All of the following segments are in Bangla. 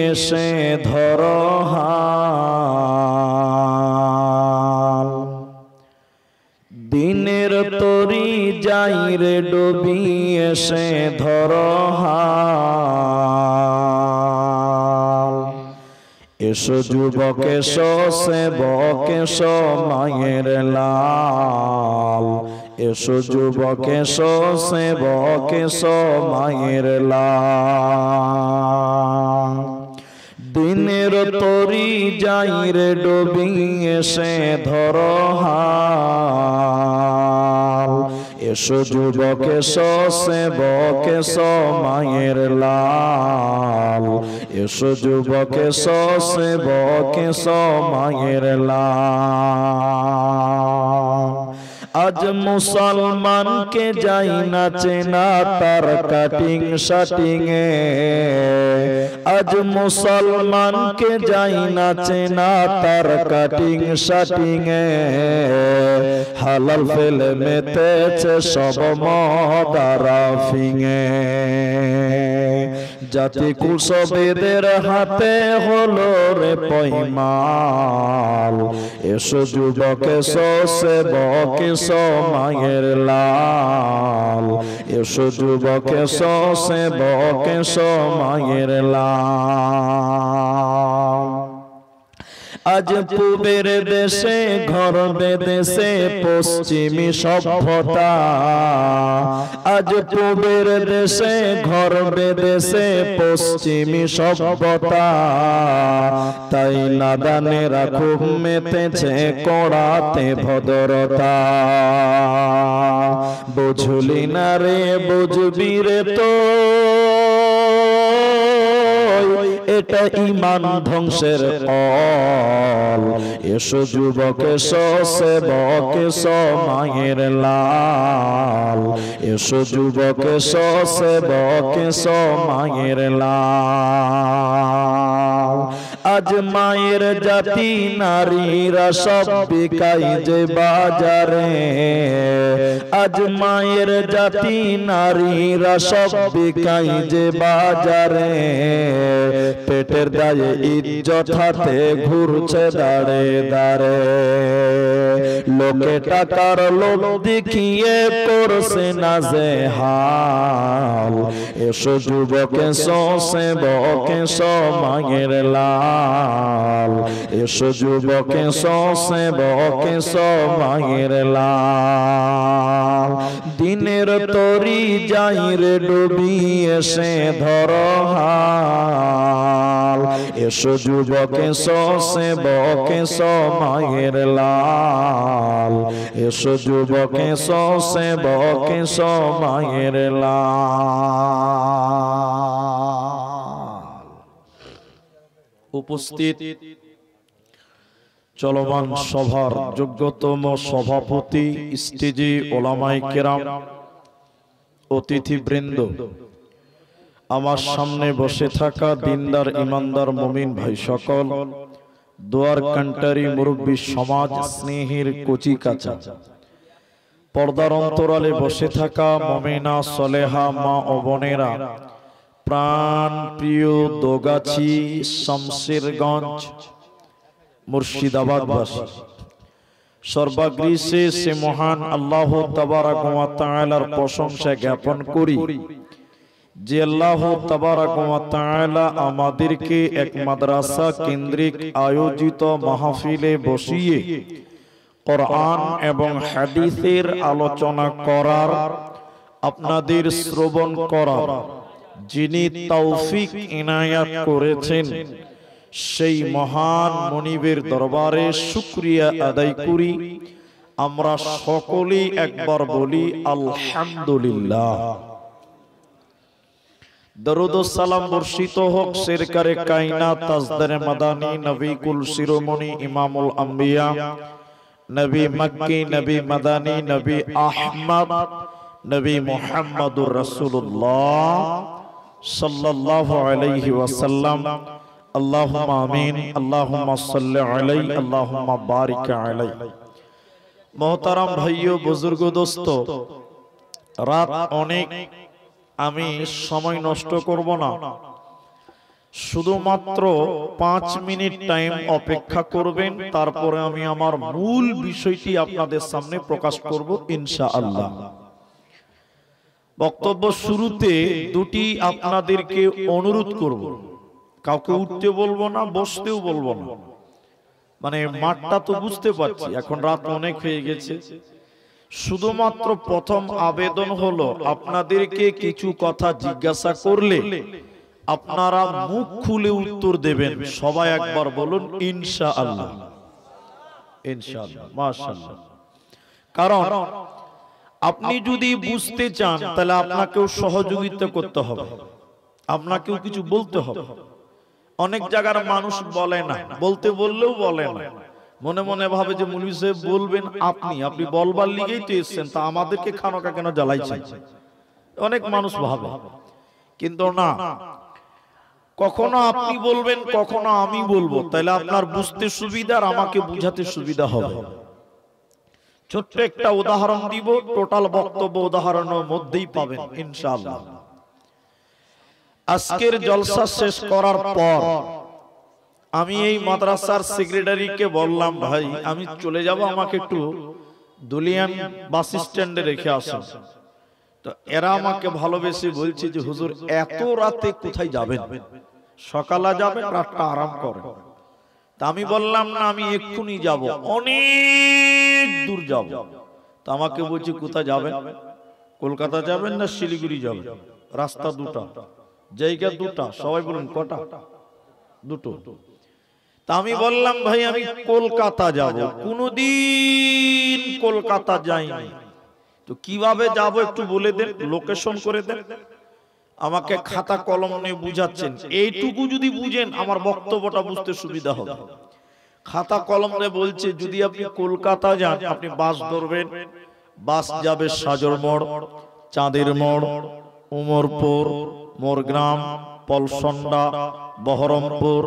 এসে ধরো হাল, দিনের তরি যাই রে ডুবি এসে ধরো হাল। এসো যুবক এসো সেবক এসো মায়ের লাল, এসো যুবক এসো সেবক এসো মায়ের লাল। দিনের তরি যাই রে ডুবি এসে ধরো হাল। এসো যুবক এসো সেবক এসো মায়ের লাল, এসো যুবক এসো সেবক এসো মায়ের লাল। আজ মুসলমানকে যাই না চেনা তার কাটিং শাটিং এ, আজ মুসলমানকে যাই না চেনা তার কাটিং শাটিং এ। হালাল ফেলে মেতেছে সব মদারাফিং এ। জাতি কুলসবেদের হাতে হলো রে পয়মাল। এসো যুবক এসো সেবক এসো মায়ের লাল, এসো যুবক এসো সেবক এসো মায়ের লাল। আজ পূবের দেশে ঘর বেদেশে পশ্চিমী সভ্যতা, আজ পূবের দেশে ঘর বেদেশে পশ্চিমী সভ্যতা। তাই নাদানেরা খুব মেতেছে কড়াতে ভদ্রতা। বুঝলি না রে বুঝবি রে তো, এটা ঈমান ধ্বংসের ফল। এসো যুবক এসো সেবক এসো মায়ের লাল, এসো যুবক এসো সেবক এসো মায়ের লাল। আজ মায়ের জাতি নারীরা সব বিকাই যে বাজারে, আজ মায়ের জাতি নারীরা সব বিকাই যে বাজারে। পেটের দায়ে ইজ্জত হাতে ঘুরছে দাঁড়ে দাঁড়ে, লোকে টাকার লোভ দেখিয়ে করছে নাজে হাল। এসো যুবক এসো সেবক এসো মায়ের লাল, এসো যুবক এসো সেবক এসো মায়ের লাল। দিনের তরি যাই রে ডুবি এসে ধরো হাল। এসো যুবক এসো সেবক এসো মায়ের লাল, এসো যুবক এসো সেবক এসো মায়ের লাল। উপস্থিত চলমান সভার যোগ্যতম সভাপতি, স্টেজে ওলামায়ে কেরাম, অতিথিবৃন্দ, আমার সামনে বসে থাকা দিনদার ইমানদার মুমিন ভাই সকল, দোয়ার কান্টারি মুরব্বী সমাজ স্নেহের কচি কাঁচা, পর্দার অন্তরালে বসে থাকা মুমিনা সলেহা মা ও বোনেরা, প্রাণ প্রিয় দোগাছি শমশেরগঞ্জ মুর্শিদাবাদবাসী, সর্বাগ্রে সে মহান আল্লাহ তাবারাক ওয়া তাআলার প্রশংসা জ্ঞাপন করি যে আল্লাহ তাবারাক ওয়া তাআলা আমাদেরকে এক মাদ্রাসা কেন্দ্রিক আয়োজিত মাহফিলে বসিয়ে কোরআন এবং হাদিসের আলোচনা করার, আপনাদের শ্রবণ করার যিনি তৌফিক ইনায়াত করেছেন, সেই মহান মনিবের দরবারে শুকরিয়া আদায় করি। আমরা সকলেই একবার বলি আলহামদুলিল্লাহ। দরুদ ও সালাম বর্ষিত হোক সরকারে কায়নাত তাজদারে মাদানী নবী কুল শিরোমণি ইমামুল আম্বিয়া নবী মক্কি নবী মাদানী নবী আহমদ নবী মুহাম্মদুর রাসূলুল্লাহ সাল্লাল্লাহু আলাইহি ওয়াসাল্লাম। আল্লাহুম্মা আমিন, আল্লাহুম্মা সাল্লি আলাইহি, আল্লাহুম্মা বারিক আলাইহি। মোহতারাম ভাইও বুজুর্গ দোস্ত, রাত অনেক, আমি সময় নষ্ট করব না। শুধুমাত্র 5 মিনিট টাইম অপেক্ষা করবেন, তারপরে আমি আমার মূল বিষয়টি আপনাদের সামনে প্রকাশ করব ইনশাআল্লাহ। বক্তব্য শুরুতে দুটি আপনাদেরকে অনুরোধ করব, কাউকে উঠতে বলবো না, বসতেও বলবো না। মানে মাঠটা তো বুঝতে পারছি, এখন রাত অনেক হয়ে গেছে। শুধুমাত্র প্রথম আবেদন হলো, আপনাদেরকে কিছু কথা জিজ্ঞাসা করলে আপনারা মুখ খুলে উত্তর দেবেন। সবাই একবার বলুন ইনশাআল্লাহ। ইনশাআল্লাহ, মাশাআল্লাহ। কারণ আপনি যদি বুঝতে চান তাহলে আপনাকেও সহযোগিতা করতে হবে, আপনাকেও কিছু বলতে হবে। অনেক জায়গার মানুষ বলে না, বলতে বললেও বলে না, মনে মনে ভাবে যে মৌলভী সাহেব বলবেন, আপনি বলবার লিগেই তো এসেছেন, তা আমাদেরকে খানোকা কেন জ্বালাইছেন, অনেক মানুষ ভাবে। কিন্তু না, কখনো আপনি বলবেন, কখনো আমি বলবো, তাহলে আপনার বুঝতে সুবিধা আর আমাকে বুঝাতে সুবিধা হবে। ছোট্ট একটা উদাহরণ দিব, টোটাল বক্তব্য উদাহরণের মধ্যেই পাবেন ইনশাআল্লাহ। আজকের জলসা শেষ করার পর আমি এই মাদ্রাসার সেক্রেটারিকে বললাম, ভাই আমি চলে যাব, আমাকে একটু দুলিয়ান বাস স্ট্যান্ডে রেখে আসুন। তো এরা আমাকে ভালোবেসে বলছে যে হুজুর এত রাতে কোথায় যাবেন, সকালে যাবেন, রাতটা আরাম করেন। তা আমি বললাম না, আমি এক্ষুনি যাব, অনেক দূর যাব। তো আমাকে বলছে কোথায় যাবেন, কলকাতা যাবেন না শিলিগুড়ি যাবেন? রাস্তা দুটা, জায়গা দুটা। সবাই বলুন কটা? দুটো। তা আমি বললাম, ভাই আমি কলকাতা যাব, কোনদিন কলকাতা যাইনি, তো কিভাবে যাব একটু বলে দেন, লোকেশন করে দেন। আমাকে খাতা কলম নিয়ে বুঝাচ্ছেন, এইটুকু যদি বুঝেন আমার বক্তব্যটা বুঝতে সুবিধা হবে। খাতা কলম নিয়ে বলছে, যদি আপনি কলকাতা যান, আপনি বাস ধরবেন, বাস যাবে সাজর মোড়, চাঁদের মোড়, উমরপুর, মোরগ্রাম, পলসন্ডা, বহরমপুর,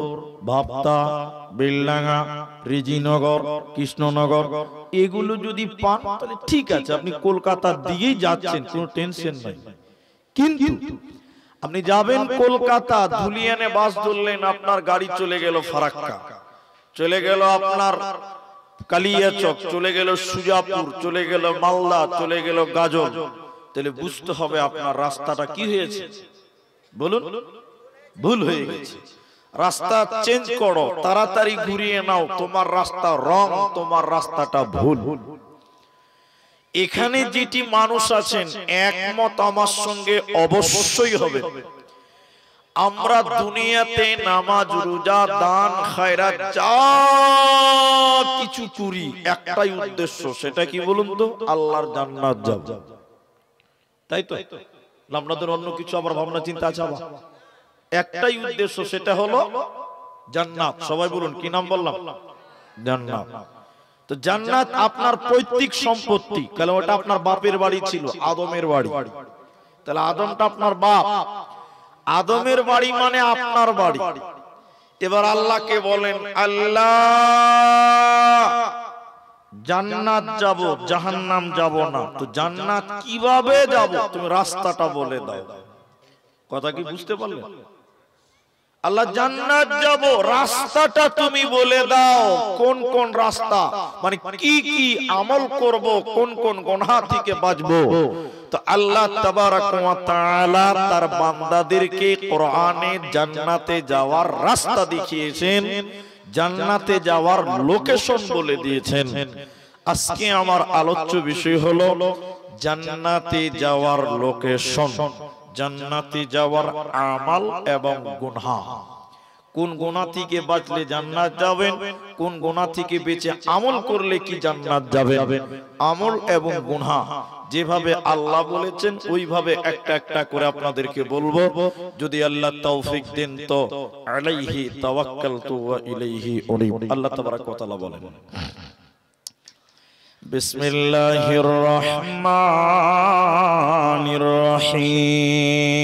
ভাবতা, বেলডাঙ্গা, রিজিনগর, কৃষ্ণনগর, এগুলো যদি পান তাহলে ঠিক আছে, আপনি কলকাতা দিয়েই যাচ্ছেন, কোনো টেনশন নাই। কিন্তু আপনি যাবেন কলকাতা, ধুলিয়ানে বাস ধরলেন, আপনার গাড়ি চলে গেল ফারাক্কা, চলে গেল আপনার কালিয়াচক, চলে গেল সুজাপুর, চলে গেল মালদা, চলে গেল গাজল, তাহলে বুঝতে হবে আপনার রাস্তাটা কি হয়েছে। বলুন, ভুল হয়ে গেছে। রাস্তা চেঞ্জ করো, তাড়াতাড়ি ঘুরিয়ে নাও, তোমার রাস্তা রং, তোমার রাস্তাটা ভুল। এখানে যেটি মানুষ আছেন একমত আমার সঙ্গে অবশ্যই হবে, আমরা দুনিয়াতে নামাজ, রোজা, দান, খায়রাত যা কিছু করি একটাই উদ্দেশ্য, সেটা কি বলুন তো? আল্লাহর জান্নাত যাব, তাই তো? আপনাদের অন্য কিছু আবার ভাবনা চিন্তা আছে? একটাই উদ্দেশ্য, সেটা হলো জান্নাত। সবাই বলুন, কি নাম বললাম? জান্নাত। তো জান্নাত আপনার পৈতৃক সম্পত্তি, কারণ ওটা আপনার বাপের বাড়ি ছিল, আদমের বাড়ি। তাহলে আদমটা আপনার বাপ, আদমের বাড়ি মানে আপনার বাড়ি। এবার আল্লাহকে বলেন, আল্লাহ জান্নাত যাব, জাহান্নাম যাব না, তো জান্নাত কিভাবে যাব তুমি রাস্তাটা বলে দাও। কথা কি বুঝতে পারলেন? আল্লাহ জান্নাত যাব, রাস্তাটা তুমি বলে দাও, কোন কোন রাস্তা, মানে কি কি আমল করব, কোন কোন গুনাহ থেকে বাঁচবো। তো আল্লাহ তাবারক ওয়া তাআলা তার বান্দাদেরকে কোরআনে জান্নাতে যাওয়ার রাস্তা দেখিয়েছেন, জান্নাতে যাওয়ার লোকেশন বলে দিয়েছেন। আজকে আমার আলোচ্য বিষয় হলো জান্নাতে যাওয়ার লোকেশন, জান্নাতে যাওয়ার আমাল এবং গুনাহ। কোন গুনাহ থেকে বাঁচলে জান্নাত যাবেন, কোন গুনাহ থেকে বেঁচে আমল করলে কি জান্নাত যাবেন। আমল এবং গুনাহ যেভাবে আল্লাহ বলেছেন ওইভাবে একটা একটা করে আপনাদেরকে বলবো, যদি আল্লাহ তৌফিক দেন তো। আলাইহি তাওয়াক্কালতু ওয়া ইলাইহি উনীব। আল্লাহ তাবারক ওয়া তাআলা বলেন, বিসমিল্লাহির রহমানির রহিম।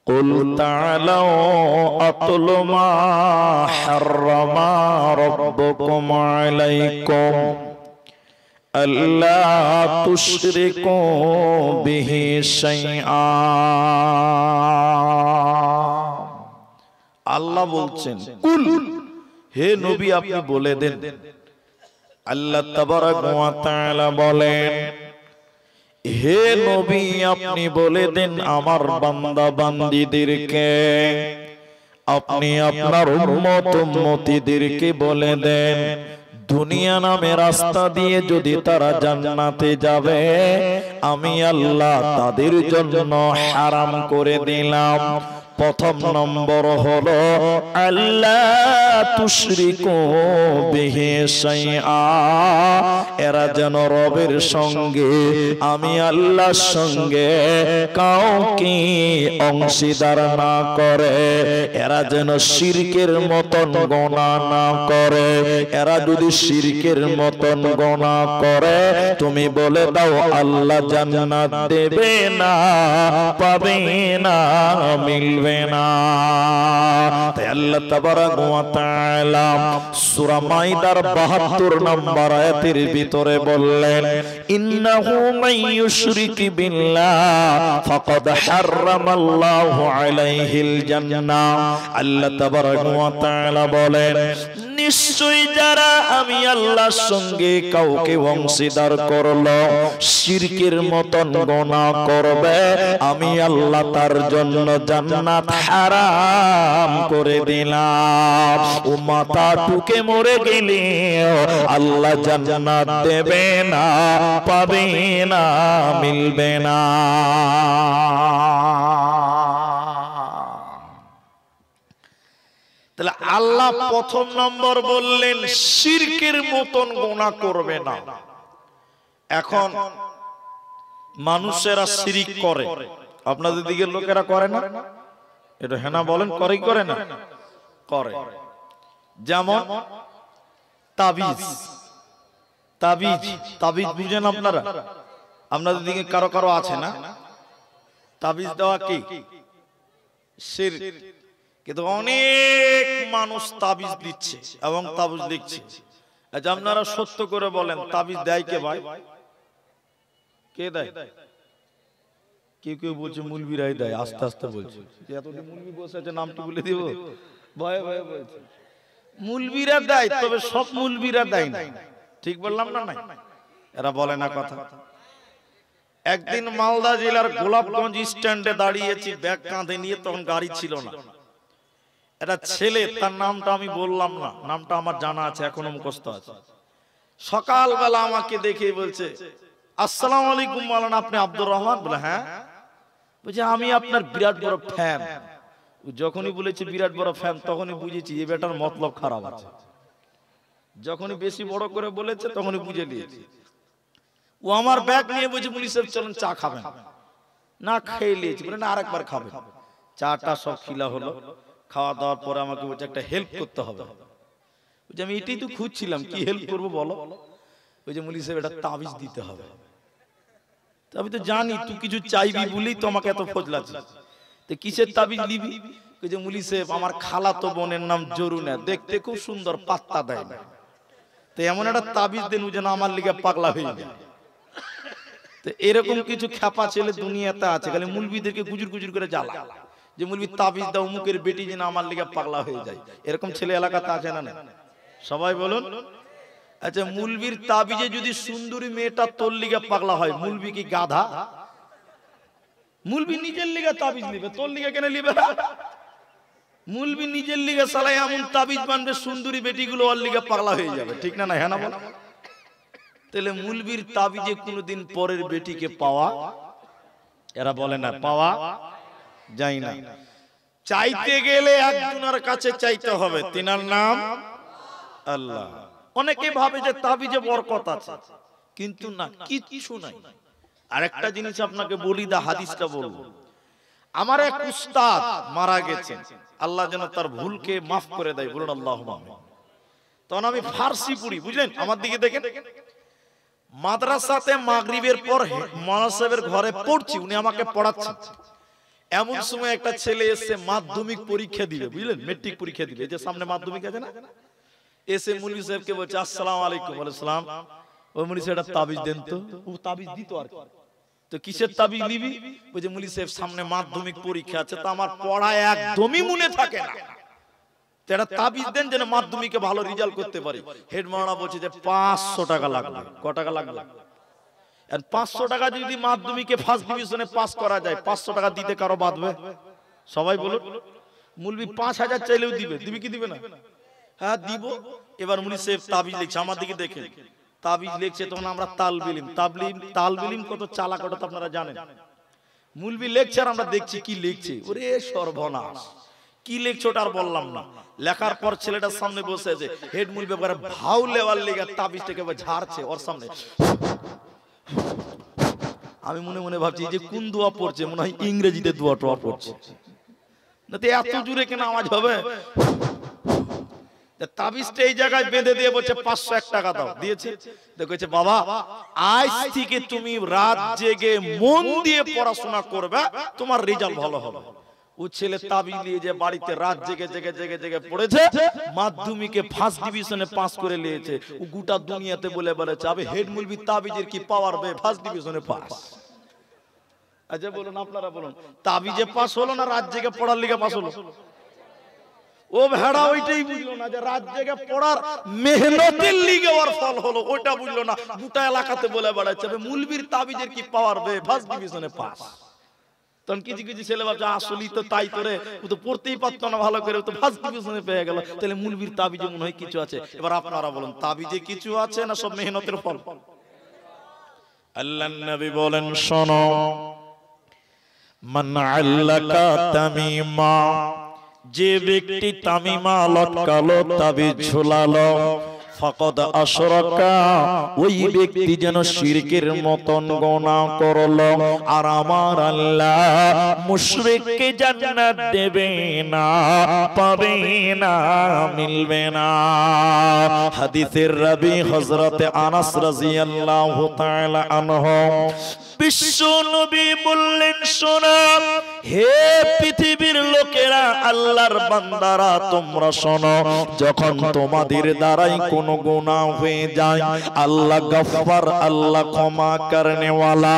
কুল তাআলাউ আতলু মা হাররামা রাব্বুকুম আলাইকুম আল্লা তুশরিকু বিহি শাইআ। আল্লাহ বলছেন কুল, হে নবী আপনি বলে দেন, আল্লাহ তাবারাক ওয়া তাআলা বলেন হে নবী আপনি বলে দেন আমার বান্দা বান্দীদেরকে, আপনি আপনার উম্মত উম্মতিদেরকে বলে দেন, দুনিয়া নামে রাস্তা দিয়ে যদি তারা জান্নাতে যাবে, আমি আল্লাহ তাদের জন্য হারাম করে দিলাম। প্রথম নম্বর হলো আল্লাহ তুশরিকু বিহি শাইআ, এরা যেন রবের সঙ্গে আমি আল্লাহর সঙ্গে কাউকে অংশীদার না করে, এরা যেন শিরকের মতন গুনাহ না করে। এরা যদি শিরকের মতন গুনাহ করে তুমি বলে দাও আল্লাহ জান্নাত দেবে না, পাবে না, মিলবে না। তাই আল্লাহ তাবারাক ওয়া তাআলা সূরা মাইদার ৭২ নম্বর আয়াতের ভিতরে বললেন ইন্নাহু মান ইউশরিক বিল্লাহ ফাকাদ হারামাল্লাহু আলাইহিল জান্নাহ। আল্লাহ তাবারাক ওয়া তাআলা বলেন নিশ্চয়ই যারা আমি আল্লাহর সঙ্গে কাউকে অংশীদার করলো, শিরকের মতন গুনাহ করবে, আমি আল্লাহ তার জন্য জান্নাত হারাম করে দিলাম। ও মাথা টুকে মরে গেলে আল্লাহ জান্নাত দেবে না, পাবে না, মিলবে না। তাহলে আল্লাহ প্রথম নম্বর বললেন শিরকের মতন গুনাহ করবে না। এখন মানুষেরা শিরক করে, আপনাদের দিকের লোকেরা করে না? এটা হেনা বলেন করে কি করে না? করে। যেমন তাবিজ, তাবিজ তাবিজ বুঝেন আপনারা? আপনাদের দিকে কারো কারো আছে না? তাবিজ দেওয়া কি শিরক, কিন্তু অনেক মানুষ তাবিজ দিচ্ছে এবং তাবিজ লিখছে। আচ্ছা আপনারা সত্য করে বলেন তাবিজ দেয় কে ভাই? কে দেয়? কেউ কেউ বলছে মুলবিরাই দেয়, আস্তে আস্তে বলছে এতটি মুলবি বসে আছে নামটি বলে দিব, ভয়ে ভয়ে বলছে মুলবিরা দেয়, তবে সব মুলবিরা দেয় না। ঠিক বললাম না? নাই, এরা বলে না কথা। একদিন মালদা জেলার গোলাপগঞ্জ স্ট্যান্ডে দাঁড়িয়েছি ব্যাগ কাঁধে নিয়ে, তখন গাড়ি ছিল না। একটা ছেলে, তার নামটা আমি বললাম না, নামটা আমার জানা আছে, এখনো মুখস্থ আছে। সকালবেলা আমাকে দেখে বলছে আসসালামু আলাইকুম মাওলানা, আপনি আব্দুর রহমান? বলে হ্যাঁ। বলছে আমি আপনার বিরাট বড় ফ্যান। যখনই বলেছে বিরাট বড় ফ্যান তখনই বুঝেছি এই বেটার মতলব খারাপ আছে। যখনই বেশি বড় করে বলেছে তখনই বুঝে নিয়েছি। ও আমার ব্যাগ নিয়ে বলছে মুলি সাহেব চলেন চা খাবেন। না খেয়ে নিয়েছি, বলে না আরেকবার খাবেন। চাটা সব খিলা হলো, খাওয়া দাওয়ার পরে আমাকে বলছে একটা হেল্প করতে হবে। বলছে আমি এটাই তো খুঁজছিলাম, কি হেল্প করবো বলো? ওই যে মুলি সাহেব এটা তাবিজ দিতে হবে। আমি তো জানি তুই কিছু চাইবি বলি তো আমাকে এত ফজলাচ্ছিস, তো কিসের তাবিজ নিবি? ওই যে মুলি সাহেব আমার খালাতো বোনের নাম জরুনা, দেখতে খুব সুন্দর, পাত্তা দেয় না, তো এমন একটা তাবিজ দেন যেন আমার লিগে পাগলা হয়ে যায়। তো এরকম কিছু খ্যাপা ছেলে দুনিয়াতে আছে, খালি মুলবিদেরকে গুজুর গুজুর করে জ্বালা, যে মুলবি তাবিজ দাও মুখের বেটি যেন আমার লিগে পাগলা হয়ে যায়। এরকম ছেলে এলাকাতে আছে না? সবাই বলুন। আচ্ছা মুলবির তাবিজে যদি সুন্দরী মেয়েটা তোর লিগে পাগলা হয়, মুলবি কি গাধা? মুলবি নিজের লিগে তাবিজ নিবে, তোর লিগে কেন নিবে? মুলবি নিজের লিগে সালা এমন তাবিজ বানবে সুন্দরী বেটিগুলো ওর লিগে পাগলা হয়ে যাবে। ঠিক না? না হ্যাঁ না বল? তাহলে মুলবির তাবিজে কোনদিন পরের বেটিকে পাওয়া, এরা বলে না পাওয়া যায় না। চাইতে গেলে একজনের কাছে চাইতে হবে, তিনার নাম আল্লাহ। অনেকে ভাবে যে তাবিজে বরকত আছে, কিন্তু না, কিচ্ছু নাই। আরেকটা জিনিস আপনাকে বলি, দা হাদিসটা বলবো। আমার এক উস্তাদ মারা গেছেন, আল্লাহ যেন তার ভুলকে মাফ করে দেয়, বলুন আল্লাহুম্মা আমিন। তখন আমি ফার্সি পড়ি, বুঝলেন? আমার দিকে দেখেন, মাদ্রাসাতে মাগরিবের পর মাওলানা সাহেবের ঘরে পড়ছি, উনি আমাকে পড়াচ্ছেন। এমন সময় একটা ছেলে এসে মাধ্যমিক পরীক্ষা দিবে, বুঝলেন? মেট্রিক পরীক্ষা দিবে, যে সামনে মাধ্যমিক আছে না, এসে মুলবি সাহেবকে বলছে আসসালামু আলাইকুম। ওয়া আলাইকুম সালাম। ওই মুলি সাহেব একটা তাবিজ দেন তো। ও তাবিজ দিত আর কি। তো কিসের তাবিজ নিবি? ওই যে মুলি সাহেব সামনে মাধ্যমিক পরীক্ষা আছে, তো আমার পড়া একদমই মনে থাকে না, তো একটা তাবিজ দেন যেন মাধ্যমিকে ভালো রেজাল্ট করতে পারি। হেড মাওলানা বলছে যে 500 টাকা লাগবে। ক টাকা লাগবে? আর 500 টাকা যদি মাধ্যমিকে ফার্স্ট ডিভিশনে পাস করা যায়, 500 টাকা দিতে কারো বাঁধবে? সবাই বলুন। মুলবি 5000 চাইলেও দিবে, দিবি কি দিবে না? হ্যাঁ দিব। এবার মুলি সাহেব তাবিজ লিখছে, আমার দিকে দেখেন, তাবিজ লিখছে। তখন আমরা তালবিলিম কত চালাক ওটা তো আপনারা জানেন। মুলবি লিখছে আর আমরা দেখছি কি লিখছে। ওরে সর্বনাশ, কি লিখছে ওটা আর বললাম না। লেখার পর ছেলেটার সামনে বসে আছে, হেড মুলবি একবার ভাউ লেওয়ার লেগে তাবিজটাকে ঝাড়ছে ওর সামনে। আমি মনে মনে ভাবছি যে কোন দোয়া পড়ছে, মনে হয় ইংরেজিতে দোয়া টোয়া পড়ছে না, তো এত জোরে কেন আওয়াজ হবে? তাবিজটা এই জায়গায় বেঁধে দিয়ে বলছে 501 টাকা দাও। দিয়েছে। দেখেছে বাবা আজ থেকে তুমি রাত জেগে মন দিয়ে পড়াশোনা করবে, তোমার রেজাল্ট ভালো হবে। ও ছেলে তাবিজ নিয়ে যে বাড়িতে রাত জেগে জেগে জেগে জেগে পড়েছে, মাধ্যমিকে ফার্স্ট ডিভিশনে পাস করে নিয়েছে। ও গোটা দুনিয়াতে বলে বেড়াচ্ছে আবে হেড মুলবি তাবিজের কি পাওয়ার বে, ফার্স্ট ডিভিশনে পাস। আচ্ছা বলুন, আপনারা বলুন, তাবিজে পাস হলো না রাত জেগে পড়ার লিগে পাস হলো? ও ভেড়া ওইটাই বুঝলো না যে রাত জেগে পড়ার মেহনতের লিগে ওর ফল হলো, ওইটা বুঝলো না। গোটা এলাকাতে বলে বেড়াচ্ছে মুলবির তাবিজের কি পাওয়ার বে, ফার্স্ট ডিভিশনে পাস। তখন কিছু কিছু ছেলে ভাবছে আসলেই তো তাই, তোরে ও তো পড়তেই পারতো না ভালো করে, ও তো ফার্স্ট ডিভিশনে পেয়ে গেল, তাহলে মুলবির তাবিজে মনে হয় কিছু আছে। এবার আপনারা বলুন, তাবিজে কিছু আছে না সব মেহনতের ফল? আল্লাহর নবী বলেন শোনো, মান আল্লাকা তামিমা, যে ব্যক্তি তামিমা লটকালো, তাবিজ ঝুলালো, ফাকাদ আশরাকা, ওই ব্যক্তি যেন শিরকের মতন গুনাহ করলো। আর আমার আল্লাহ মুশরিককে জান্নাত দেবে না, পাবে না, মিলবে না। হাদিসের রাবি হযরত আনাস রাদিয়াল্লাহু তাআলা আনহু বিশ্ব নবী বললেন শোনো, হে পৃথিবীর লোকেরা, আল্লাহর বান্দারা, তোমরা শোনো, যখন তোমাদের দ্বারাই কোনো গুনাহ হয়ে যায়, আল্লাহ গফফার, আল্লাহ ক্ষমা করনে ওয়ালা,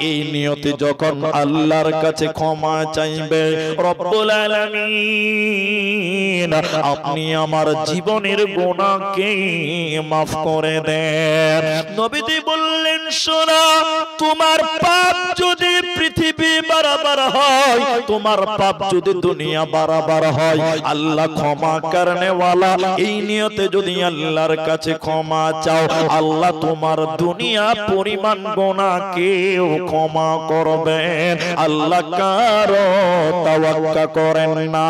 এই নিয়তে যখন আল্লাহর কাছে ক্ষমা চাইবে, রব্বুল আলামিন আপনি আমার জীবনের গুনাহকে মাফ করে দেন। নবীজি বললেন শোনো, তোমার পাপ যদি পৃথিবী বরাবর হয়, তোমার পাপ যদি দুনিয়া বরাবর হয়, আল্লাহ ক্ষমা করনে ওয়ালা, এই নিয়তে যদি আল্লাহর কাছে ক্ষমা চাও, আল্লাহ তোমার দুনিয়া পরিমাণ গুনাহকেও ক্ষমা করবেন। আল্লাহ কারো তাওয়াক্কা করেন না।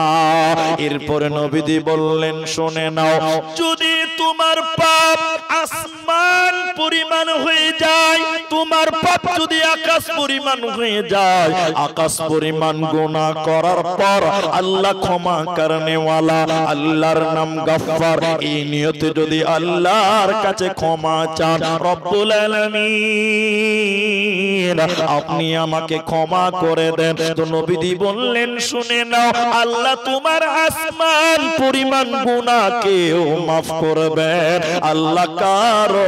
এরপরে নবীজি বললেন শুনে নাও, যদি তোমার পাপ আসমান পরিমাণ হয়ে যায়, তোমার পাপ যদি আকাশ পরিমাণ হয়ে যায়, আকাশ পরিমাণ গুনাহ করার পর আল্লাহ ক্ষমা করনে ওয়ালা, আল্লাহর নাম গফফার, এই নিয়তে যদি আল্লাহর কাছে ক্ষমা চান, রব্বুল আলামিন আপনি আমাকে ক্ষমা করে দেন। তো নবীজি বললেন শুনে নাও, আল্লাহ তোমার আসমান পরিমাণ গুনাহকেও মাফ করবেন। আল্লাহ কারো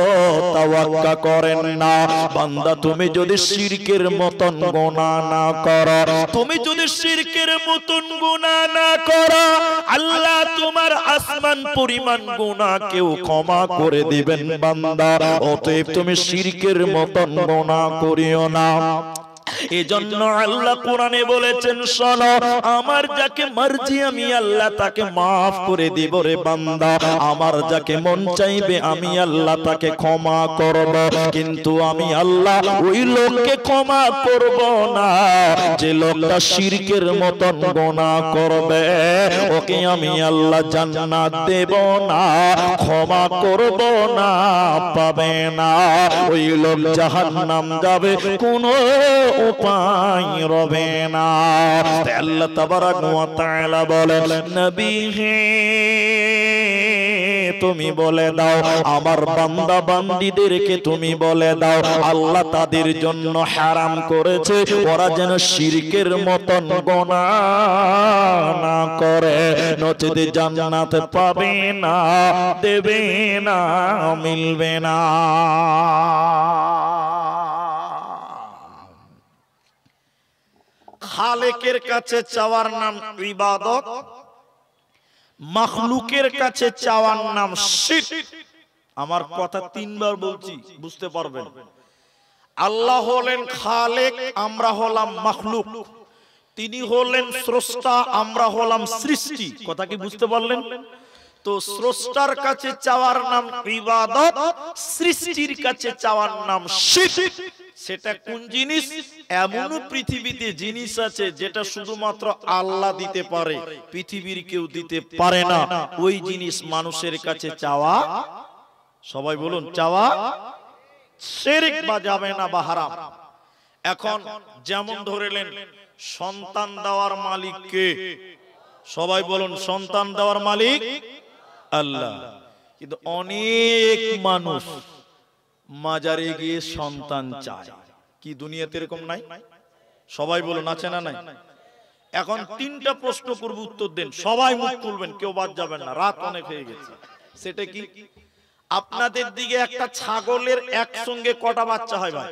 তাওয়াক্কা করেন না। বান্দা তুমি যদি শিরকের মতন গুনাহ না করো, তুমি যদি শিরকের মতন গুনাহ না করো, আল্লাহ তোমার আসমান পরিমাণ গুনাহকেও ক্ষমা করে দিবেন বান্দা। অতএব তুমি শিরকের মতন গুনাহ করিও না। এজন্য আল্লাহ কোরআনে বলেছেন শোনো, আমার যাকে মর্জি আমি আল্লাহ তাকে মাফ করে দিব রে বান্দা, আমার যাকে মন চাইবে আমি আল্লাহ তাকে ক্ষমা করব, কিন্তু আমি আল্লাহ ওই লোককে ক্ষমা করব না যে লোকটা শিরকের মতন গুনাহ করবে, ওকে আমি আল্লাহ জান্নাত দেব না, ক্ষমা করব না, পাবে না, ওই লোক জাহান্নাম যাবে, কোনো উপায় রবে না। আল্লাহ তাবারাক ওয়া তাআলা বলেন, নবী হে তুমি বলে দাও, আমার বান্দা বান্দীদেরকে তুমি বলে দাও, আল্লাহ তাদের জন্য হারাম করেছে ওরা যেন শিরকের মতন গুনাহ না করে, নচেত জান্নাত পাবে না, দেবে না, মিলবে না। খালেকের কাছে চাওয়ার নাম ইবাদত, মাখলুকের কাছে চাওয়ার নাম শিরক। আমার কথা তিনবার বলছি, বুঝতে পারবেন। আল্লাহ হলেন খালেক, আমরা হলাম মাখলুক। তিনি হলেন স্রষ্টা, আমরা হলাম সৃষ্টি। কথা কি বুঝতে পারলেন? তো স্রষ্টার কাছে চাওয়ার নাম ইবাদত, সৃষ্টির কাছে চাওয়ার নাম শিরক। সেটা কোন জিনিস? এমন পৃথিবীতে জিনিস আছে যেটা শুধুমাত্র আল্লাহ দিতে পারে, পৃথিবীর কেউ দিতে পারে না। ওই জিনিস মানুষের কাছে চাওয়া, সবাই বলুন, চাওয়া শিরক বা যাবে না বা হারাম। এখন যেমন ধরেলেন সন্তান দেওয়ার মালিক কে? সবাই বলুন, সন্তান দেওয়ার মালিক আল্লাহ। কিন্তু অনেক মানুষ মাজারে গিয়ে সন্তান চায়। কি দুনিয়াতে এরকম নাই? সবাই বলুন, আছে না নাই? এখন তিনটা প্রশ্ন করব, উত্তর দেন। সবাই মুখ খুলবেন, কেউ বাদ যাবেন না, রাত অনেক হয়ে গেছে। সেটা কি? আপনাদের দিকে একটা ছাগলের একসঙ্গে কটা বাচ্চা হয় ভাই?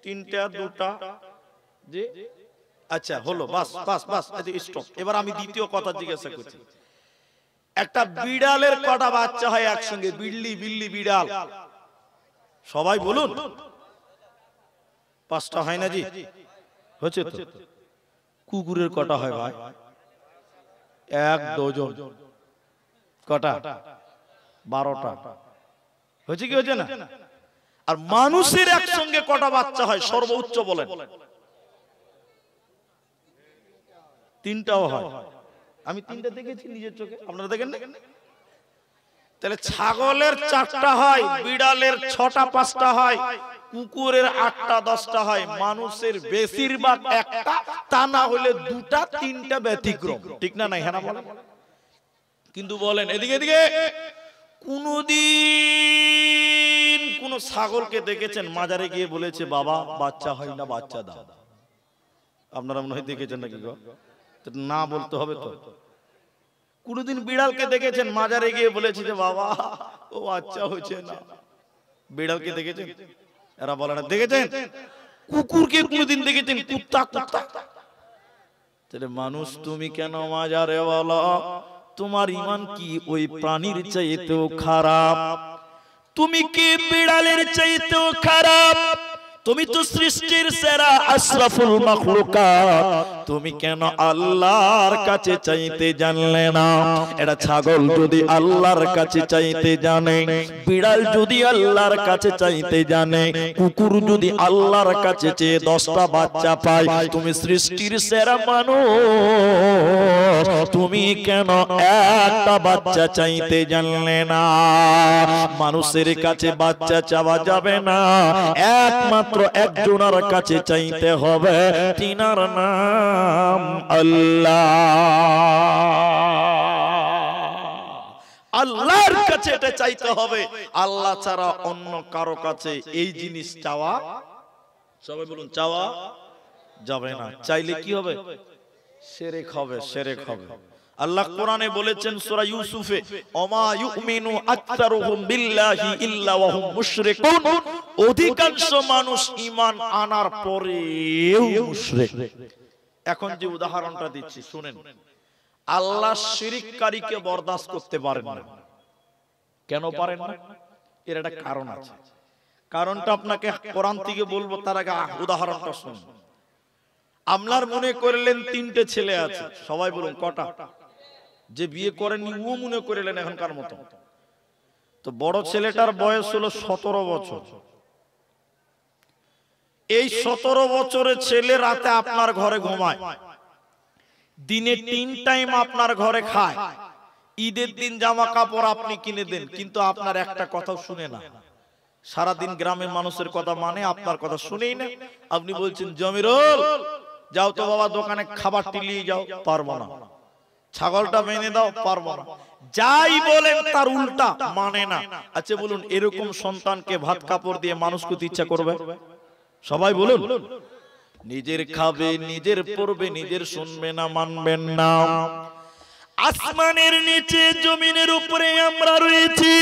তিনটা, দুটা, জি আচ্ছা হলো, বাস বাস বাস, স্টপ। এবার আমি দ্বিতীয় কথা জিজ্ঞাসা করছি, একটা বিড়ালের কটা বাচ্চা হয় একসঙ্গে? বিল্লি, বিল্লি, বিড়াল, সবাই বলুন। পাঁচটা হয় না জি? হচ্ছে তো। কুকুরের কটা হয় ভাই? এক ডজন। কটা? 12টা। হচ্ছে কি হচ্ছে না? আর মানুষের একসঙ্গে কটা বাচ্চা হয় সর্বোচ্চ বলেন? 3টাও হয়। আমি 3টা দেখেছি নিজের চোখে, আপনারা দেখেন না? তাহলে ছাগলের 4টা হয়, বিড়ালের 6টা 5টা হয়, কুকুরের 8টা 10টা হয়, মানুষের বেশিরভাগ একটা, তা না হলে 2টা 3টা ব্যতিক্রম। ঠিক না? নাই? হ্যাঁ না বলেন। কিন্তু বলেন এদিকে এদিকে, কোনদিন কোন ছাগলকে দেখেছেন মাজারে গিয়ে বলেছে বাবা বাচ্চা হয় না, বাচ্চা দাও? আপনারা মনে হয় দেখেছেন নাকি গো? না বলতে হবে তো। কোনদিন বিড়ালকে দেখেছেন মাজারে গিয়ে বলেছে যে বাবা ও বাচ্চা হচ্ছে না? বিড়ালকে দেখেছেন? এরা বলে না। দেখেছেন? কুকুরকে কোনদিন দেখেছেন? কুত্তা কুত্তা। তাহলে মানুষ তুমি কেন মাজারে বলো? তোমার ঈমান কি ওই প্রাণীর চাইতেও খারাপ? তুমি কি বিড়ালের চাইতেও খারাপ? তুমি তো সৃষ্টির সেরা আশরাফুল মাখলুকাত, তুমি কেন আল্লাহর কাছে চাইতে জানলে না? এটা ছাগল যদি আল্লাহর কাছে চাইতে জানে, বিড়াল যদি আল্লাহর কাছে চাইতে জানে, কুকুর যদি আল্লাহর কাছে চেয়ে 10টা বাচ্চা পায়, তুমি সৃষ্টির সেরা মানুষ, তুমি কেন একটা বাচ্চা চাইতে জানলে না? মানুষের কাছে বাচ্চা চাওয়া যাবে না, একমাত্র একজনের কাছে চাইতে হবে, তিনার নাম আল্লাহ। আল্লাহর কাছে এটা চাইতে হবে, আল্লাহ ছাড়া অন্য কারো কাছে এই জিনিস চাওয়া, সবাই বলুন, চাওয়া যাবে না। চাইলে কি হবে? শিরক হবে, শিরক হবে। আল্লাহ কোরআনে বলেছেন সূরা ইউসুফে, ওমা ইউমিনু আকতারুহুম বিল্লাহি ইল্লা ওয়া হুম মুশরিকুন, অধিকাংশ মানুষ ঈমান আনার পরেও মুশরিক। এখন যে উদাহরণটা দিচ্ছি শুনেন। আল্লাহ শিরককারীকে বরদাস্ত করতে পারেন না। কেন পারেন না? এর একটা কারণ আছে। কারণটা আপনাকে কোরআন থেকে বলবো, তার আগে উদাহরণটা শুনুন। আপনার মনে করলেন 3টে ছেলে আছে, সবাই বলুন কটা? যে বিয়ে করেননি ও মনে করলেন এখনকার মতো। তো বড় ছেলেটার বয়স হলো 17 বছর। এই 17 বছরের ছেলে রাতে আপনার ঘরে ঘুমায়, দিনে 3 টাইম আপনার ঘরে খায়, ঈদের দিন জামা কাপড় আপনি কিনে দেন, কিন্তু আপনার একটা কথাও শুনে না। সারাদিন গ্রামের মানুষের কথা মানে, আপনার কথা শুনেই না। আপনি বলছেন জমিরুল যাও তো বাবা দোকানে খাবারটি নিয়ে যাও, পারবো না। ছাগলটা বেঁধে দাও, পারবো না। যাই বলেন তার উল্টা মানে না। আচ্ছা বলুন, এরকম সন্তানকে ভাত কাপড় দিয়ে মানুষ করতে ইচ্ছা করবে? সবাই বলুন। নিজের খাবে, নিজের পড়বে, নিজের শুনবে না, মানবেন না। আসমানের নিচে জমিনের উপরে আমরা রয়েছি,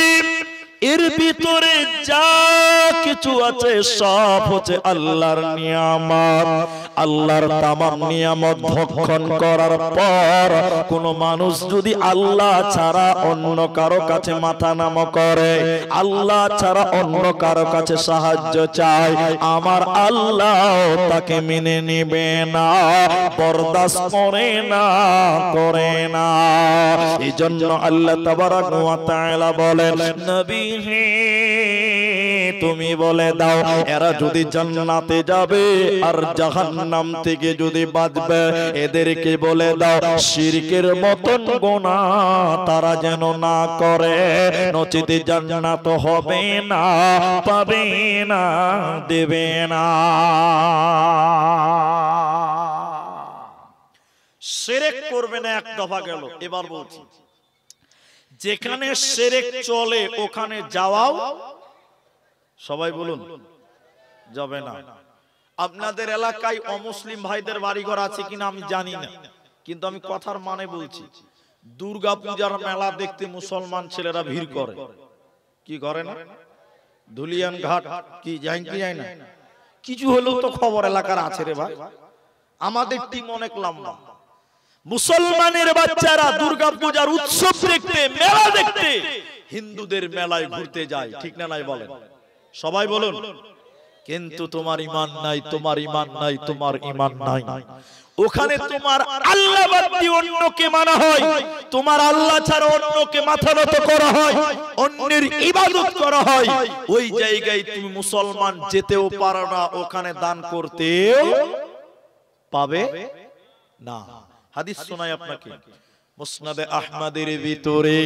এর ভিতরে যা কিছু আছে সব হচ্ছে আল্লাহর নিয়ামত। আল্লাহর তামাম নিয়ামত ভক্ষণ করার পর কোন মানুষ যদি আল্লাহ ছাড়া অন্য কারো কাছে মাথা নত করে, আল্লাহ ছাড়া অন্য কারো কাছে সাহায্য চায়, আমার আল্লাহ তাকে মেনে নেবে না, বরদাস্ত করে না। এই জন্য আল্লাহ তাবারাক ওয়া তাআলা বলেন, নবী হে তুমি বলে দাও, এরা যদি জান্নাতে যাবে আর জাহান্নাম থেকে যদি বাঁচবে, এদেরকে বলে দাও শিরকের মতন গুনাহ তারা যেন না করে, নচিতে জান্নাত হবে না, পাবে না, দেবে না। শিরক করবে না এক দফা গেল। এবার বলছি, যেখানে শিরক চলে ওখানে যাওয়াও, সবাই বলুন, যাবে না। আপনাদের এলাকায় অমুসলিম ভাইদের বাড়িঘর আছে কিনা আমি জানি না, কিন্তু আমি কথার মানে বলছি, দুর্গা পূজার মেলা দেখতে মুসলমান ছেলেরা ভিড় করে, কি করে না? ধুলিয়ান ঘাট কি যায় কি যায় না? কিছু হলেও তো খবর এলাকার আছে রে ভাই। আমাদের টিম অনেক লম্বা। মুসলমানের বাচ্চারা দুর্গা পূজার উৎসব দেখতে, মেলা দেখতে হিন্দুদের মেলায় ঘুরতে যায়, ঠিক না নাই বলেন? সবাই বলুন। কিন্তু তোমার ঈমান নাই, তোমার ঈমান নাই, তোমার ঈমান নাই। ওখানে তোমার আল্লাহ বাদ দিয়ে অন্যকে মানা হয়, তোমার আল্লাহ ছাড়া অন্যকে মাথা নত করা হয়, অন্যের ইবাদত করা হয়। ওই জায়গায় তুমি মুসলমান যেতেও পারো না, ওখানে দান করতেও পাবে না। হাদিস শোনাই আপনাকে, মুসনাদে আহমদের ভিতরে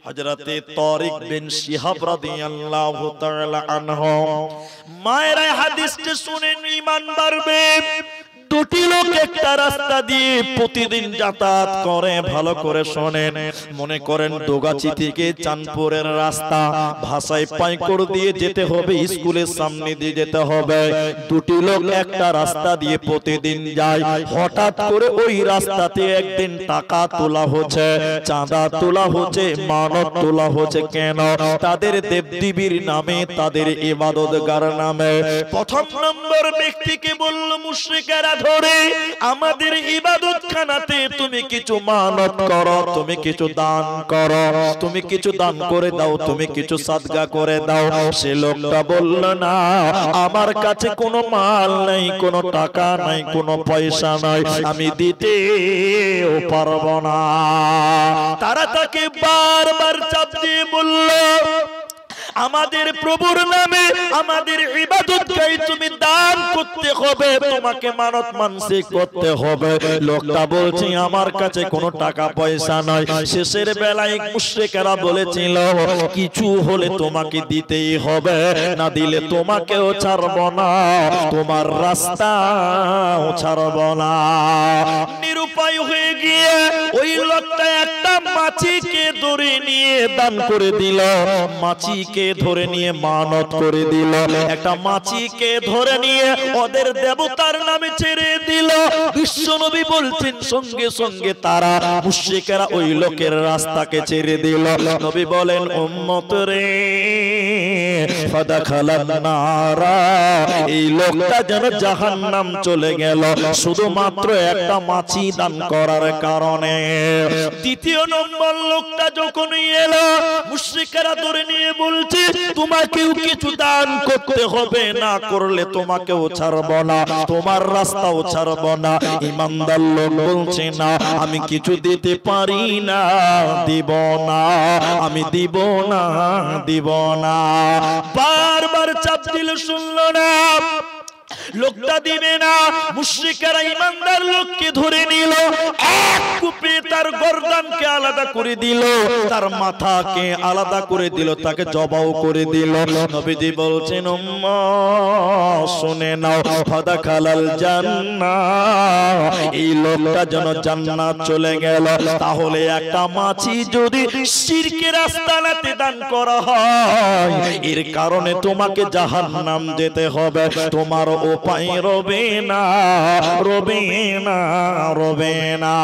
হযরতে তারিক বিন শিহাব রাদিয়াল্লাহু তাআলা আনহু, মায়েরা হাদিসটা শুনেন, ঈমান বাড়বে। দুটি লোক একটা রাস্তা দিয়ে প্রতিদিন যাতায়াত করে, ভালো করে শোনেন, মনে করেন দোগাছি থেকে চাঁদপুরের রাস্তা, ভাষায় পাইকড় দিয়ে যেতে হবে, স্কুলের সামনে দিয়ে যেতে হবে। দুটি লোক একটা রাস্তা দিয়ে প্রতিদিন যায়, হঠাৎ করে ওই রাস্তাতে একদিন টাকা তোলা হচ্ছে, চাঁদা তোলা হচ্ছে, মানত তোলা হচ্ছে। কেন? তাদের দেবদেবীর নামে, তাদের ইবাদতগার নামে। প্রথম নম্বর ব্যক্তিকে বলল, মুশরিকেরা ধরে আমাদের ইবাদত খানাতে তুমি কিছু মানত করো, তুমি কিছু দান করো, তুমি কিছু দান করে দাও, তুমি কিছু সাদকা করে দাও। সে লোকটা বলল, না আমার কাছে কোনো মাল নাই, কোনো টাকা নাই, কোনো পয়সা নাই, আমি দিতেও পারবো না। তারা তাকে বারবার চাপ দিয়ে বলল, আমাদের প্রভুর নামে আমাদের ইবাদতকে তুমি দান করতে হবে, তোমাকে মানত মানসিক করতে হবে। লোকটা বলছে, আমার কাছে কোনো টাকা পয়সা নাই। শেষের বেলায় মুশরিকেরা বলেছিল, কিছু হলে তোমাকে দিতেই হবে, না দিলে তোমাকেও ছাড়ব না, তোমার রাস্তাও ছাড়ব না। নিরুপায় হয়ে গিয়ে ওই লোকটা একটা মাছিকে ধরে নিয়ে দান করে দিল, মাছিকে ধরে নিয়ে মানত করে দিল, একটা মাছিকে ধরে নিয়ে ওদের দেবতার নামে ছেড়ে দিল। বিশ্বনবী বলছেন, সঙ্গে সঙ্গে তারা মুশরিকেরা ওই লোকের রাস্তাকে ছেড়ে দিল। নবী বলেন, উম্মত রে ফাদাখালান নারা, এই লোকটা যেন জাহান্নাম চলে গেল শুধুমাত্র একটা মাছি দান করার কারণে। দ্বিতীয় নম্বর লোকটা যখন এলো, মুশরিকেরা ধরে নিয়ে বলছে, তোমাকেও কিছু দান করতে হবে, না করলে তোমাকেও ছাড়ব না, তোমার রাস্তাও ছাড়ব না। ঈমানদার লোক বলছে, না আমি কিছু দিতে পারি না, দিব না, আমি দিব না, দিব না। বারবার চাপ দিল, শুনল না, লোকটা দিবে না। মুশরিকেরা ঈমানদার লোককে ধরে নিল, এক চাক্ষু পেয়ে তার গর্দানকে আলাদা করে দিল, তার মাথাকে আলাদা করে দিল, তাকে জবাও করে দিল। নবীজি বলছেন উম্মত শুনে নাও, ফাদাখালাল জান্নাহ, এই লোকটা যেন জান্নাত চলে গেল। তাহলে একটা মাছি যদি শিরকের আস্তানাতে দান করা হয়, এর কারণে তোমাকে জাহান্নাম যেতে হবে, তোমার উপায় রবে না, রবে না, রবে না।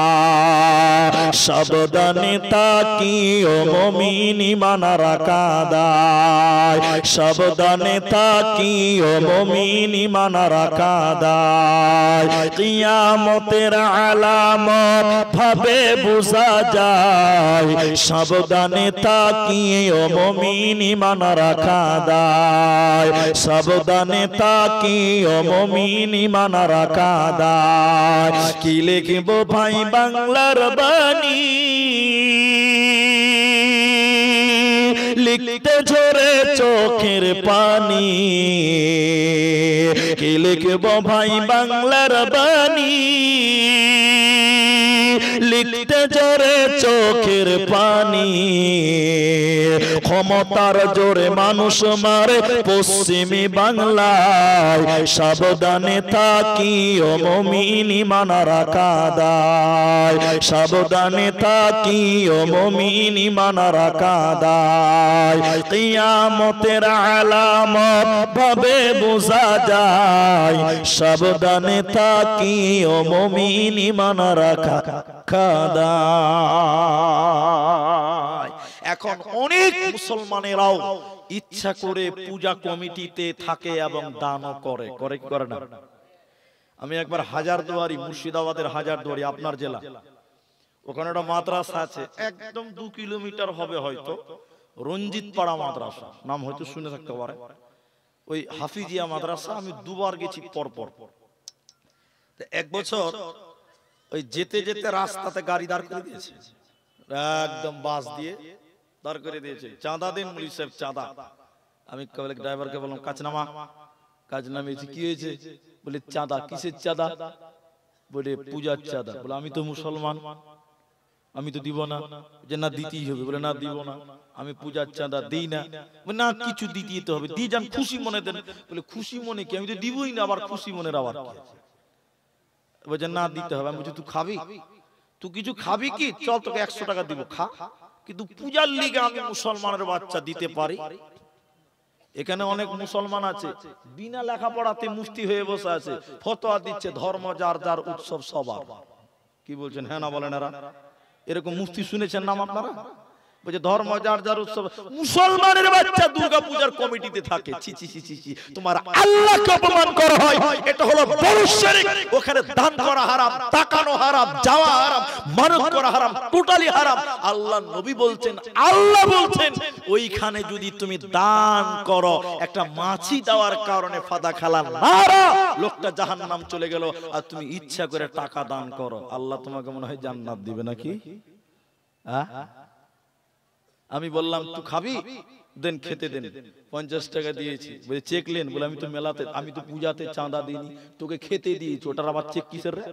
সাবধানে তাকিও মুমিন ঈমান রাখা দায়, সাবধানে তাকিও মুমিন ঈমান রাখা দায়। কিয়ামতের আলামত ভাবে বোঝা যায়, সাবধানে তাকিও মুমিন ঈমান রাখা দায়, সাবধানে তাকিও মুমিন ঈমান রাখা দায়। কি লিখব ভাই বাংলার বাণী, লিখতে ঝরে চোখের পানি, কি লিখব ভাই বাংলার বাণী, লিখতে ঝরে চোখের পানি। ক্ষমতার জোরে মানুষ মারে পশ্চিমী বাংলায়, সাবধানে তাকিও মুমিন ঈমান রাখা দায়, সাবধানে তাকিও মুমিন ঈমান রাখা দায়। কিয়ামতের আলামত ভাবে বোঝা যায়, সাবধানে তাকিও মুমিন ঈমান রাখা দায়। এখন অনেক মুসলমানেরাও ইচ্ছা করে পূজা কমিটিতে থাকে এবং দানও করে, করে কি করে না? আমি একবার হাজারদুয়ারি, মুর্শিদাবাদের হাজারদুয়ারি আপনার জেলা, ওখানে একটা মাদ্রাসা আছে, একদম 2 কিলোমিটার হবে হয়তো, রঞ্জিত পাড়া মাদ্রাসা, নাম হয়তো শুনে থাকতে পারে। ওই হাফিজিয়া মাদ্রাসা, আমি 2 বার গেছি পর পর। এক বছর ওই যেতে যেতে রাস্তাতে গাড়ি দাঁড় করে দিয়েছে, একদম বাস দিয়ে দাঁড় করে দিয়েছে, চাঁদা দিন মুলি সাহেব চাঁদা। আমি ড্রাইভারকে বললাম কাজ নামা, কাজ নামিয়েছি, কি হয়েছে? বলে চাঁদা। কিসের চাঁদা? বলে পূজার চাঁদা। বলে আমি তো মুসলমান, আমি তো দিব না। যে না দিতেই হবে। বলে না দিব না, আমি পূজার চাঁদা দিই না। না কিছু দিতে হবে, দিয়ে যান, খুশি মনে দেন। বলে খুশি মনে কি? আমি তো দিবই না, আবার খুশি মনের আবার কি? বলছে না দিতে হবে। আমি বলছি তুই খাবি, তুই কিছু খাবি কি? চল তোকে 100 টাকা দিব, খা। কিন্তু পূজার লিগে আমি মুসলমানের বাচ্চা দিতে পারি? এখানে অনেক মুসলমান আছে বিনা লেখাপড়াতে মুফতি হয়ে বসে আছে, ফতোয়া দিচ্ছে ধর্ম যার যার উৎসব সবার। কি বলছেন? হ্যাঁ না বলেন? এরকম মুফতি শুনেছেন নাম আপনারা? বলছে ধর্ম যার যার উৎসব। মুসলমানের বাচ্চা দুর্গা পূজার কমিটিতে থাকে। ছি ছি ছি ছি, তোমার আল্লাহকে অপমান করা হয়, এটা হলো বড় শিরক। ওখানে দান করা হারাম, তাকানো হারাম, যাওয়া হারাম, মানত করা হারাম, টোটালি হারাম। আল্লাহ নবী বলছেন, আল্লাহ বলছেন ওইখানে যদি তুমি দান করো, একটা মাছি দেওয়ার কারণে ফাদা খালা নারা, লোকটা জাহান্নাম চলে গেল। আর তুমি ইচ্ছা করে টাকা দান করো, আল্লাহ তোমাকে মনে হয় জান্নাত দিবে নাকি? আমি বললাম তুই খাবি? দেন, খেতে দেন। 50 টাকা দিয়েছি। বলে চেক লেন। বলে আমি তো মেলাতে, আমি তো পূজাতে চাঁদা দিইনি, তোকে খেতে দিয়েছি, ওটার আবার চেক কিসের রে?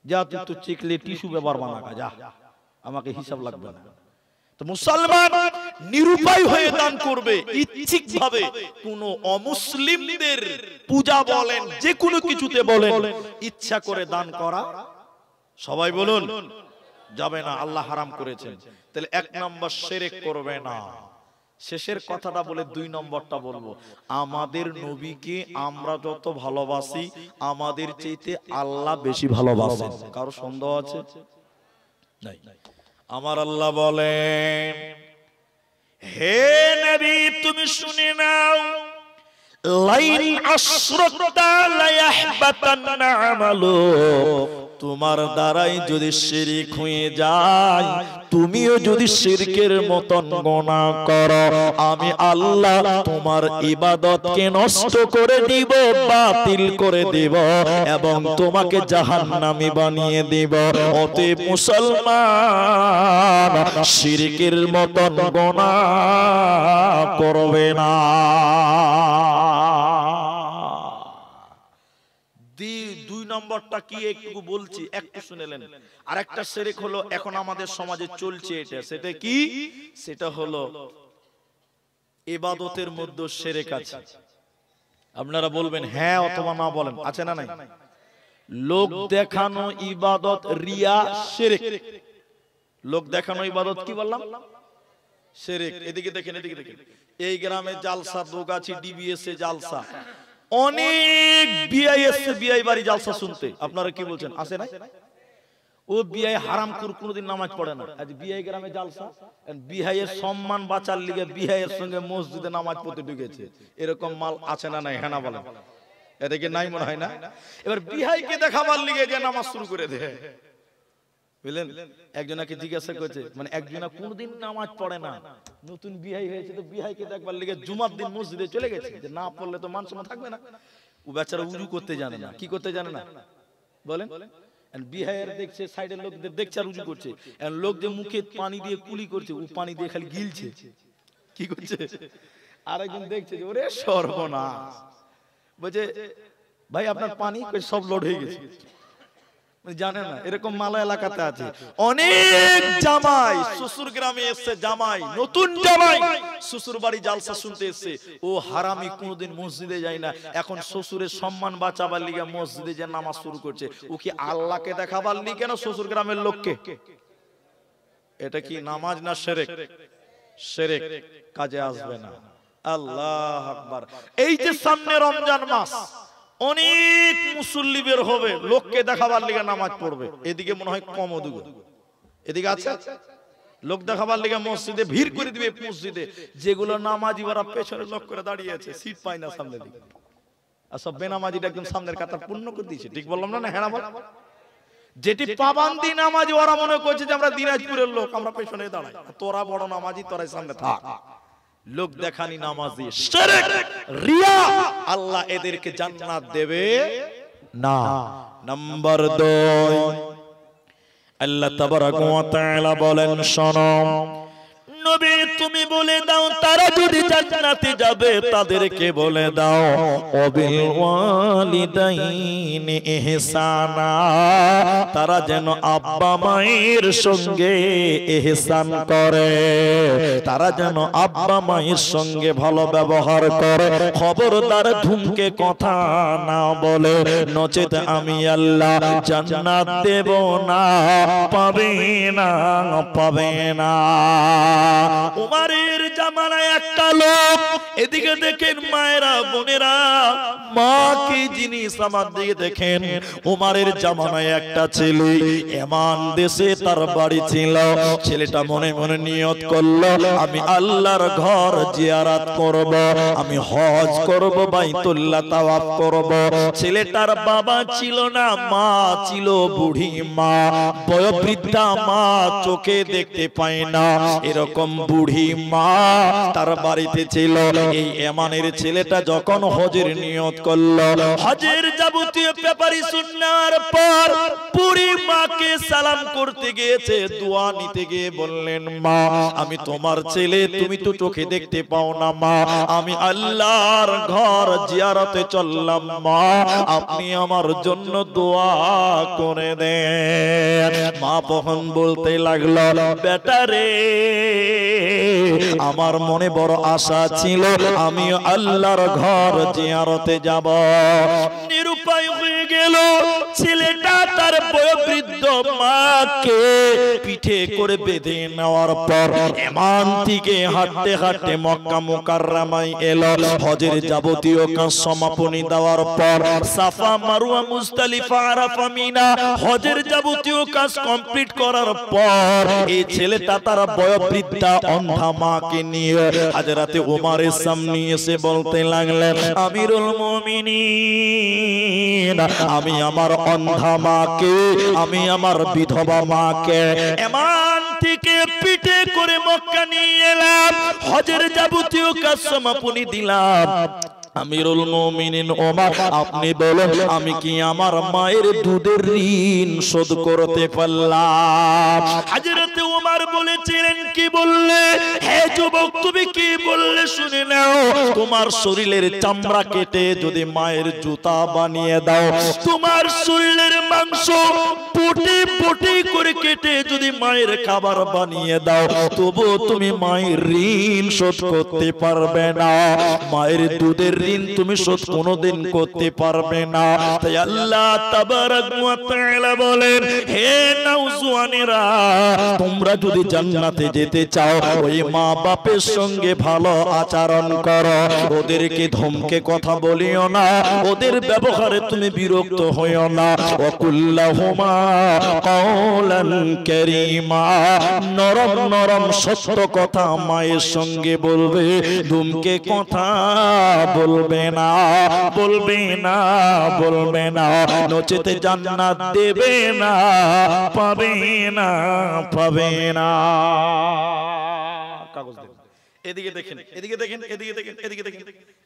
যা তুই তো চেক লে, টিস্যু পেপার বানা, যা, আমাকে হিসাব লাগবে না। তো মুসলমান নিরুপায় হয়ে দান করবে ইচ্ছিক ভাবে। কোন অমুসলিমদের পূজা বলেন, যে কোনো কিছুতে বলেন, ইচ্ছা করে দান করা, সবাই বলুন, যাবে না, আল্লাহ হারাম করেছেন। তাহলে 1 নম্বর শিরক করবে না। শেষের কথাটা বলে 2 নম্বরটা বলবো। আমাদের নবীকে আমরা যত ভালোবাসি, আমাদের চাইতে আল্লাহ বেশি ভালোবাসেন। কারো সন্দেহ আছে? নাই। আমার আল্লাহ বলেন, হে নবী তুমি শুনে নাও, লাইন আশরাকতা লা ইয়াহবাতান্না আমালুক, তোমার দ্বারাই যদি শিরক হয়ে যায়, তুমিও যদি শিরকের মতন গুনাহ করো, আমি আল্লাহ তোমার ইবাদতকে নষ্ট করে দিব, বাতিল করে দিব, এবং তোমাকে জাহান্নামী বানিয়ে দিব। অতএব মুসলমান শিরকের মতন গুনাহ করবে না। 2 নম্বর নম্বরটা কি একটু বলছি, একটু শুনেলেন। আর একটা শিরক হলো এখন আমাদের সমাজে চলছে এটা, সেটা কি? সেটা হলো ইবাদতের মধ্যে শিরক আছে। আপনারা বলবেন হ্যাঁ অথবা না, বলেন আছে না নাই? লোক দেখানো ইবাদত রিয়া শিরক। লোক দেখানো ইবাদত কি বললাম? শিরক। এদিকে দেখেন, এদিকে দেখেন, এই গ্রামে জালসা, দোগাছি ডিবিএস এ জালসা, অনেক বিআই এসে বিআই বাড়ি জালসা শুনতে। আপনারা কি বলছেন, আসে না? ও বিআই হারামখোর, কোনদিন নামাজ পড়ে না। আজ বিআই গ্রামে জালসা, বিআই এর সম্মান বাঁচার লিগে বিআই এর সঙ্গে মসজিদে নামাজ পড়তে ঢুকেছে। এরকম মাল আছে না নাই? হ্যাঁ না বলেন? এদিকে নাই মনে হয় না? এবার বিআই কে দেখাবার লিগে যে নামাজ শুরু করে দেয়, বুঝলেন? একজনকে জিজ্ঞাসা করছে, মানে একজনা কোনদিন নামাজ পড়ে না, নতুন বিআই হয়েছে, তো বিআই কে দেখবার লিগে জুমার দিন মসজিদে চলে গেছে, যে না পড়লে তো মান সম্মান থাকবে না। ও বেচারা উজু করতে জানে না। কি করতে জানে না বলেন? বিহায়ের দেখছে, সাইডের লোকদের দেখছে আর উজু করছে। লোক যে মুখে পানি দিয়ে কুলি করছে, ও পানি দিয়ে খালি গিলছে। কি করছে? আরেকজন দেখছে যে ওরে সর্বনাশ, বলছে ভাই আপনার পানি সব লোড হয়ে গেছে। জানে না এরকম মালা এলাকাতে আছে অনেক জামাই, শ্বশুর গ্রামে এসছে জামাই, নতুন জামাই শ্বশুর বাড়ি জালসা শুনতে এসছে। ও হারামি কোনদিন মসজিদে যায় না, এখন শ্বশুরের সম্মান বাঁচাবার লিগে মসজিদে যে নামাজ শুরু করছে। ও কি আল্লাহকে দেখাবার লিগে কেন শ্বশুর গ্রামের লোককে? এটা কি নামাজ না শিরক? শিরক, কাজে আসবে না। আল্লাহ আকবার। এই যে সামনে রমজান মাস, অনেক মুসল্লি বের হবে, লোককে দেখাবার লিগে নামাজ পড়বে। এদিকে মনে হয় কম, ওদিকে এদিকে আছে লোক দেখাবার লিগে মসজিদে ভিড় করে দিবে। মসজিদে যেগুলো নামাজি ওরা পেছনে লোক করে দাঁড়িয়ে আছে, সিট পায় না সামনে দিকে, আর সব বেনামাজিটা একদম সামনের কাতার পূর্ণ করে দিয়েছে। ঠিক বললাম না? হ্যাঁ বল। যেটি পাবান্দি নামাজি ওরা মনে করছে যে আমরা দিনাজপুরের লোক, আমরা পেছনে দাঁড়াই, তোরা বড় নামাজি, তোরাই সামনে থাক। লোক দেখানি নামাজি, শিরক, রিয়া, আল্লাহ এদেরকে জান্নাত দেবে না। নাম্বার 2, আল্লাহ তাবারাক ওয়া তাআলা বলেন, শোনো নবী তুমি বলে দাও, তারা যদি জান্নাতে যাবে তাদেরকে বলে দাও ওয়াবিল ওয়ালিদাইনি ইহসানা, তারা যেন আব্বা মায়ের সঙ্গে ইহসান করে, তারা যেন আব্বা মায়ের সঙ্গে ভালো ব্যবহার করে। খবরদার ধুমকে কথা না বলে, নচেত আমি আল্লাহ জান্নাত দেব না, পাবে না, পাবে না। উমারের জামানায় একটা লোক, এদিকে দেখেন মায়েরা বোনেরা, মা কি জিনিস আমার দিকে দেখেন। উমারের জামানায় একটা ছেলে এমান দেশে তার বাড়ি ছিল। ছেলেটা মনে মনে নিয়ত করলো আমি আল্লাহর ঘর জিয়ারত করব, আমি হজ করব, বাইতুল্লাহ তাওয়াফ করব। ছেলেটার বাবা ছিল না, মা ছিল বুড়ি মা, বয়োবৃদ্ধা মা, চোখে দেখতে পায় না, এরকম বুড়ি মা তার বাড়িতে ছিল। এই এমানের ছেলেটা যখন হজের নিয়ত করলো, হজের যাবতীয় প্রিপারেশন নেওয়ার পর বুড়ি মাকে সালাম করতে গিয়েছে, দোয়া নিতে গিয়ে বললেন মা আমি তোমার ছেলে, তুমি তো চোখে দেখতে পাও না মা, আমি আল্লাহর ঘর জিয়ারতে চললাম মা, আপনি আমার জন্য দোয়া করে দেন। মা তখন বলতে লাগলো বেটা রে, আমার মনে বড় আশা ছিল আমি আল্লাহর ঘর জিয়ারতে যাব। নিরুপায় হয়ে গেল ছেলেটা তার বয়োবৃদ্ধ মাকে পিঠে করে বেঁধে নেওয়ার পর এমান থেকে হাঁটতে হাঁটতে মক্কা মুকাররমায় এলো। হজের যাবতীয় কাজ সমাপনী দেওয়ার পর সাফা মারওয়া মুজদালিফা আরাফা মিনা হজের যাবতীয় কাজ কমপ্লিট করার পর এই ছেলেটা তার বয়োবৃদ্ধা অন্ধা মাকে নিয়ে হযরতে ওমরের সামনে এসে বলতে লাগলেন আমিরুল মুমিনিন, আমি আমার অন্ধা মাকে, আমি আমার বিধবা মাকে এমান থেকে পিঠে করে মক্কা নিয়ে এলাম, হজের যাবতীয় কাজ সমাপনী দিলাম। আমিরুল মুমিনিন ওমর আপনি বলেন আমি কি আমার মায়ের দুধের ঋণ শোধ করতে পারলাম? হযরত ওমর আমার বলেছিলেন, কি বললে? হে যুবক, তুমি কি বললে শুনে নাও। তোমার শরীরের চামড়া কেটে যদি মায়ের জুতা বানিয়ে দাও, তোমার শরীরের মাংস পুটি পুটি করে কেটে যদি মায়ের খাবার বানিয়ে দাও, তবু তুমি মায়ের ঋণ শোধ করতে পারবে না। মায়ের দুধের ঋণ তুমি শোধ কোনোদিন করতে পারবে না। তাই আল্লাহ তাবারাক ওয়া তাআলা বলেন, হে নওজওয়ানেরা, তোমরা যদি জান্নাতে যেতে চাও, ওই মা বাপের সঙ্গে ভালো আচরণ করো। ওদেরকে ধমকে কথা বলিও না, ওদের ব্যবহারে তুমি বিরক্ত হইও না। ওয়াকুল্লাহুমা কাওলান কারীমা, নরম নরম সত্য কথা মায়ের সঙ্গে বলবে, ধমকে কথা বলবে না, বলবে না, বলবে না, নচেতে জান্নাত দেবে না, পাবে না, পাবে না। কাগজ দেন, এদিকে দেখেন, এদিকে দেখেন, এদিকে দেখেন, এদিকে দেখেন।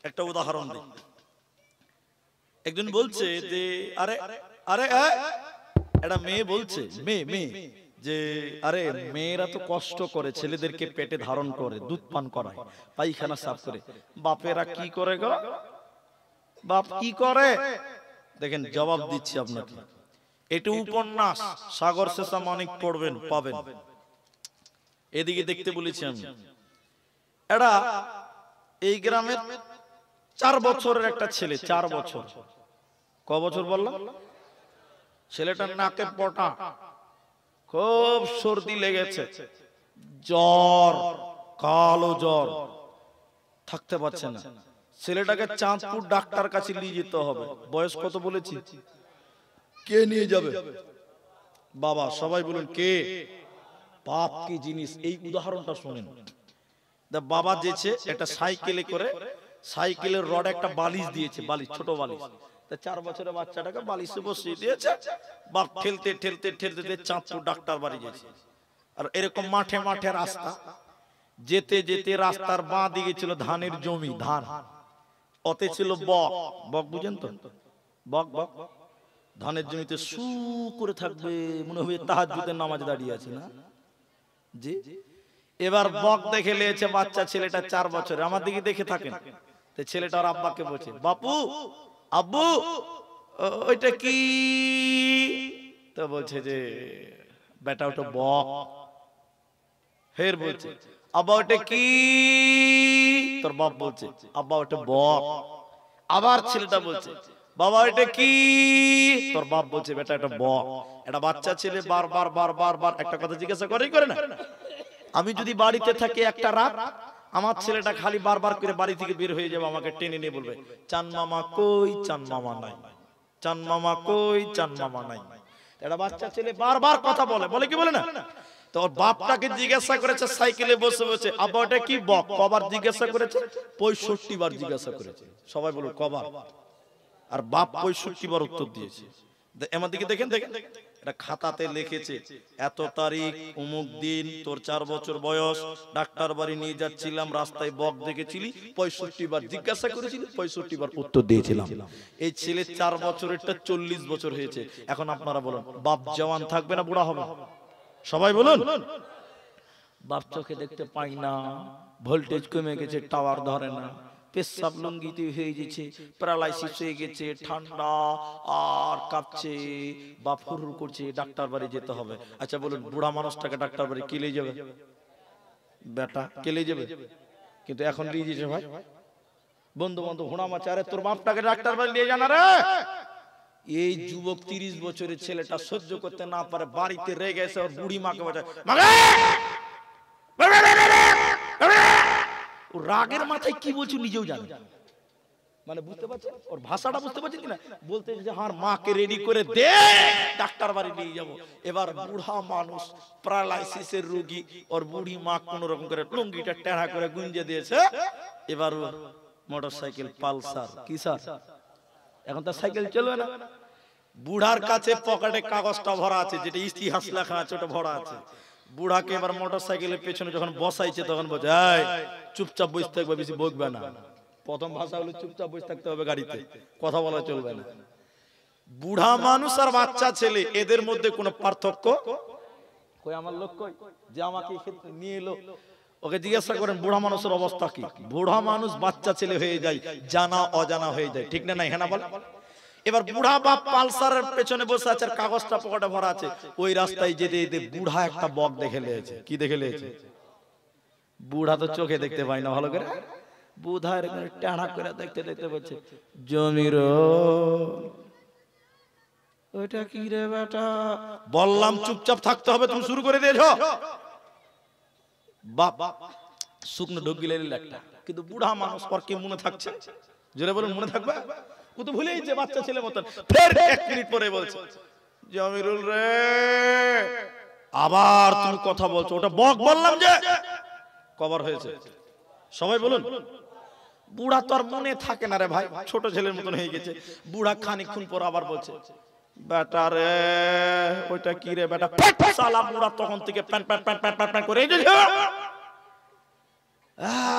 একটা উদাহরণ দিই। একজন বলছে যে আরে আরে একটা মেয়ে বলছে, মেয়ে যে আরে মেয়েরা তো কষ্ট করে, ছেলেদেরকে পেটে ধারণ করে, দুধ পান করায়, পায়খানা সাফ করে, বাপেরা কি করে গো? বাপ কি করে? দেখেন জবাব দিচ্ছি আপনাকে। এটা উপন্যাস, সাগর শেষা মানিক পড়বেন, পাবেন। এদিকে দেখতে বলেছি আমি। এটা এই গ্রামের 4 বছরের একটা ছেলে, 4 বছর। ক বছর বললাম? ছেলেটার নাকে পটা, খুব সর্দি লেগেছে, জ্বর, কালো জ্বর, থাকতে পারছে না। ছেলেটাকে চাঁদপুর ডাক্তার কাছে নিয়ে যেতে হবে। বয়স কত বলেছি? কে নিয়ে যাবে? বাবা। সবাই বলুন কে? বাপ কি জিনিস? এই উদাহরণটা শুনেন। বাবা যেছে একটা সাইকেলে করে, সাইকেলের রড একটা বালিশ দিয়েছে, বালিশ, ছোট বালিশ। 4 বছরের বাচ্চাটাকে বালিশে বসিয়ে দিয়েছে। বাপ ঠেলতে ঠেলতে ঠেলতে চাঁদপুর ডাক্তার বাড়ি গেছে। আর এরকম মাঠে মাঠে রাস্তা, যেতে যেতে রাস্তার বাঁ দিকে ছিল ধানের জমি, ধান, অতে ছিল বক। বক বুঝেন তো? বক বক ধানের জমিতে সু করে থাকবে, মনে হবে তাহাজ্জুদের নামাজে দাঁড়িয়ে আছে না জি। এবার বক দেখে লিয়েছে বাচ্চা ছেলেটা 4 বছর, আমার দিকে দেখে থাকেন। তো ছেলেটার আব্বাকে বলছে, বাপু, আব্বু, ওইটা কি? তো বলছে যে বেটা ওটা বক। ফের বলছে, আব্বা ওটা কি? তোর বাপ বলছে, আব্বা ওটা বক। আবার ছেলেটা বলছে, বাবা এটা কি? তোর বাপ বলছে, বেটা এটা বক। এটা বাচ্চা ছেলে বারবার বারবার বার একটা কথা জিজ্ঞাসা করে না? আমি যদি বাড়িতে থাকি একটা রাত, আমার ছেলেটা খালি বারবার করে বাড়ি থেকে বের হয়ে যাবে, আমাকে টেনে নিয়ে বলবে, চান মামা কই? চান মামা নাই। চান মামা কই? চান মামা নাই। এটা বাচ্চা ছেলে বারবার কথা বলে, বলে কি বলে না? তোর বাপটাকে জিজ্ঞাসা করেছে সাইকেলে বসে বসে, আব্বা ওটা কি বক? কবার জিজ্ঞাসা করেছে? 65 বার জিজ্ঞাসা করেছে। সবাই বলো কবার? আর বাপ 65 বার উত্তর দিয়েছে। এমন দিকে দেখেন, দেখেন এটা খাতাতে লিখেছে, এত তারিখ অমুক দিন তোর 4 বছর বয়স, ডাক্তার বাড়ি নিয়ে যাচ্ছিলাম, রাস্তায় বক দেখেছিলি, 65 বার জিজ্ঞাসা করেছিলি, 65 বার উত্তর দিয়েছিলাম। এই ছেলে 4 বছরেরটা 40 বছর হয়েছে। এখন আপনারা বলুন, বাপ জওয়ান থাকবে না বুড়া হবে? সবাই বলুন। বাপ চোখে দেখতে পাই না, ভোল্টেজ কমে গেছে, টাওয়ার ধরে না, পেশাব লঙ্গিতে হয়ে গেছে, প্যারালাইসিস হয়ে গেছে, ঠান্ডা আর কাঁপছে, বা ফুরফুর করছে, ডাক্তার বাড়ি যেতে হবে। আচ্ছা বলুন, বুড়া মানুষটাকে ডাক্তার বাড়ি কে নিয়ে যাবে? বেটা কে নিয়ে যাবে? কিন্তু এখন নিয়ে যেছে ভাই বন্ধু বান্ধব হুড়া মাছে, আরে তোর বাপটাকে ডাক্তার বাড়ি নিয়ে জানা রে। এই যুবক 30 বছরের ছেলেটা সহ্য করতে না পারে, বাড়িতে রেগে এসে ওর বুড়ি মাকে বাজায়, রাগের মাথায় কি বলছো নিজেও জানে, মানে বুঝতে পারছেন ওর ভাষাটা? বুঝতে পারছেন কিনা? বলতে যে আমার মাকে রেডি করে দে, ডাক্তার বাড়ি নিয়ে যাবো। এবার বুড়া মানুষ, প্যারালাইসিসের রোগী, ওর বুড়ি মা কোন রকম করে লুঙ্গিটা টেढ़ा করে গুঞ্জে দিয়েছে। এবার মোটরসাইকেল পালসার, কি স্যার এখন তার সাইকেল চলবে না। বুড়ার কাছে পকেটে কাগজটা ভরা আছে, যেটা ইতিহাস লেখা আছে ওটা ভরা আছে। বুড়াকে এবার মোটরসাইকেলের পেছনে যখন বসাইছে তখন বলছে, এই চুপচাপ বসে থাকবে, বেশি বকবে না। প্রথম ভাষা হলো চুপচাপ বসে থাকতে হবে, গাড়িতে কথা বলা চলবে না। বুড়া মানুষ আর বাচ্চা ছেলে, এদের মধ্যে কোনো পার্থক্য কই আমার লোক কই যে আমাকে ক্ষেত্রে নিয়ে এলো? ওকে জিজ্ঞাসা করেন বুড়া মানুষের অবস্থা কি? বুড়া মানুষ বাচ্চা ছেলে হয়ে যায়, জানা অজানা হয়ে যায়, ঠিক না? নাই হ্যাঁ না বল? এবার বুড়া বাপ পালসারের পেছনে বসে আছে, আর কাগজটা পকেটে ভরা আছে। ওই রাস্তায় যেতে যেতে বুড়া একটা বক দেখে নিয়েছে। কি দেখে নিয়েছে? বুড়া তো চোখে দেখতে পায় না ভালো করে, বুধা এরকম টানা করে দেখতে দেখতে বলছে, জমির ওইটা কি রে বেটা? বললাম চুপচাপ থাকতে হবে, তুমি শুরু করে দিয়েছো। বাপ শুকনো ঢোক গিলে একটা, কিন্তু বুড়া মানুষ পর কি মনে থাকছে? জোরে বলুন, মনে থাকবে? ও তো ভুলেই যে বাচ্চা ছেলে মতন। ফের 1 মিনিট পরে বলছে, জমিরুল রে, আবার তুমি কথা বলছো। ওটা বক বললাম যে কভার হয়েছে। সবাই বলুন। বুড়া তো আর মনে থাকে না রে ভাই, ছোট ছেলের মতন হয়ে গেছে। বুড়া খানিকক্ষণ পর আবার বলছে, বেটা রে ওইটা কি রে বেটা? শালা বুড়া তখন থেকে pan pan pan pan pan করে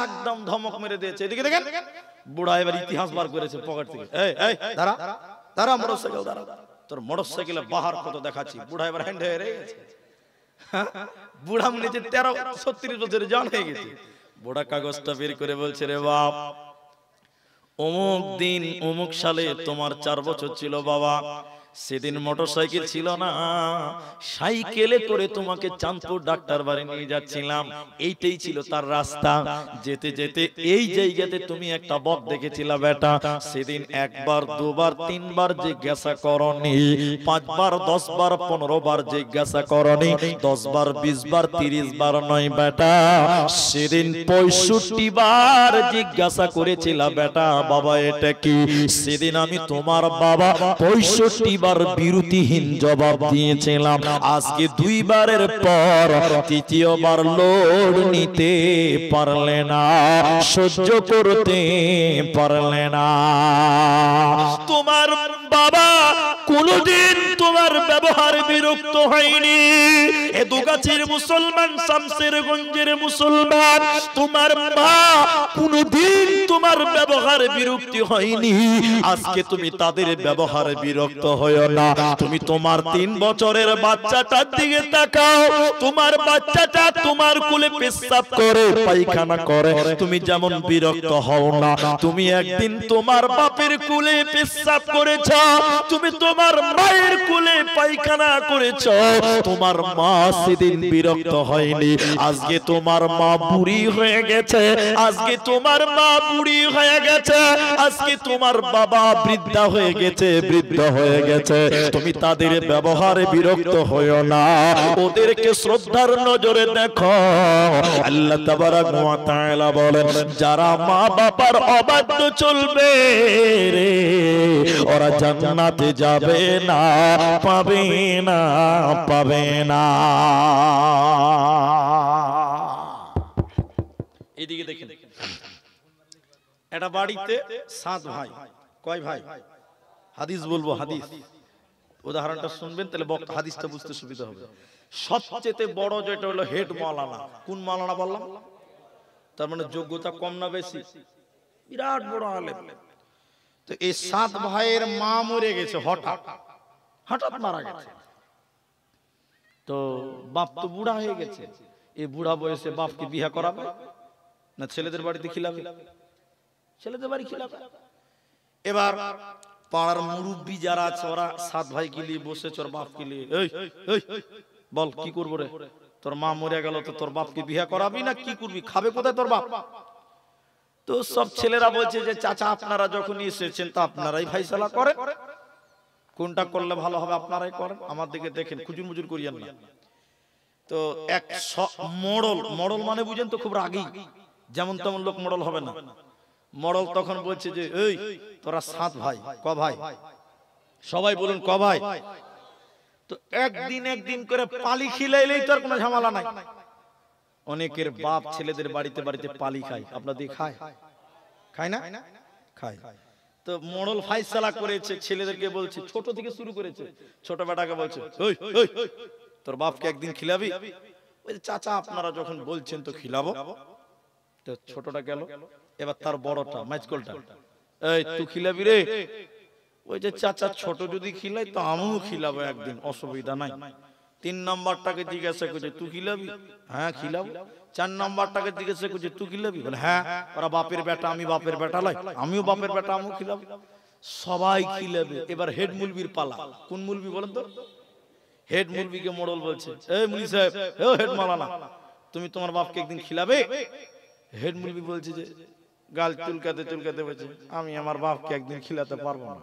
একদম ধমক মেরে দিয়েছে। এদিকে দেখেন, বুড়া এবার ইতিহাস বার করেছে পকেট থেকে। এই এই দাঁড়া দাঁড়া, মোটরসাইকেল দাঁড়া, তোর মোটরসাইকেলে বাহার কত দেখাচ্ছি। বুড়া এবার হ্যান্ড হয়ে গেছে। বুড়া মনে হচ্ছে 13-36 বছরের জন হয়ে গেছে। বুড়া কাগজটা বের করে বলছে, রে বাপ, অমুক দিন অমুক সালে তোমার 4 বছর ছিল বাবা। সেদিন মোটরসাইকেল ছিল না, সাইকেলে করে তোমাকে চাঁদপুর ডাক্তার বাড়ি নিয়ে যাচ্ছিলাম। এইটাই ছিল তার রাস্তা। যেতে যেতে এই জায়গাতে তুমি একটা বক দেখেছিলা বেটা। সেদিন 1 বার 2 বার 3 বার জিজ্ঞাসা করনি, 5 বার 10 বার 15 বার জিজ্ঞাসা করনি, 10 বার 20 বার 30 বার নয় বেটা, সেদিন 65 বার জিজ্ঞাসা করেছিলা বেটা, বাবা এটা কি? সেদিন আমি তোমার বাবা 65 বার বিরতিহীন জবাব দিয়েছিলাম। আজকে 2 বারের পর 3য় বার লোড নিতে পারলে না, সহ্য করতে পারলে না। তোমার বাবা কোনদিন তোমার ব্যবহার বিরক্ত হয়নি। এদুগাছির মুসলমান, শামসেরগঞ্জের মুসলমান, তোমার মা কোনদিন তোমার ব্যবহার বিরক্তি হয়নি। আজকে তুমি তাদের ব্যবহার বিরক্ত হয়ো না। তুমি তোমার 3 বছরের বাচ্চাটার দিকে তাকাও। তোমার বাচ্চাটা তোমার কোলে পেশাব করে, পায়খানা করে, তুমি যেমন বিরক্ত হও না। তুমি একদিন তোমার বাপের কোলে পেশাব করেছো, তুমি তোমার মায়ের কোলে পায়খানা করেছো, তোমার মা সেদিন বিরক্ত হয়নি। আজকে তোমার মা বুড়ি হয়ে গেছে, আজকে তোমার মা বুড়ি হয়ে গেছে, আজকে তোমার বাবা বৃদ্ধা হয়ে গেছে, বৃদ্ধ হয়ে গেছে। তুমি তাদের ব্যবহারে বিরক্ত হয়ো না, ওদেরকে শ্রদ্ধার নজরে দেখো। আল্লাহ তাবারাক ওয়া তাআলা বলেন, যারা মা বাবার অবাধ্য চলবে রে, ওরা জান্নাতে যাবে না, পাবে না, পাবে না। এদিকে দেখেন, একটা বাড়িতে 7 ভাই। কয় ভাই? হাদিস বলবো, হাদিস উদাহরণটা শুনবেন, তাহলে বক্তা হাদিসটা বুঝতে সুবিধা হবে। সবচেয়ে বড় যেটা হলো হেড মাওলানা। কোন মাওলানা বললাম? তার মানে যোগ্যতা কম না বেশি? বিরাট বড় আলেম। তো এই 7 ভাইয়ের মা মরে গেছে, হঠাৎ হঠাৎ মারা গেছে। তো বাপ তো বুড়া হয়ে গেছে। এই বুড়া বয়সে বাপকে বিয়ে করাবে না ছেলেদের বাড়িতে খিলাবে? ছেলেদের বাড়ি খিলাবে। এবার পাড়ার মুরব্বি যারা আছে, ওরা 7 ভাই কে নিয়ে বসেছে, ওর বাপকে নিয়ে, এই এই বল কি করবো রে? তোর মা মরে গেল, তো তোর বাপকে বিয়ে করাবি না কি করবি? খাবে কোথায় তোর বাপ? তো সব ছেলেরা বলছে যে চাচা আপনারা যখন এসেছেন তা আপনারাই ফাইসালা করেন, কোনটা করলে ভালো হবে আপনারাই করেন, আমার দিকে দেখেন, খুজুর মুজুর করিয়েন না। তো এক মডল, মডল মানে বুঝেন তো, খুব রাগী, যেমন তেমন লোক মডল হবে না। মডল তখন বলছে যে এই তোরা 7 ভাই, ক ভাই? সবাই বলুন ক ভাই? তো একদিন করে পালি খিলাইলেই তো আর কোনো ঝামেলা নাই। অনেকের বাপ ছেলেদের বাড়িতে বাড়িতে পালি খায়, আপনাদের খায়? খায় না? খায়। তো মডল ফাইসালা করেছে, ছেলেদেরকে বলছে, ছোট থেকে শুরু করেছে, ছোট বেটাকে বলছে, ওই ওই তোর বাপকে একদিন খিলাবি? ওই চাচা আপনারা যখন বলছেন তো খিলাবো। তো ছোটটা গেল, এবার তার বড়টা মাইজকলটা, এই তুই খিলাবি রে? ওই যে চাচা ছোট যদি খিলাই তো আমিও খিলাবো একদিন, অসুবিধা নাই। 3 নম্বরটাকে জিজ্ঞাসা করছে তুই খিলাবি? হ্যাঁ খিলাবো। 4 নম্বরটাকে জিজ্ঞাসা করছে তুই খিলাবি? বলে হ্যাঁ। ওরা বাপের বেটা, আমি বাপের বেটা লাই, আমিও বাপের বেটা, আমিও খিলাবো। সবাই খিলাবে। এবার হেড মুলবির পালা। কোন মুলবি বলেন তো? হেড মুলবিকে মোড়ল বলছে, এই মুলি সাহেব, ও হেড মাওলানা, তুমি তোমার বাপকে একদিন খিলাবে? হেড মুলবি বলছে যে গাল চুলকাতে চুলকাতে বলছে, আমি আমার বাপকে একদিন খিলাতে পারবো না।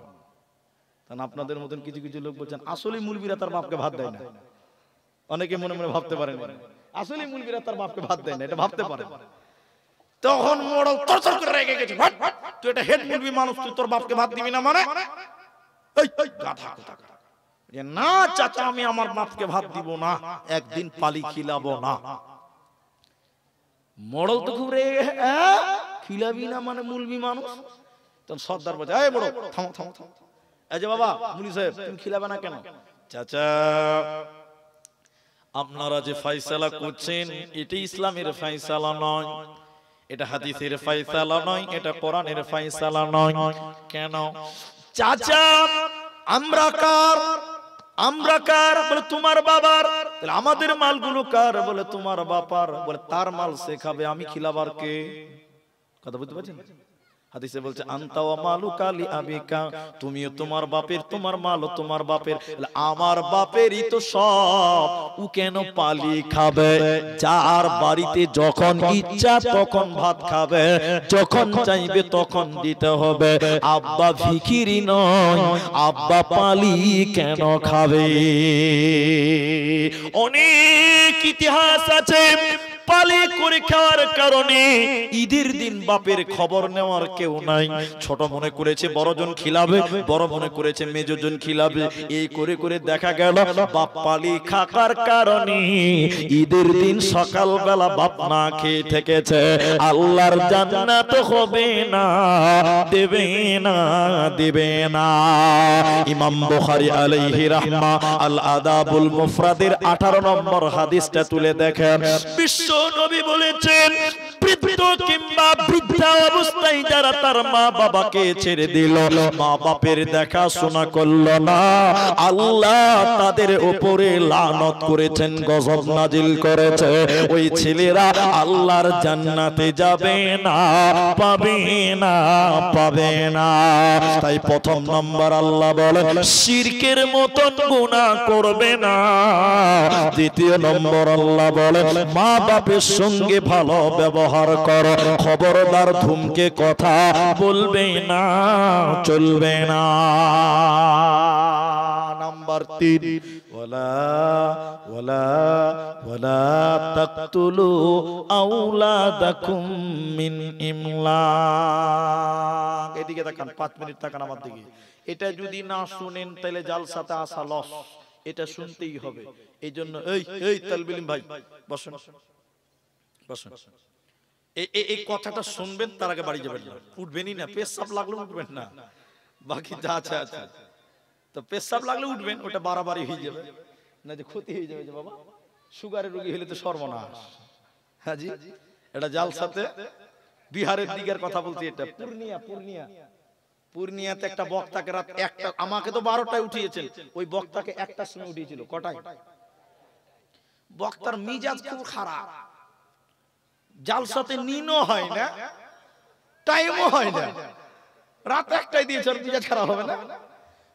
কারণ আপনাদের মতন কিছু কিছু লোক বলছেন আসলে মুলবিরা তার বাপকে ভাত দেয় না। অনেকে মনে মনে ভাবতে পারেন আসলে মুলবিরা তার বাপকে ভাত দেয় না, এটা ভাবতে পারে। তখন মোড়ল তরতর করে রেগে গেছে, তুই এটা হেড মুলবি মানুষ, তুই তোর বাপকে ভাত দিবি না মানে? এই গাধা কোথাকার, যে না চাচা আমি আমার বাপকে ভাত দিব না, একদিন পালি খিলাবো না। মোড়ল তো খুব রেগে, খিলাবি না মানে মুলবি মানুষ? তখন সর্দার বলছে, এই মোড়ল থামো থামো থামো, এই যে বাবা মুলি সাহেব তুমি খিলাবে না কেন? চাচা আপনারা যে ফয়সালা করছেন এটা ইসলামের ফয়সালা নয়, এটা হাদিসের ফয়সালা নয়, এটা কোরআনের ফয়সালা নয়। কেন? চাচা আমরা কার? আমরা কার? বলে তোমার বাবার। তাহলে আমাদের মালগুলো কার? বলে তোমার বাবার। বলে তার মাল সে খাবে, আমি খিলাবার কে? কথা বুঝতে পারছেন? হাদিসে বলছে আনতা ওয়া মালুকা লি আবিকা, তুমিও তোমার বাপের, তোমার মালও তোমার বাপের। আমার বাপেরই তো সব, ও কেন পালি খাবে? যার বাড়িতে যখন ইচ্ছা তখন ভাত খাবে, যখন চাইবে তখন দিতে হবে। আব্বা ভিখিরি নয়, আব্বা পালি কেন খাবে? অনেক ইতিহাস আছে পালি করে খাওয়ার কারণে ঈদের দিন বাপের খবর নেওয়ার কেউ নাই। ছোট মনে করেছে বড়জন খিলাবে, বড় মনে করেছে মেজজন খিলাবে। এই করে করে দেখা গেল বাপ পালি খাকার কারণে ঈদের দিন সকালবেলা বাপ না খেয়ে থেকেছে। আল্লাহর জান্নাত হবে না, দেবে না, দেবে না। ইমাম বুখারী আলাইহি রাহমা আল আদাবুল মুফরাদের 18 নম্বর হাদিসটা তুলে দেখেন। বিশ্ব নবী বলেছেন বৃদ্ধ কিংবা বৃদ্ধা অবস্থায় যারা তার মা বাবাকে ছেড়ে দিল, মা বাপের দেখাশোনা করলো না, আল্লাহ তাদের উপরে লানত করেছেন, গজব নাজিল করেছে। ওই ছেলেরা আল্লাহর জান্নাতে যাবে না, পাবে না, পাবে না। তাই প্রথম নম্বর আল্লাহ বলে শিরকের মতন গুনাহ করবে না। দ্বিতীয় নম্বর আল্লাহ বলে মা বাপের সঙ্গে ভালো ব্যবহার করো, খবরদার ধুমকে কথা বলবে না, চলবে না। নাম্বার 3 ওয়ালা ওয়ালা ওয়ালা তাকতুলু আওলাদাকুম মিন ইমলাক। এদিকে তাকান, 5 মিনিট তাকান আমার দিকে। এটা যদি না শুনেন তাহলে জালসাতে আসা লস, এটা শুনতেই হবে। এই জন্য এই তালবিলিম ভাই বসুন বসুন, এই কথাটা শুনবেন, তার আগে বাড়ি যাবেন না, উঠবেনই না। পেশাব লাগলে উঠবেন না, বাকি যা আছে আছে। তো পেশাব লাগলে উঠবেন, ওটা বাড়াবাড়ি হয়ে যাবে, না যে ক্ষতি হয়ে যাবে। যে বাবা সুগারের রোগী হলে তো সর্বনাশ। হ্যাঁ জি, এটা জালসাতে বিহারের দিকের কথা বলছি। এটা পূর্ণিয়াতে একটা বক্তাকে রাত 1টা, আমাকে তো 12টায় উঠিয়েছেন, ওই বক্তাকে 1টার সময় উঠিয়েছিল। কটায়? বক্তার মিজাজ খুব খারাপ, জালসাতে নিনও হয় না, টাইমও হয় না, রাত 1টায় দিয়েছে, মিজাজ খারাপ হবে না?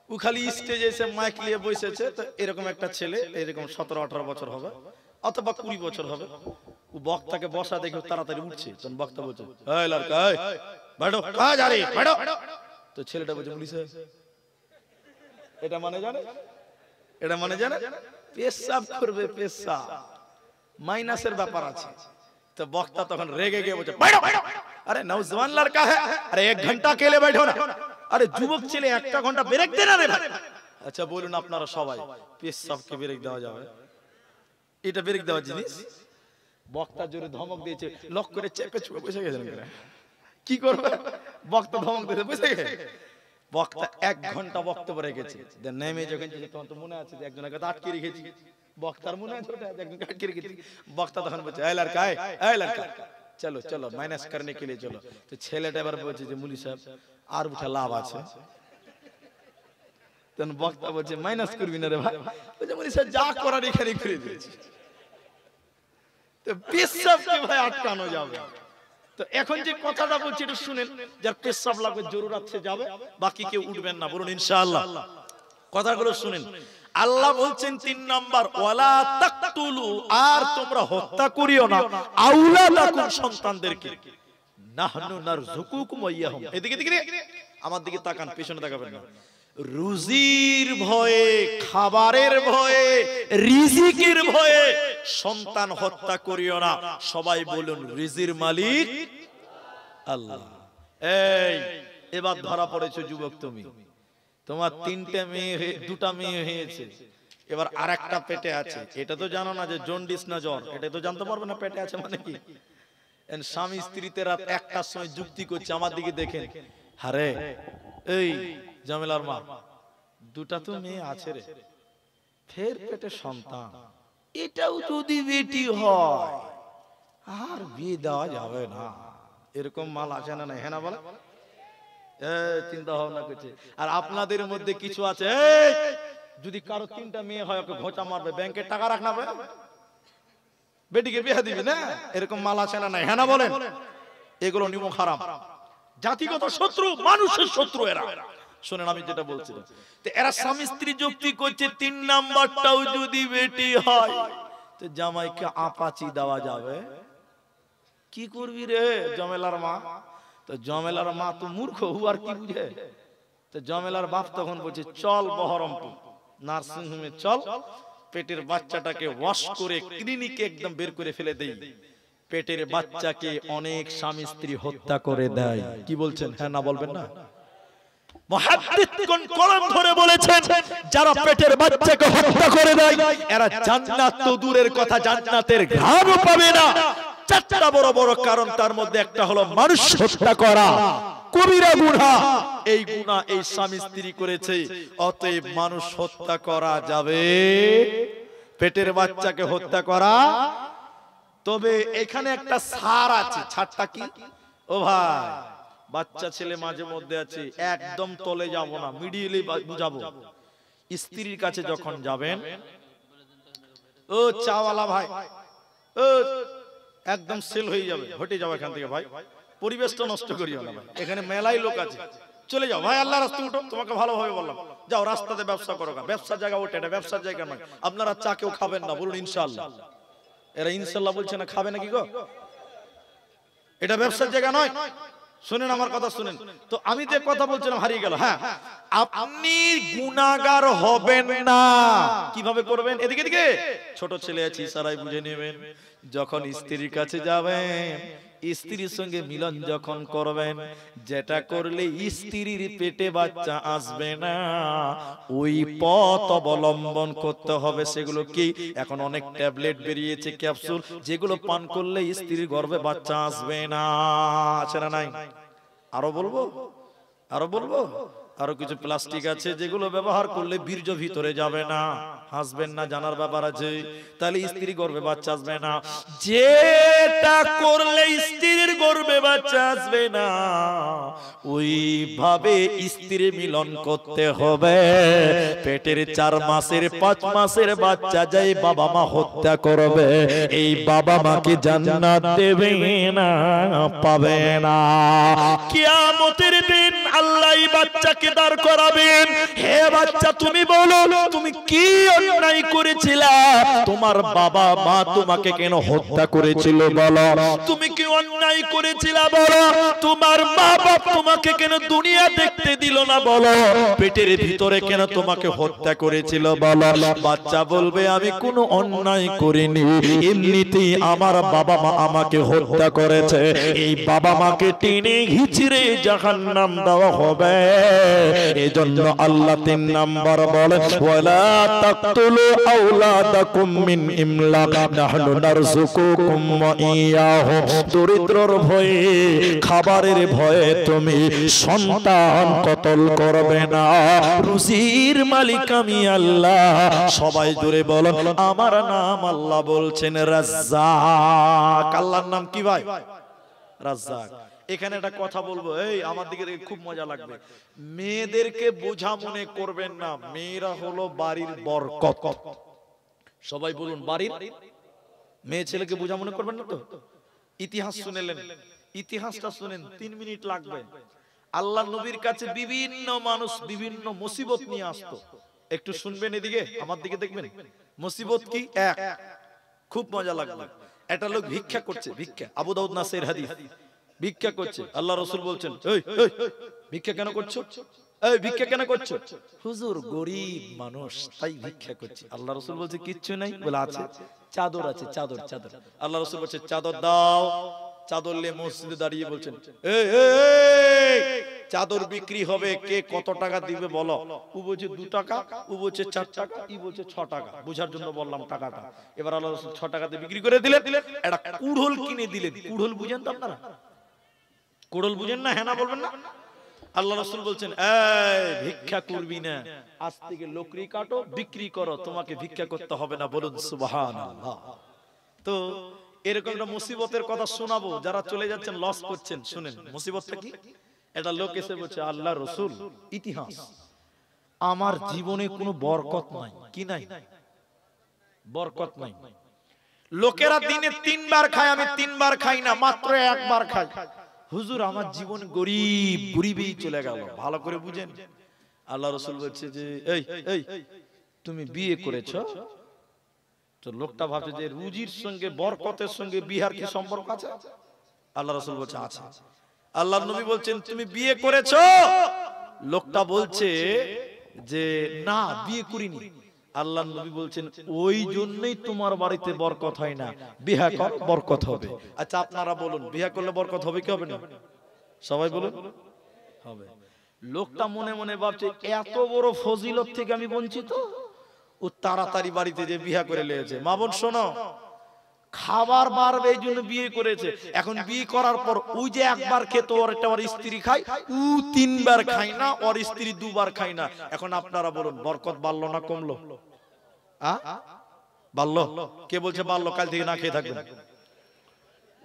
ও খালি স্টেজে এসে মাইক নিয়ে বসেছে। তো এরকম একটা ছেলে, এরকম 17-18 বছর হবে অথবা 20 বছর হবে, ও বক্তাকে বসা দেখে তাড়াতাড়ি উঠছে। তখন বক্তা বলছে, এই লড়কা এই बैठो, कहां जा रही है, बैठो। তো ছেলেটা বলছে, পুলিশ এটা মানে জানে, এটা মানে জানে পেশাব করবে, পেশাব মাইনাসের ব্যাপার আছে। तो বক্তা তখন রেগে গিয়ে বলছে, बैठो। अरे नौजवान लड़का है, अरे 1 घंटा के लिए बैठो ना। अरे যুবক ছেলে 1টা ঘন্টা ব্রেক দেন না রে ভাই। আচ্ছা বলুন আপনারা সবাই, পেশাবকে ব্রেক দেওয়া যাবে? এটা ব্রেক দেওয়া জিনিস? বক্তা জোরে ধমক দিয়েছে, লক করে চেপে চুপে বসে গেছেন। কি করবে? বক্তা ধমক দিতে বসে গেছে। বক্তা 1 ঘন্টা বক্তব্য রেখেছে। নেমে যখন তখন তো মনে আছে যে একজনকে আটকে রেখেছি, বক্তার মনে আছে ওটা একজন আটকে রেখেছি। বক্তা তখন বলছে, এই লড়কা এই লড়কা চলো চলো মাইনাস करने के लिए চলো। তো ছেলেটা এবার বলছে যে মুলি সাহেব আর উঠা লাভ আছে, তখন বক্তা বলছে মাইনাস করবি না রে ভাই, বলছে মানে স্যার যা করার এখানে করে দিয়েছি। তো পেশাবকে ভাই আটকানো যাবে। তো এখন যে কথাটা বলছি এটা শুনেন, যার পেশাব লাগবে জরুরত সে যাবে, বাকি কেউ উঠবেন না, বলুন ইনশাআল্লাহ। কথাগুলো শুনেন। আল্লাহ বলছেন ৩ নাম্বার, ওয়ালা তাকতুলু, আর তোমরা হত্যা করিও না আওলাদাকুম, সন্তানদেরকে, নাহনু নারযুকুকুম ওয়া ইয়াহুম। এদিকে দিকে আমার দিকে তাকান, পেছনে তাকাবেন না। রুজির ভয়ে, খাবারের ভয়ে, রিজিকের ভয়ে সন্তান হত্যা করিও না। সবাই বলুন রিজির মালিক আল্লাহ। এই এবার ধরা পড়েছে যুবক, তুমি, তোমার ৩টে মেয়ে, 2টা মেয়ে হয়েছে, এবার আরেকটা পেটে আছে। এটা তো জানো না যে জন্ডিস না জ্বর, এটা তো জানতে পারবে না পেটে আছে মানে কি। স্বামী স্ত্রীতে রাত 1টার সময় যুক্তি করছে, আমার দিকে দেখেন, আরে এই জামেলার মা, 2টা তো মেয়ে আছে রে, ফের পেটে সন্তান, এটাও যদি বেটি হয় আর বিয়ে দেওয়া যাবে না। এরকম মাল আছে না? হ্যাঁ না বলে চিন্তা ভাবনা করছে। আর আপনাদের মধ্যে কিছু আছে, যদি কারো 3টা মেয়ে হয় ওকে ঘোঁচা মারবে, ব্যাংকে টাকা রাখ না বেটিকে বিয়ে দিবি না, এরকম মাল আছে না? হ্যাঁ না বলেন? এগুলো নিমক হারাম, জাতিগত শত্রু, মানুষের শত্রু এরা। শুনেন আমি যেটা বলছিলাম, তো এরা স্বামী স্ত্রী যুক্তি করছে 3 নাম্বারটাও যদি বেটি হয় তো জামাইকে আপাচি দেওয়া যাবে। কি করবি রে জমেলার মা? তো জমেলার মা তো মূর্খ, হু আর কি বুঝে। তো জমেলার বাপ তখন বলছে চল বহরমপুর নার্সিং হোমে চল, পেটের বাচ্চাটাকে ওয়াশ করে ক্লিনিকে একদম বের করে ফেলে দেই। পেটের বাচ্চাকে অনেক স্বামী স্ত্রী হত্যা করে দেয়। কি বলছেন? হ্যাঁ না বলবেন না? মুহাদ্দিসগণ কলম ধরে বলেছেন, যারা পেটের বাচ্চাকে হত্যা করে দেয় এরা জান্নাত তো দূরের কথা, জান্নাতের ঘ্রাণও পাবে না। 4টা বড় বড় কারণ, তার মধ্যে একটা হলো মানুষ হত্যা করা, কবিরা গুনাহ। এই গুনাহ এই স্বামী স্ত্রী করেছে, অতএব মানুষ হত্যা করা যাবে, পেটের বাচ্চাকে হত্যা করা। তবে এখানে একটা ছাড় আছে। ছাড়টা কি? ও ভাই, বাচ্চা ছেলে মাঝে মধ্যে আছে, একদম তলে যাব না, মিডিলে বুঝাবো। স্ত্রীর কাছে যখন যাবেন, ও চাওয়ালা ভাই, ও একদম সেল হয়ে যাবে, হটে যাও এখান থেকে ভাই, পরিবেশটা নষ্ট করিও না ভাই, এখানে মেলাই লোক আছে, চলে যাও ভাই, আল্লাহ রাস্তা উঠো, তোমাকে ভালোভাবে বললাম, যাও রাস্তাতে ব্যবসা করো। ব্যবসার জায়গা ওটা, এটা ব্যবসার জায়গা নয়। আপনারা চা কেউ খাবেন না, বলুন ইনশাআল্লাহ। এরা ইনশাআল্লাহ বলছে না, খাবে নাকি গো? এটা ব্যবসার জায়গা নয়। শুনেন আমার কথা, শুনেন। তো আমি যে কথা বলছিলাম হারিয়ে গেল। হ্যাঁ, আপনি গুনাহগার হবেন না। কিভাবে করবেন? এদিকে এদিকে ছোট ছেলে আছে, ইশারায় বুঝে নেবেন। যখন স্ত্রীর কাছে যাবেন, স্ত্রীর সঙ্গে মিলন যখন করবেন, যেটা করলে স্ত্রীর পেটে বাচ্চা আসবে না, ওই পথ অবলম্বন করতে হবে। সেগুলো কি? এখন অনেক ট্যাবলেট বেরিয়েছে, ক্যাপসুল, যেগুলো পান করলে স্ত্রীর গর্ভে বাচ্চা আসবে না। আছে না নাই? আরো বলবো, আরো বলবো। আরো কিছু প্লাস্টিক আছে যেগুলো ব্যবহার করলে বীর্য ভিতরে যাবে না, হাসবেন না, জানার ব্যাপার আছে। তাহলে স্ত্রী গর্ভে বাচ্চা আসবে না। যেটা করলে স্ত্রীর গর্ভে বাচ্চা আসবে না, ওইভাবে স্ত্রী মিলন করতে হবে। পেটের 4 মাসের 5 মাসের বাচ্চা যাই বাবা মা হত্যা করবে, এই বাবা মাকে জান্নাত দেবে না, পাবে না। কিয়ামতের দিন আল্লাহ এই বাচ্চাকে দাঁড় করাবেন। হে বাচ্চা, তুমি বলো তুমি কি অন্যায় করেছিলা? তোমার বাবা মা তোমাকে কেন হত্যা করেছিল বলো? তুমি কি অন্যায় করেছিলা বলো? তোমার মা বাপ তোমাকে কেন দুনিয়া দেখতে দিল না বলো? পেটের ভিতরে কেন তোমাকে হত্যা করেছিল বলো? বাচ্চা বলবে আমি কোনো অন্যায় করিনি, এমনিতেই আমার বাবা মা আমাকে হত্যা করেছে। এই বাবা মাকে টেনে হিচড়ে জাহান্নাম দেওয়া হবে। এজন্য আল্লাহ 3 নাম্বার বলে, ওয়ালা তাকতুলু আওলাদাকুম মিন ইমলাক নাহনু নারযুকুকুম ওয়া ইয়াহুম। দরিদ্রর ভয়ে, খাবারের ভয়ে তুমি সন্তান কতল করবে না। রুজির মালিক আমি আল্লাহ। সবাই জোরে বলো আমার নাম। আল্লাহ বলছেন রাজ্জাক। আল্লাহর নাম কি ভাই? রাজ্জাক। এখানে একটা কথা বলবো, এই আমার দিকে দেখে খুব মজা লাগবে। মেয়েদেরকে বোঝা মনে করবেন না, মেয়েরা হলো বাড়ির বরকত। সবাই বলুন বাড়ির। মেয়ে ছেলেকে বোঝা মনে করবেন না তো। ইতিহাস শুনেলেন, ইতিহাসটা শুনেন, 3 মিনিট লাগবে। আল্লাহ নবীর কাছে বিভিন্ন মানুষ বিভিন্ন মুসিবত নিয়ে আসতো। একটু শুনবেন, এদিকে আমার দিকে দেখবেন। মুসিবত কি? এক, খুব মজা লাগবে। একটা লোক ভিক্ষা করছে, ভিক্ষা, আবু দাউদ নাসাইর হাদিস, ভিক্ষা করছে। আল্লাহ রাসূল বলছেন, এই এই ভিক্ষা কেন করছো? এই ভিক্ষা কেন করছো? হুজুর গরীব মানুষ তাই ভিক্ষা করছি। আল্লাহ রাসূল বলছে কিচ্ছু নাই? বলে আছে, চাদর আছে, চাদর চাদর। আল্লাহ রাসূল বলছে চাদর দাও। চাদর নিয়ে মসজিদে দাঁড়িয়ে বলছেন, এই এই চাদর বিক্রি হবে, কে কত টাকা দিবে বলো। ও বলছে 2 টাকা, ও বলছে 4 টাকা, ই বলছে 6 টাকা। বুঝার জন্য বললাম টাকাটা। এবার আল্লাহ রাসূল 6 টাকাতে বিক্রি করে দিলেন। একটা কুড়োল কিনে দিলেন। কুড়োল বুঝেন তো আপনারা? কুড়োল বুঝেন না? হ্যাঁ না বলবেন না? আল্লাহ রাসূল বলছেন, এই ভিক্ষা করবি না, আজ থেকে লোকরি কাটো, বিক্রি করো, তোমাকে ভিক্ষা করতে হবে না। বলুন সুবহানাল্লাহ। তো এরকম একটা মুসিবতের কথা শোনাবো, যারা চলে যাচ্ছেন লস করছেন, শুনেন মুসিবতটা কি। একটা লোক এসে বলছে, আল্লাহ রাসূল, ইতিহাস, আমার জীবনে কোনো বরকত নাই। কি নাই? বরকত নাই। লোকেরা দিনে 3 বার খায়, আমি 3 বার খাই না, মাত্র 1 বার খাই। হুজুর আমার জীবন গরিব, গরিবেই চলে গেল। ভালো করে বুঝেন। আল্লাহ রাসূল বলছে যে এই এই তুমি বিয়ে করেছো? তো লোকটা ভাবছে যে রুজির সঙ্গে বরকতের সঙ্গে বিহার কি সম্পর্ক আছে? আল্লাহ রাসূল বলছে আছে। আল্লাহর নবী বলছেন তুমি বিয়ে করেছো? লোকটা বলছে যে না, বিয়ে করিনি। আল্লাহর নবী বলছেন ওই জন্যই তোমার বাড়িতে বরকত হয় না, বিয়ে কর, বরকত হবে। আচ্ছা আপনারা বলুন, বিয়ে করলে বরকত হবে কি হবে না? সবাই বলুন হবে। লোকটা মনে মনে ভাবছে এত বড় ফজিলত থেকে আমি বঞ্চিত। ও তাড়াতাড়ি বাড়িতে যে বিয়ে করে নিয়েছে। মা বোন শোনো, খাবার বাড়বে এই জন্য বিয়ে করেছে। এখন বিয়ে করার পর ওই যে একবার খেত, ওর একটা ওর স্ত্রী খায়, ও 3 বার খায় না, ওর স্ত্রী 2 বার খায় না। এখন আপনারা বলুন বরকত বাড়লো না কমলো? বাড়লো? কে বলছে বাড়লো? কাল থেকে না খেয়ে থাকবেন।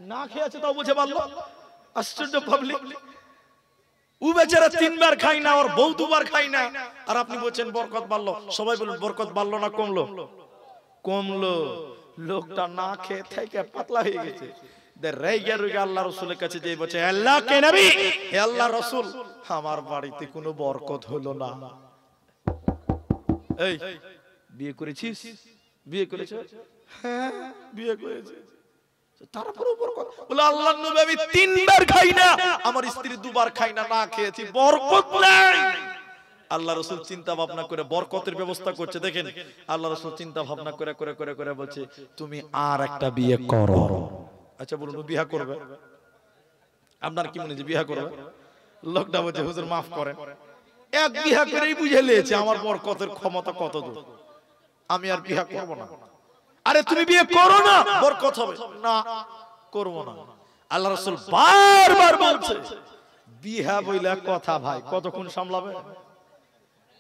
না খেয়ে আছে তাও বলছে বাড়লো। আশ্চর্য পাবলিক। ও বেচারা 3 বার খায় না, ওর বউ 2 বার খায় না, আর আপনি বলছেন বরকত বাড়লো। সবাই বলুন বরকত বাড়লো না কমলো? কমলো। লোকটা না খেয়ে থেকে পাতলা হয়ে গেছে। আল্লাহ রাসূলের কাছে যে বলছে, আল্লাহ কে নবী, হে আল্লাহ রাসূল, আমার বাড়িতে কোনো বরকত হলো না। এই বিয়ে করেছিস? বিয়ে করেছ? হ্যাঁ বিয়ে করেছি। তারপরে বরকত বলে, আল্লাহর নবী আমি 3 বার খাই না, আমার স্ত্রী 2 বার খায় না, না খেয়েছি, বরকত নাই। আল্লাহ রাসূল চিন্তা ভাবনা করে বরকতের ব্যবস্থা করছে। দেখেন আল্লাহ রাসূল চিন্তা ভাবনা করে করে করে করে বলছে তুমি আর একটা বিয়ে করো। আচ্ছা বলুন বিয়ে করবে? আপনার কি মনে হয় বিয়ে করবে? লোকটা বলছে হুজুর মাফ করেন, এক বিয়ে করেই বুঝে নিয়েছে আমার বরকতের ক্ষমতা কত দূর, আমি আর বিয়ে করব না। আরে তুমি বিয়ে করো না, বরকত হবে না। করব না। আল্লাহ রাসূল বারবার বলছে বিয়ে বইলা কথা ভাই কতক্ষণ সামলাবে?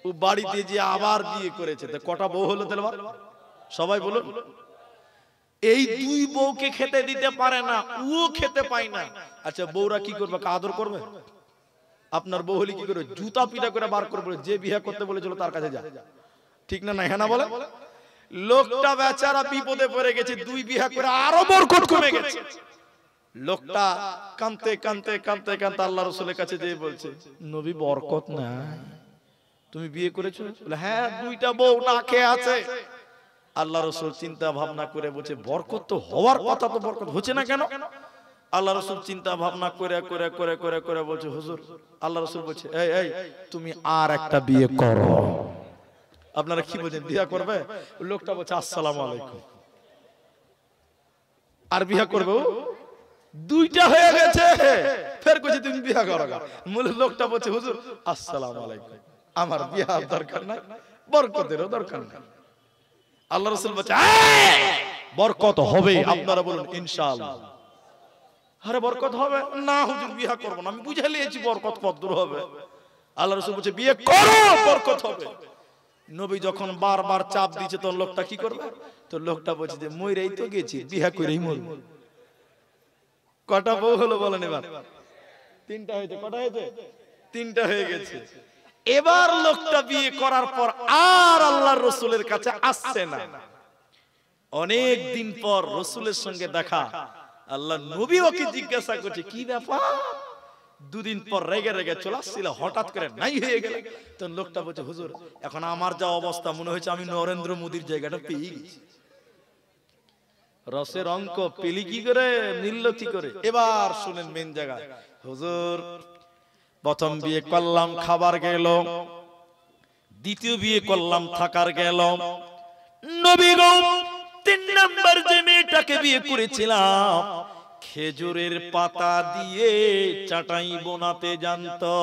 ও বাড়িতে যে আবার বিয়ে করেছে, তো কটা বউ হলো তেলবার? সবাই বলুন। এই 2 বউকে খেতে দিতে পারে না, ও খেতে পায় না। আচ্ছা বউরা কি করবে? আদর করবে? আপনার বউ হলে কি করবে? জুতা পিটা করে বার করবে, যে বিয়ে করতে বলেছিল তার কাছে যা। ঠিক না? না হ্যাঁ না বলে? লোকটা বেচারা বিপদে পড়ে গেছে, 2 বিয়ে করে আরো বরকত কমে গেছে। লোকটা কাঁদতে কাঁদতে কাঁদতে কাঁদতে আল্লাহ রাসূলের কাছে যেয়ে বলছে নবী বরকত নাই। তুমি বিয়ে করেছো? বলে হ্যাঁ 2টা বউ না খেয়ে আছে। আল্লাহ রাসূল চিন্তা ভাবনা করে বলছে বরকত তো হওয়ার কথা, তো বরকত হচ্ছে না কেন? আল্লাহ রাসূল চিন্তা ভাবনা করে করে করে করে করে বলছে হুজুর, আল্লাহ রাসূল বলছে এই এই তুমি আর একটা বিয়ে করো। আপনারা কি বলেন বিয়ে করবে? লোকটা বলছে আসসালামু আলাইকুম। আর বিয়ে করবে? 2টা হয়ে গেছে, ফের কইছে তুমি বিয়ে করো। মূল লোকটা বলছে হুজুর আসসালামু আলাইকুম, আমার বিয়ের দরকার নাই, বরকতেরও দরকার নাই। আল্লাহ রাসূল বলছে বরকত হবে। আপনারা বলুন ইনশাআল্লাহ। আরে বরকত হবে না হুজুর বিয়ে করব না, আমি বুঝে নিয়েছি বরকত কতদূর হবে। আল্লাহ রাসূল বলছে বিয়ে করো, বরকত হবে। নবী যখন বারবার চাপ দিয়েছে তখন লোকটা কি করবে? তো লোকটা বলছে যে মইরাই তো গেছি, বিয়ে করেই মরব। কটা বউ হলো বলেন এবার? তিনটা হয়েছে, কটা হয়েছে? তিনটা হয়ে গেছে। এবার লোকটা বিয়ে করার পর আর আল্লাহর রাসূলের কাছে আসছে না। অনেক দিন পর রাসূলের সঙ্গে দেখা, আল্লাহ নবী ওকে জিজ্ঞাসা করছে কি ব্যাপার, দুদিন পর রেগে রেগে চলে আসছিল, হঠাৎ করে নাই হয়ে গেল। তো লোকটা বলছে হুজুর এখন আমার যা অবস্থা মনে হয়েছে আমি নরেন্দ্র মোদীর জায়গাটা পেয়ে গেছি। রসের অঙ্ক পেলি কি করে, মিলল কি করে? এবার শুনেন মেন জায়গা। হুজুর প্রথম বিয়ে করলাম খাবার গেল, দ্বিতীয় বিয়ে করলাম থাকার গেল, নবী গো তিন নাম্বার যে মেয়েটাকে বিয়ে করেছিলাম খেজুরের পাতা দিয়ে চাটাই বোনাতে জানতো।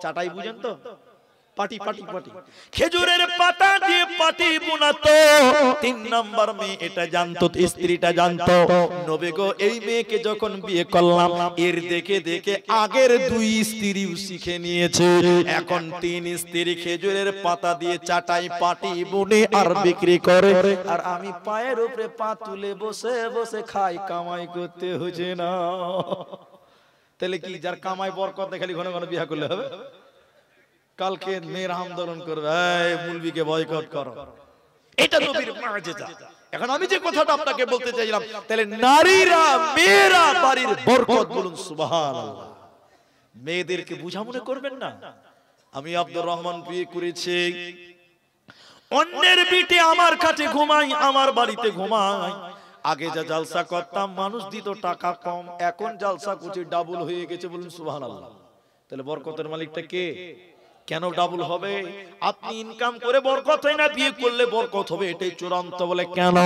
চাটাই বুঝেন তো? পাটি পাটি পাটি, খেজুরের পাতা দিয়ে পাটি বোনাতো। তিন নাম্বার মেয়ে এটা জানতো, স্ত্রীটা জানতো। নবী গো এই মেয়েকে যখন বিয়ে করলাম এর দেখে দেখে আগের দুই স্ত্রীও শিখে নিয়েছে। এখন তিন স্ত্রী খেজুরের পাতা দিয়ে চাটাই পাটি বুনে আর বিক্রি করে, আর আমি পায়ের উপরে পা তুলে বসে বসে খাই, কামাই করতে হচ্ছে না। তাহলে কি যার কামাই বরকত খালি ঘন ঘন বিয়ে করলে হবে? কালকে মেয়ের আন্দোলন করবে, এই মুলবিকে বয়কট করো, এটা নবীর মুআজিজা। এখন আমি যে কথাটা আপনাকে বলতে চাইলাম, তাহলে নারীরা মেয়েরা বাড়ির বরকত, বলুন সুবহানাল্লাহ। মেয়েদেরকে বুঝা মনে করবেন না। আমি আব্দুর রহমান বিয়ে করেছি, অন্যের বিটে আমার কাছে ঘুমাই, আমার বাড়িতে ঘুমাই। আগে যা জালসা করতাম মানুষ দিত টাকা কম, এখন জালসা করছি ডাবল হয়ে গেছে, বলুন সুবহানাল্লাহ। তাহলে বরকতের মালিকটা কে? কেন ডাবল হবে? আপনি ইনকাম করে বরকত হয় না, বিয়ে করলে বরকত হবে, এটাই চূড়ান্ত। বলে কেন?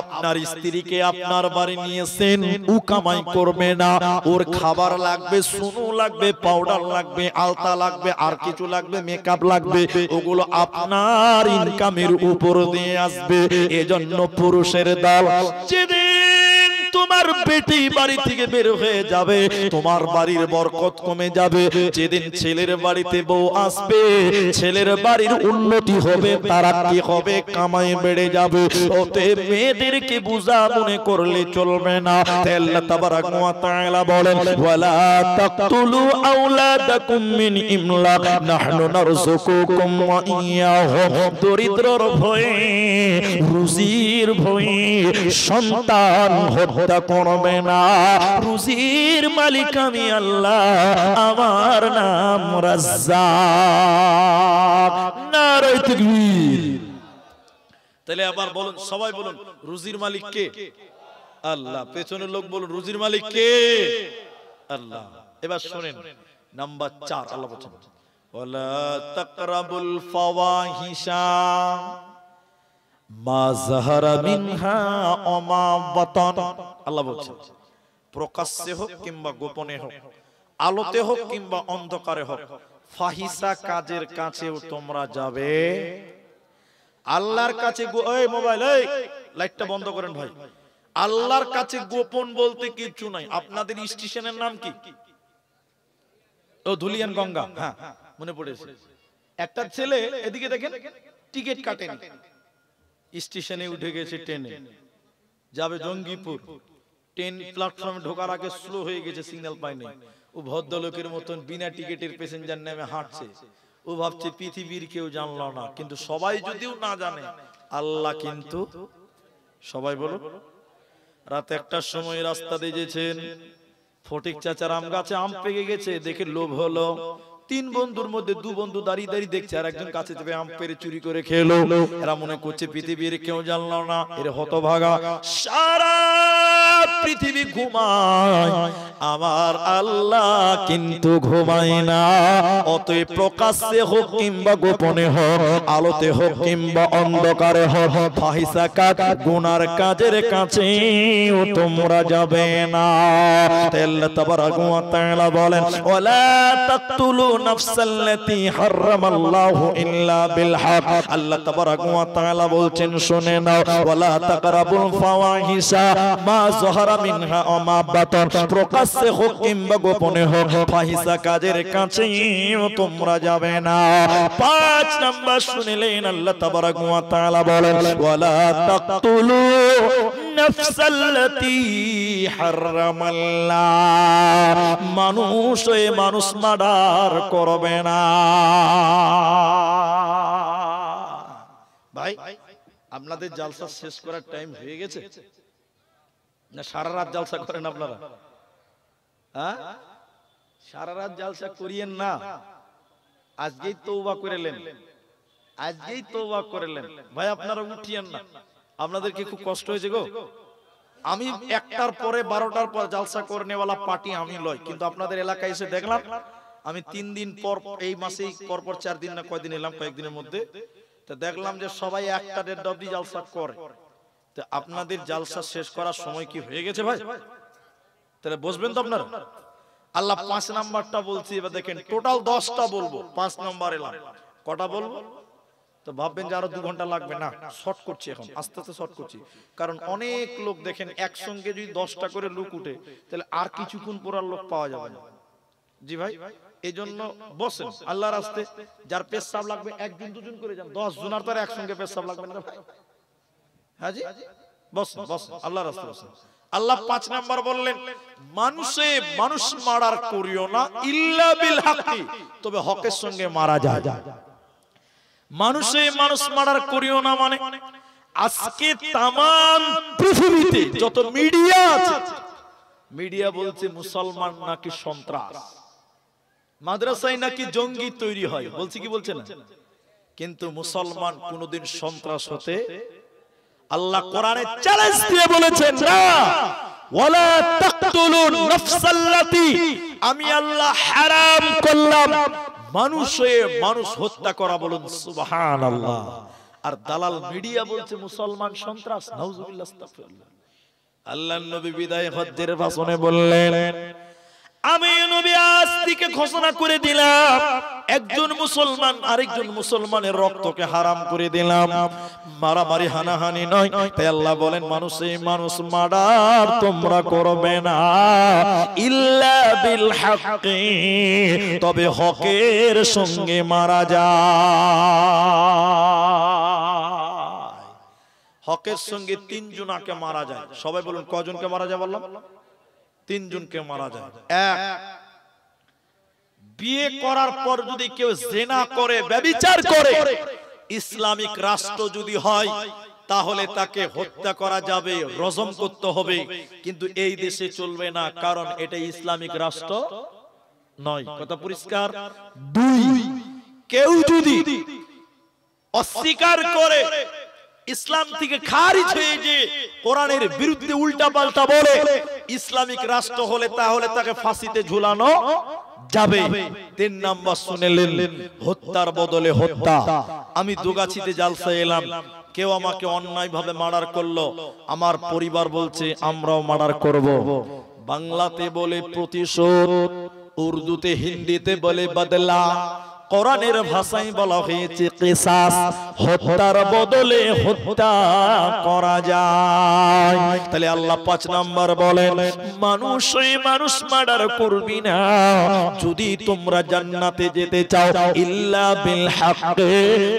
আপনার স্ত্রীকে আপনার বাড়ি নিয়েছেন, ও কামাই করবে না, ওর খাবার লাগবে, সুনু লাগবে, পাউডার লাগবে, আলতা লাগবে, আর কিছু লাগবে, মেকআপ লাগবে, ওগুলো আপনার ইনকামের উপর দিয়ে আসবে। এজন্য পুরুষের দল যেদিন তোমার বেটি বাড়ি থেকে বের হয়ে যাবে তোমার বাড়ির বরকত কমে যাবে। যেদিন ছেলের বাড়িতে বউ আসবে ছেলের বাড়ির উন্নতি হবে, তারাক্কি হবে, কামাই বেড়ে যাবে। ওতে মেয়েদেরকে বুঝা মনে করলে চলবে না। আল্লাহ তাবারাক ওয়া তাআলা বলেন, ওয়ালা তাকতুলু আওলাদাকুম মিন ইমলাক নাহনু নারযুকুকুম ওয়া ইয়াহুম। দরিদ্রর ভয়ে, রুজির ভয়ে সন্তান হত্যা করবে না। রুজির মালিক আমি আল্লাহ, আমার নাম রাজ্জাক। নারে তাকবীর। তাহলে আবার বলুন, সবাই বলুন রুজির মালিক কে? আল্লাহ। পেছনের লোক বলুন রুজির মালিক কে? আল্লাহ। এবার শুনেন নাম্বার 4, আল্লাহ বলেন ওয়ালা তাকরাবুল ফাওয়াহিশা মা যাহারা মিনহা ওয়া মা বাতান। আল্লাহ বলছেন প্রকাশ্যে হোক কিংবা গোপনে হোক, আলোতে হোক কিংবা অন্ধকারে হোক, ফাহিসা কাজের কাছেও তোমরা যাবে। আল্লাহর কাছে, এই মোবাইল, এই লাইটটা বন্ধ করেন ভাই। আল্লাহর কাছে গোপন বলতে কিছু নাই। আপনাদের স্টেশনের নাম কি? ও ধুলিয়ান গঙ্গা। হ্যাঁ মনে পড়েছে। একটা ছেলে এদিকে দেখেন টিকিট কাটেনি, স্টেশনে উঠে গেছে, ট্রেনে যাবে জঙ্গিপুর। ট্রেন প্ল্যাটফর্মে ঢোকার আগে স্লো হয়ে গেছে, সিগন্যাল পায়নি। ও ভদ্রলোকের মতন বিনা টিকিটের প্যাসেঞ্জার নেমে হাঁটছে। ও ভাবছে পৃথিবীর কেউ জানলো না, কিন্তু সবাই যদিও না জানে আল্লাহ কিন্তু সবাই। বলো রাত 1টার সময় রাস্তা দিয়েছেন, ফটিক চাচার আম গাছে আম পেকে গেছে, দেখে লোভ হলো। 3 বন্ধুর মধ্যে 2 বন্ধু দাঁড়িয়ে দাঁড়িয়ে দেখছে, আর একজন কাছে চেপে আম পেরে চুরি করে খেলো। এরা মনে করছে পৃথিবীর কেউ জানলো না। এর হতভাগা সারা পৃথিবী ঘুমায়, আমার আল্লাহ কিন্তু ঘুমায় না। অতএব প্রকাশ্যে হোক কিংবা গোপনে হোক, আলোতে হোক কিংবা অন্ধকারে হোক, ফাহিসা কাজ, গুনার কাজের কাছে তোমরা যাবে না। আল্লাহ তাবারাক ওয়া তাআলা বলেন ওয়ালা তাকতুলু নাফসাল্লাতী হারামাল্লাহু ইল্লা বিল হক। আল্লাহ তাবারাক ওয়া তাআলা বলছেন শুনে নাও, ওয়ালা তাকরাবুল ফাওয়াহিশা মা যাহারা যাহারা মিনহা আমা বাতন, প্রকাশ্যে হোক কিংবা গোপনে হোক, ফাহিশা কাজের কাছে তোমরা যাবে না। 5 নাম্বার শুনলেন আল্লাহ তাবারাক ওয়া তাআলা বলেন, ওয়ালা তাকতুলু নাফসাল্লাতী হারামাল্লাহ, মানুষ মার্ডার করবে না। ভাই আপনাদের জালসা শেষ করার টাইম হয়ে গেছে না? সারা রাত জালসা করেন আপনারা? হ্যাঁ, সারা রাত জালসা করিয়েন না, আজকেই তওবা করলেন, আজকেই তওবা করলেন। ভাই আপনারা উঠিয়েন না, আপনাদের কি খুব কষ্ট হয়েছে গো? আমি 1টার পরে 12টার পর জালসা করনেওয়ালা পার্টি আমি লয়, কিন্তু আপনাদের এলাকায় এসে দেখলাম, আমি 3 দিন পর, এই মাসেই পরপর 4 দিন না কয়দিন এলাম, কয়েকদিনের মধ্যে, তো দেখলাম যে সবাই 1টা-1.5 অবধি জালসা করে। তো আপনাদের জালসা শেষ করার সময় কি হয়ে গেছে ভাই? তাহলে বসবেন তো আপনারা? আল্লাহ 5 নাম্বারটা বলছি, এবার দেখেন টোটাল 10টা বলবো, 5 নাম্বার এলাম, কটা বলবো? তো ভাববেন যে আরো 2 ঘন্টা লাগবে না, শর্ট করছি এখন, আস্তে আস্তে শর্ট করছি, কারণ অনেক লোক দেখেন একসঙ্গে যদি 10টা করে লোক উঠে তাহলে আর কিছুক্ষণ পর আর লোক পাওয়া যাবে না। জি ভাই, এই জন্য বসেন আল্লাহর রাস্তে, যার পেশাব লাগবে 1 জন 2 জন করে যান, 10 জনের তো একসঙ্গে পেশাব লাগবে না ভাই। হ্যাঁ জি, বসেন বসেন আল্লাহর রাস্তে বসেন। আল্লাহ 5 নাম্বার বললেন, মানুষ মারার করিও না ইল্লা বিল হাক্কি, তবে হকের সঙ্গে মারা যায়। মানুষ মারার করিও না মানে আজকে তাম পৃথিবীতে যত মিডিয়া আছে, মিডিয়া বলছে মুসলমান নাকি সন্ত্রাস, মাদ্রাসায় নাকি জঙ্গি তৈরি হয়, বলছে কি বলছে না? কিন্তু মুসলমান কোনদিন সন্ত্রাস হতে, আল্লাহ কোরআনে চ্যালেঞ্জ দিয়ে বলেছেন না, ওয়ালা তাকতুলুন নাফসাল্লাতী, আমি আল্লাহ হারাম করলাম মানুষ হত্যা করা, বলুন সুবহানাল্লাহ। আর দালাল মিডিয়া বলছে মুসলমান সন্ত্রাস, নাউজুবিল্লাহ, আস্তাগফিরুল্লাহ। আল্লাহর নবী বিদায় হজ্জের ভাষণে বললেন, আমি নবী আজ থেকে ঘোষণা করে দিলাম, একজন মুসলমান আরেকজন মুসলমানের রক্তকে হারাম করে দিলাম, মারামারি হানাহানি নয়। তাই আল্লাহ বলেন, মানুষ মার্ডার তোমরা করবে না ইল্লা বিল হাক্কি, তবে হকের সঙ্গে মারা যায়। হকের সঙ্গে 3 জনকে মারা যায়। সবাই বলুন কয়জনকে মারা যায়? বললাম 3 জনকে মারা যায়। 1, বিয়ে করার পর যদি কেউ জিনা করে, ব্যভিচার করে, ইসলামিক রাষ্ট্র যদি হয় তাহলে তাকে হত্যা করা যাবে, রজম করতে হবে, কিন্তু এই দেশে চলবে না, কারণ এটা ইসলামিক রাষ্ট্র নয়। কথা পরিষ্কার। 2, কেউ যদি অস্বীকার করে, ইসলাম থেকে খারিজ হয়ে যে কোরআনের বিরুদ্ধে উল্টা পাল্টা বলে, ইসলামিক রাষ্ট্র হলে তাহলে তাকে ফাঁসিতে ঝুলানো যাবে। 3 নাম্বার শুনেলেন, হত্যার বদলে হত্যা। আমি দুগাছিতে জালসায় এলাম, কেউ আমাকে অন্যায় ভাবে মার্ডার করলো, আমার পরিবার বলছে আমরাও মার্ডার করব। বাংলাতে বলে প্রতিশোধ, উর্দুতে হিন্দিতে বলে বদলা, কোরআনের ভাষায় বলা হয়েছে কিসাস, হত্যার বদলে হত্যা করা যায়। তাহলে আল্লাহ 5 নাম্বার বলেন, মানুষ মার্ডার করবি না যদি তোমরা জান্নাতে যেতে চাও, ইল্লা বিল হাক্কি,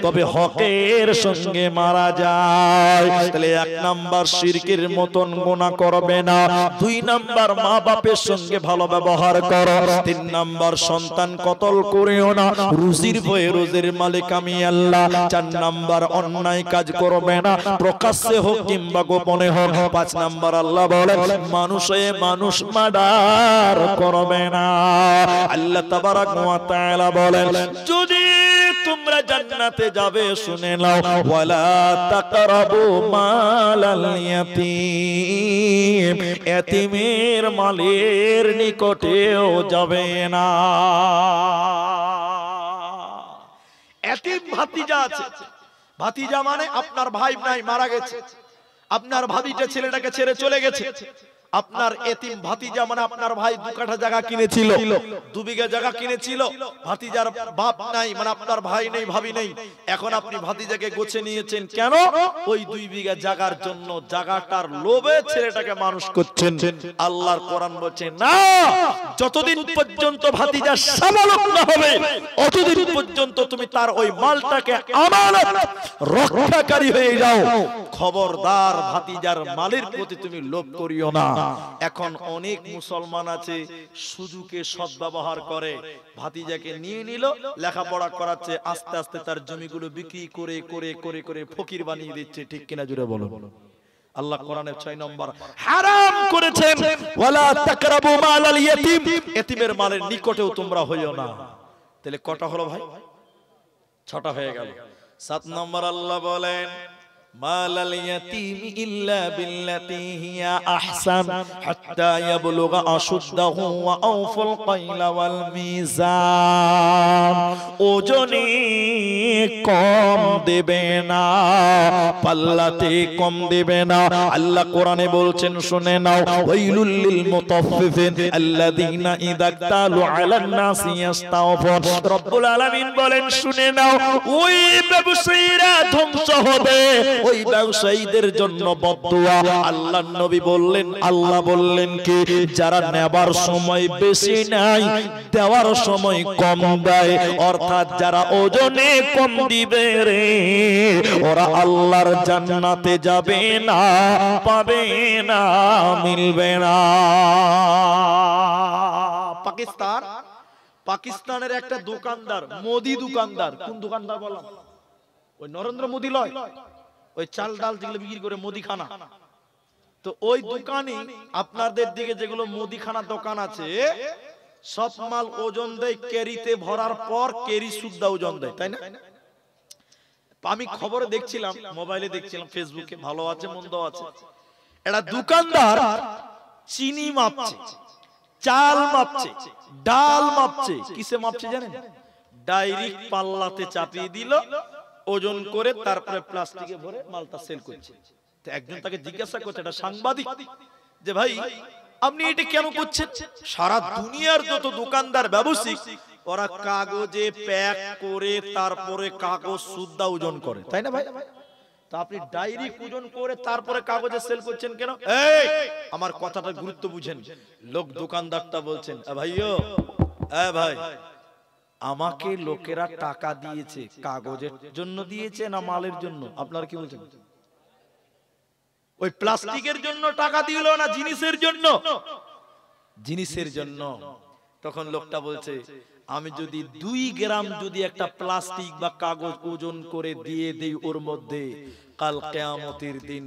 তবে হকের সঙ্গে মারা যায়। তাহলে 1 নাম্বার শিরকের মতন গুনাহ করবে না, 2 নাম্বার মা বাপের সঙ্গে ভালো ব্যবহার করো, 3 নাম্বার সন্তান কতল করিও না, রুজির ভয়ে, রোজের মালিক আমি আল্লাহ। 4 নাম্বার অন্যায় কাজ করবে না, প্রকাশ্যে হোক কিংবা গোপনে হোক। 5 নাম্বার আল্লাহ বলেন, মানুষ মার্ডার করবে না। আল্লাহ তাবারাক ওয়া তাআলা বলেন, যদি তোমরা জান্নাতে যাবে, শুনে নাও, ওয়ালা তাকরাবু মালাল ইয়াতীম, এতিমের মালের নিকটেও যাবে না। এতিম ভাতিজা আছে, ভাতিজা মানে আপনার ভাই নাই, মারা গেছে, আপনার ভাবিটা ছেলেটাকে ছেড়ে চলে গেছে, আপনার এতিম ভাতিজা মানে আপনার ভাই 2 কাঠা জায়গা কিনেছিল, 2 বিঘা জায়গা কিনেছিল, ভাতিজার বাপ নাই মানে আপনার ভাই নেই ভাবি নেই, এখন আপনি ভাতিজাকে গোছে নিয়েছেন কেন? ওই 2 বিঘা জায়গার জন্য, জায়গাটার লোভে ছেলেটাকে মানুষ করছেন। আল্লাহর কোরআন বলছে না, যতদিন পর্যন্ত ভাতিজা সাবালক না হবে অতদিন পর্যন্ত তুমি তার ওই মালটাকে আমানত রক্ষাকারী হয়ে যাও। খবরদার ভাতিজার মালের প্রতি তুমি লোভ করিও না। এখন অনেক মুসলমান আছে সুযোগে সদ্ব্যবহার করে, ভাতিজাকে নিয়ে নিল, লেখাপড়া করাচ্ছে, আস্তে আস্তে তার জমিগুলো বিক্রি করে করে করে করে ফকির বানিয়ে দিচ্ছে। ঠিক কিনা জুড়ে বলো। আল্লাহ কোরআনের 6 নম্বর হারাম করেছেন, ওয়ালা তাকরাবু মালাল ইয়াতীম, এতিমের মালের নিকটেও তোমরা হইও না। তাহলে কটা হলো ভাই? 6টা হয়ে গেল। 7 নম্বর আল্লাহ বলেন মালাল ইয়াতীম ইল্লা বিল্লাতি হিয়া আহসান হাত্তা ইয়াবলুগা আশুদ্দাহু ওয়া আওফুল কাইলা ওয়াল মিজান। ওজনে কম দেবে না, পাল্লাতে কম দেবে না। আল্লাহ কোরআনে বলছেন শুনে নাও, ওয়াইলুল লিল মুতাফফিফিন আল্লাযীনা ইযা তালু আলান নাসি ইস্তাওফুন। রব্বুল আলামিন বলেন শুনে নাও, ওই ব্যবসায়ীরা ধ্বংস হবে, ওই ব্যবসায়ীদের জন্য বদদুয়া। আল্লাহর নবী বললেন, আল্লাহ বললেন কি, যারা নেবার সময় বেশি নাই, দেওয়ার সময় কম দেয়, অর্থাৎ যারা ওজনে কম দিবে রে, ওরা আল্লাহর জান্নাতে যাবে না, পাবে না, মিলবে না। পাকিস্তানের একটা দোকানদার, মোদি দোকানদার, কোন দোকানদার বললাম? ওই নরেন্দ্র মোদি লয়, ওই চাল ডাল যেগুলো বিক্রি করে মুদিখানা। তো ওই দোকানে আপনাদের দিকে যেগুলো মুদিখানা দোকান আছে, সব মাল ওজন দেয় কেরিতে ভরার পর, কেরি সুদ্ধা ওজন দেয়, তাই না? আমি খবরে দেখছিলাম, মোবাইলে দেখছিলাম, ফেসবুকে, ভালো আছে মন্দ আছে, একটা দোকানদার চিনি মাপছে, চাল মাপছে, ডাল মাপছে। কিসে মাপছে জানেন? ডাইরেক্ট পাল্লাতে চাপিয়ে দিল, ওজন করে তারপরে প্লাস্টিকে ভরে মালটা সেল করছে। তো একজন তাকে জিজ্ঞাসা করছে, এটা সাংবাদিক, যে ভাই আপনি এটা কেন করছেন? সারা দুনিয়ার যত দোকানদার ব্যবসায়ী ওরা কাগজে প্যাক করে তারপরে কাগজ সুদ্ধা ওজন করে, তাই না ভাই? তা আপনি ডাইরেক্ট ওজন করে তারপরে কাগজে সেল করছেন কেন? এই আমার কথাটা গুরুত্ব বুঝেন। লোক দোকানদারটা বলছেন, ভাইও ভাই আমাকে লোকেরা টাকা দিয়েছে, কাগজের জন্য দিয়েছে না মালের জন্য? আপনারা কি বলছেন? ওই প্লাস্টিকের জন্য টাকা দিল না জিনিসের জন্য? জিনিসের জন্য। তখন লোকটা বলছে, আমি যদি 2 গ্রাম যদি একটা প্লাস্টিক বা কাগজ ওজন করে দিয়ে দেই ওর মধ্যে, কাল কিয়ামতের দিন,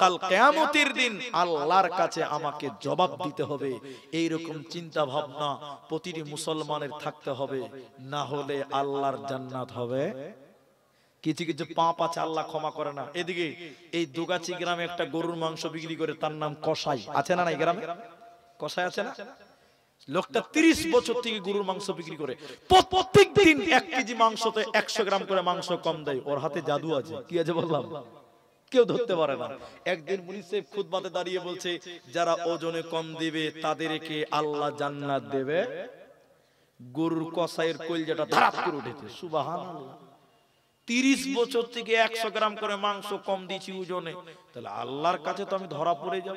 কাল কিয়ামতের দিন আল্লাহর কাছে আমাকে জবাব দিতে হবে। এইরকম চিন্তা ভাবনা প্রতিটি মুসলমানের থাকতে হবে, না হলে আল্লাহর জান্নাত হবে। কিছু কিছু পাপ আছে আল্লাহ ক্ষমা করে না। এদিকে এই দুগাছি গ্রামে একটা গরুর মাংস বিক্রি করে, তার নাম কসাই, আছে না? এই গ্রামে কসাই আছে না? লোকটা 30 বছর থেকে গরুর মাংস বিক্রি করে, প্রত্যেক দিন 1 কেজি মাংসতে 100 গ্রাম করে মাংস কম দেয়। ওর হাতে জাদু আছে। কি আছে বললাম? কেউ ধরতে পারে না। একদিন মুফতি সাহেব খুতবাতে দাঁড়িয়ে বলছে, যারা ওজনে কম দিবে তাদেরকে আল্লাহ জান্নাত দেবে। গরুর কসাইয়ের কলজাটা ধারাপ করে উঠেছে। সুবহানাল্লাহ। 30 বছর থেকে 100 গ্রাম করে মাংস কম দিয়েছি ওজনে, তাহলে আল্লাহর কাছে তো আমি ধরা পড়ে যাব।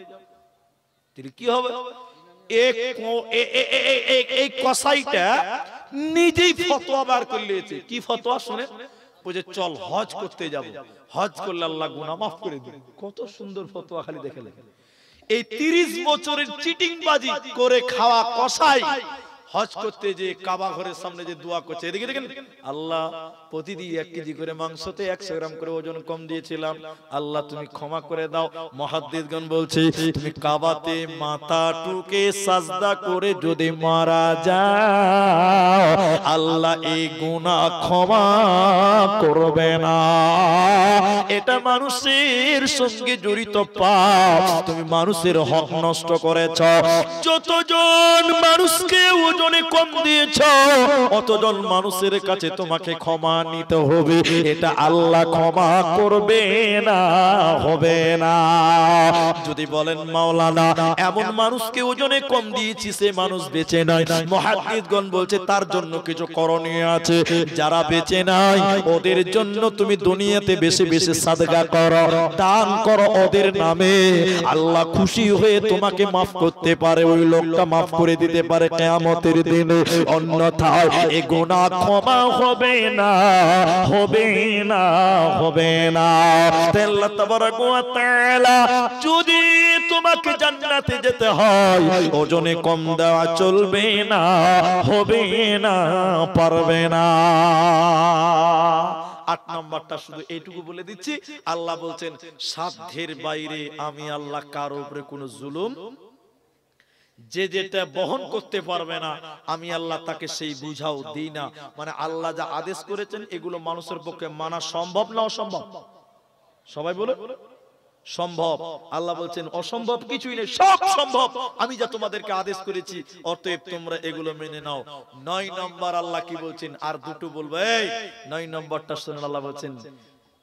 তাহলে কি হবে? এই কসাইটা নিজেই ফতোয়া বার করে নিয়েছে। কি ফতোয়া শুনে? বলে চল হজ করতে যাব, হজ করলে আল্লাহ গুনাহ মাফ করে দিবে। কত সুন্দর ফতোয়া, খালি দেখে দেখে। এই 30 বছরের চিটিংবাজি করে খাওয়া কসাই হজ করতে যে কাবা ঘরের সামনে যে দোয়া করছে, এদিকে দেখেন, আল্লাহ প্রতিদিন 1 কেজি করে মাংসতে 100 গ্রাম করে ওজন কম দিয়েছিলাম, আল্লাহ তুমি ক্ষমা করে দাও। মুহাদ্দিসগণ বলছে, তুমি কাবাতে মাথা টুকে সাজদা করে যদি মারা যাও, আল্লাহ এই গুনাহ ক্ষমা করবে না। এটা মানুষের সঙ্গে জড়িত পাপ। তুমি মানুষের হক নষ্ট করেছ। যতজন মানুষকে ওজন ওজনে কম দিয়েছো, অতজন মানুষের কাছে তোমাকে ক্ষমা নিতে হবে। এটা আল্লাহ ক্ষমা করবে না, হবে না। যদি বলেন মাওলানা এমন মানুষকে ওজনে কম দিয়েছি সে মানুষ বেঁচে নাই, মুহাদ্দিসগণ বলছে তার জন্য কিছু করণীয় আছে। যারা বেঁচে নাই ওদের জন্য তুমি দুনিয়াতে বেশি বেশি সাদকা করো, দান করো ওদের নামে। আল্লাহ খুশি হয়ে তোমাকে মাফ করতে পারে, ওই লোকটা মাফ করে দিতে পারে কিয়ামতের দিনে। অন্যথায় এই গুনাহ ক্ষমা হবে না, হবে না, হবে না। আল্লাহ তাবারাক ওয়া তাআলা যদি তোমাকে জান্নাতে যেতে হয় ওজনে কম দেওয়া চলবে না, হবে না, পারবে না। 8 নম্বরটা শুধু এইটুকু বলে দিচ্ছি, আল্লাহ বলছেন সাধ্যের বাইরে আমি আল্লাহ কারো উপরে কোনো জুলুম, যে যেটা বহন করতে পারবে না আমি আল্লাহ তাকে সেই বুঝাও দিই না। মানে আল্লাহ যা আদেশ করেছেন এগুলো মানুষের পক্ষে মানা সম্ভব না অসম্ভব? সবাই বলে সম্ভব। আল্লাহ বলছেন অসম্ভব কিছুই নেই, সব সম্ভব আমি যা তোমাদেরকে আদেশ করেছি, অতএব তোমরা এগুলো মেনে নাও। 9 নম্বর আল্লাহ কি বলছেন, আর দুটো বলবো, এই 9 নম্বরটা শুনুন। আল্লাহ বলছেন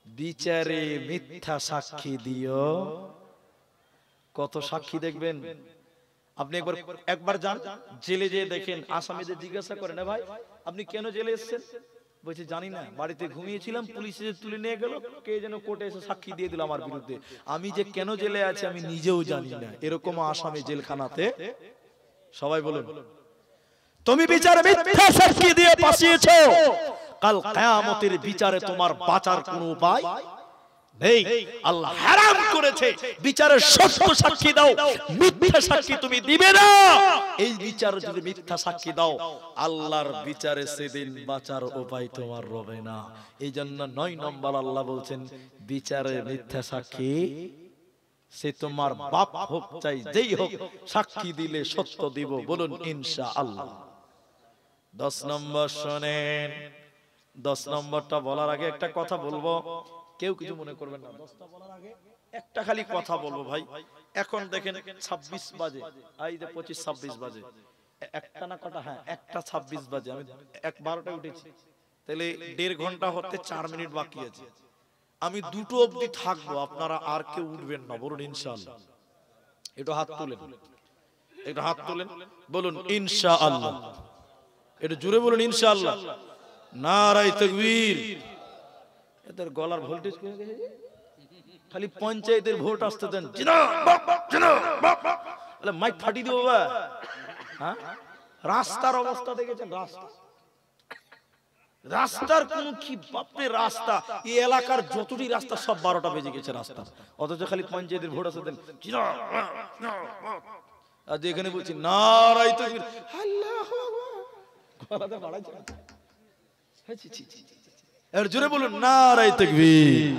বিচারে মিথ্যা সাক্ষী দিও। কত সাক্ষী দেখবেন আপনি? একবার যান জেলে যেয়ে দেখেন, আসামিদের জিজ্ঞাসা করেন না ভাই আপনি কেন জেলে এসেছেন, বলছে জানি না, বাড়িতে ঘুমিয়েছিলাম, পুলিশে তুলে নিয়ে গেল, কে যেন কোর্টে এসে সাক্ষী দিয়ে দিল আমার বিরুদ্ধে, আমি যে কেন জেলে আছি আমি নিজেও জানি না। এরকম আসামি জেলখানাতে। সবাই বলুন, তুমি বিচারে মিথ্যা সাক্ষী দিয়ে ফাঁসিয়েছো, কাল কিয়ামতের বিচারে তোমার বাঁচার কোনো উপায় নেই। আল্লাহ হারাম করেছে বিচারে সত্য সাক্ষী দাও, মিথ্যা সাক্ষী তুমি দিবে না। এই বিচারে যদি মিথ্যা সাক্ষী দাও আল্লাহর বিচারে সেদিন বাঁচার উপায় তোমার রবে না। এই জন্য 9 নম্বর আল্লাহ বলছেন বিচারে মিথ্যা সাক্ষী, সে তোমার বাপ হোক চাই যেই হোক, সাক্ষী দিলে সত্য দিব, বলুন ইনশাআল্লাহ। 10 নম্বর শোনেন, 10 নম্বরটা বলার আগে একটা কথা বলবো, কেউ কিছু মনে করবেন না। 10টা বলার আগে একটা খালি কথা বলবো ভাই। এখন দেখেন 26 বাজে, এই যে 25-26 বাজে, একটা না কটা, হ্যাঁ 1:26 বাজে, আমি 1:12টায় উঠেছি, তাহলে 1.5 ঘন্টা হতে 4 মিনিট বাকি আছে। আমি 2টো অবধি থাকবো, আপনারা আর কেউ উঠবেন না, বলুন ইনশাআল্লাহ। একটু হাত তুলেন, একটু হাত তুলেন, বলুন ইনশাআল্লাহ। একটু জোরে বলুন ইনশাআল্লাহ। নারায়ে তাকবীর। এদের গলার ভোল্টেজ কমে গেছে, খালি পঞ্চায়েতের ভোট আসতে দেন, মাইক ফাটি দিব বাবা। হ্যাঁ, রাস্তার অবস্থা দেখেছেন? রাস্তার কোন কি বাপরে রাস্তা, এই এলাকার যতটি রাস্তা সব 12টা বেজে গেছে রাস্তা, অথচ খালি পঞ্চায়েতের ভোট আসতে দেন। আর এখানে বলছি নারায়ে তাকবীর, আল্লাহু আকবার, গলাটা বাড়াইছে। এর জোরে বলুন নারায়ে তাকবীর।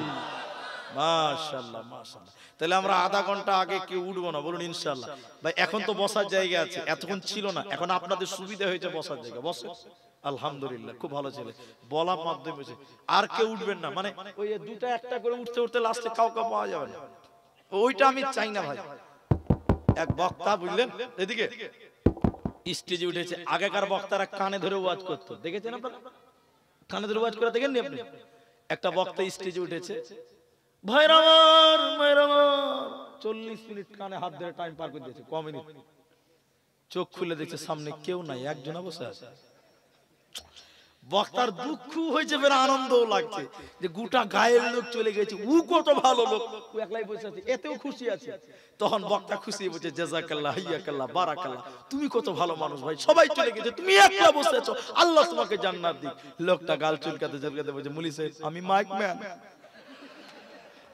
মাশাআল্লাহ, মাশাআল্লাহ। তাহলে আমরা আধা ঘন্টা আগে কেউ উঠবো না, বলুন ইনশাআল্লাহ। ভাই এখন তো বসার জায়গা আছে, এতক্ষণ ছিল না, এখন আপনাদের সুবিধা হয়েছে বসার জায়গা, বসে আলহামদুলিল্লাহ, খুব ভালো ছেলে। বলার মাধ্যমে আর কেউ উঠবেন না, মানে ওই দুটা একটা করে উঠতে উঠতে লাস্টে কাউকে পাওয়া যাবে না, ওইটা আমি চাই না ভাই। এক বক্তা বুঝলেন এদিকে স্টেজে উঠেছে, আগেকার বক্তারা কানে ধরে ওয়াজ করতো, দেখেছেন আপনারা? কানে ধরে ওয়াজ করে দেখেননি আপনি? একটা বক্তা স্টেজে উঠেছে, ভাইরা আমার, ভাইরা আমার, 40 মিনিট কানে হাত ধরে টাইম পার করে দিয়েছে, কমিনিট। চোখ খুলে দেখছে সামনে কেউ নাই, একজন বসে আছে। বক্তার দুঃখ হয়েছে, বের আনন্দও লাগছে যে গোটা গায়ের লোক চলে গেছে, ও কত ভালো লোক, ও একলাই বসে আছে, এতেও খুশি আছে। তখন বক্তা খুশি বলছে জাযাকাল্লাহ, হাইয়াকাল্লাহ, বারাকাল্লাহ, তুমি কত ভালো মানুষ ভাই, সবাই চলে গেছে, তুমি একলা বসে আছো, আল্লাহ তোমাকে জান্নাত দিক। লোকটা গাল চুলকাতে চুলকাতে বলছে, মুলি সাহেব আমি মাইক ম্যান,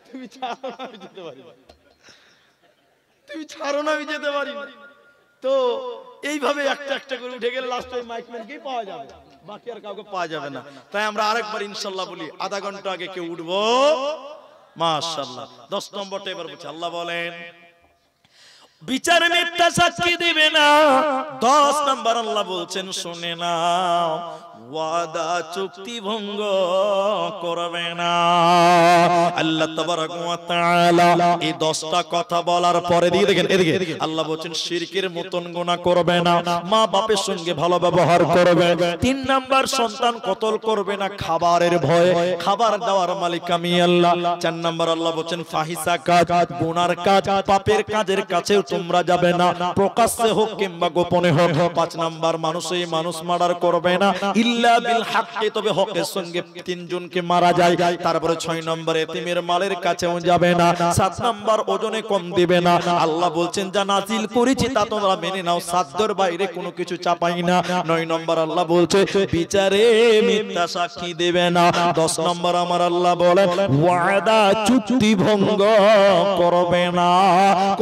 তুমি ছাড়ো না আমি যেতে পারি না, তুমি ছাড়ো না আমি যেতে পারি না। তো এইভাবে একটা একটা করে উঠে গেলে লাস্টে মাইকম্যানকেই পাওয়া যাবে, বাকি আর কাউকে পাওয়া যাবে না। তাই আমরা আরেকবার ইনশাআল্লাহ বলি, আধা ঘন্টা আগে কেউ উঠবো, মাশাআল্লাহ। 10 নম্বরটা এবার বলছি, আল্লাহ বলেন বিচারে মিথ্যা সাক্ষী দিবে না। 10 নম্বর আল্লাহ বলছেন শুনে নাও, ওয়াদা চুক্তি ভঙ্গ করবে না। আল্লাহ তাবারক ওয়া তাআলা এই 10টা কথা বলার পরে দিয়ে দেখেন এদিকে আল্লাহ বলেন শিরকের মতন গুনাহ করবে না, মা বাপের সঙ্গে ভালো ব্যবহার করবে, 3 নাম্বার সন্তান কতল করবে না খাবারের ভয়ে, খাবার দেওয়ার মালিক আমি আল্লাহ। 4 নাম্বার আল্লাহ বলেন ফাহিশা কাজ, গুনার কাজ, পাপের কাজের কাছেও তোমরা যাবে না, প্রকাশ্যে হোক কিংবা গোপনে হোক। 5 নাম্বার মানুষই মানুষ মার্ডার করবে না ইল্লা বিল হাক্কি, তবে হকের সঙ্গে 3 জনকে মারা যায়। তারপরে 6 নম্বর এতিমের মালের কাছেও যাবে না। 7 নাম্বার ওজনে কম দিবে না। আল্লাহ বলছেন যা নাজিল করেছি তা তোমরা মেনে নাও, সাধ্যের বাইরে কোনো কিছু চাপাই না। 9 নম্বর আল্লাহ বলছে বিচারে মিথ্যা সাক্ষী দেবে না। 10 নম্বর আমার আল্লাহ বলেন ওয়াদা চুক্তি ভঙ্গ করবে না,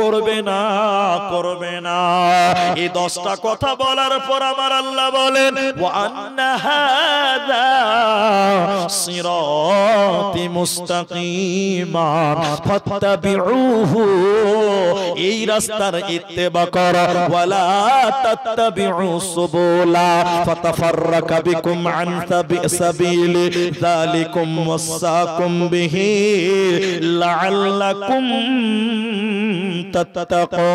করবে না, করবে না। এই 10টা কথা বলার পর আমার আল্লাহ বলেন ওয়া আন্না হাযা সিরাতি মুস্তাকিমা ফাত্তাবিউহু, এই রাস্তার ইত্তেবা করো, ওয়ালা তাত্তাবিউ সুবুলা ফাতাফাররাকা বিকুম আন সাবিলি যালিকুম ওয়াসাকুম বিহি লাআল্লাকুম তাত্তাকুন।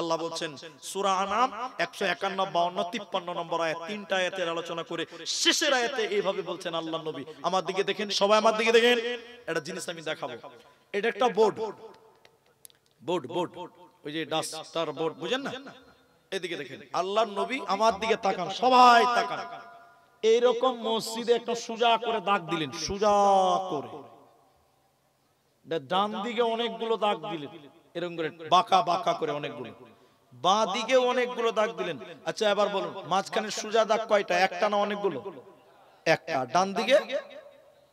আল্লাহ বলছেন সূরা আনাম 151, 52, 53 নম্বর আয়াত, 3টা আয়াতের আলোচনা করে শেষের আয়াতে এইভাবে বলছেন আল্লাহ নবী। আমার দিকে দেখেন, সবাই আমার দিকে দেখেন, একটা জিনিস আমি দেখাবো। এটা একটা বোর্ড, বোর্ড বোর্ড ওই যে ডাস্টার বোর্ড বুঝেন না, এদিকে দেখেন। আল্লাহর নবী আমার দিকে তাকান, সবাই তাকান। এইরকম মসজিদে একটা সোজা করে দাগ দিলেন, সোজা করে। ডান দিকে অনেকগুলো দাগ দিলেন, এরকম করে বাঁকা বাঁকা করে অনেকগুলো, বাঁ দিকে অনেকগুলো দাগ দিলেন। আচ্ছা এবার বলুন মাঝখানে সোজা দাগ কয়টা? একটা না অনেকগুলো? একটা। ডান দিকে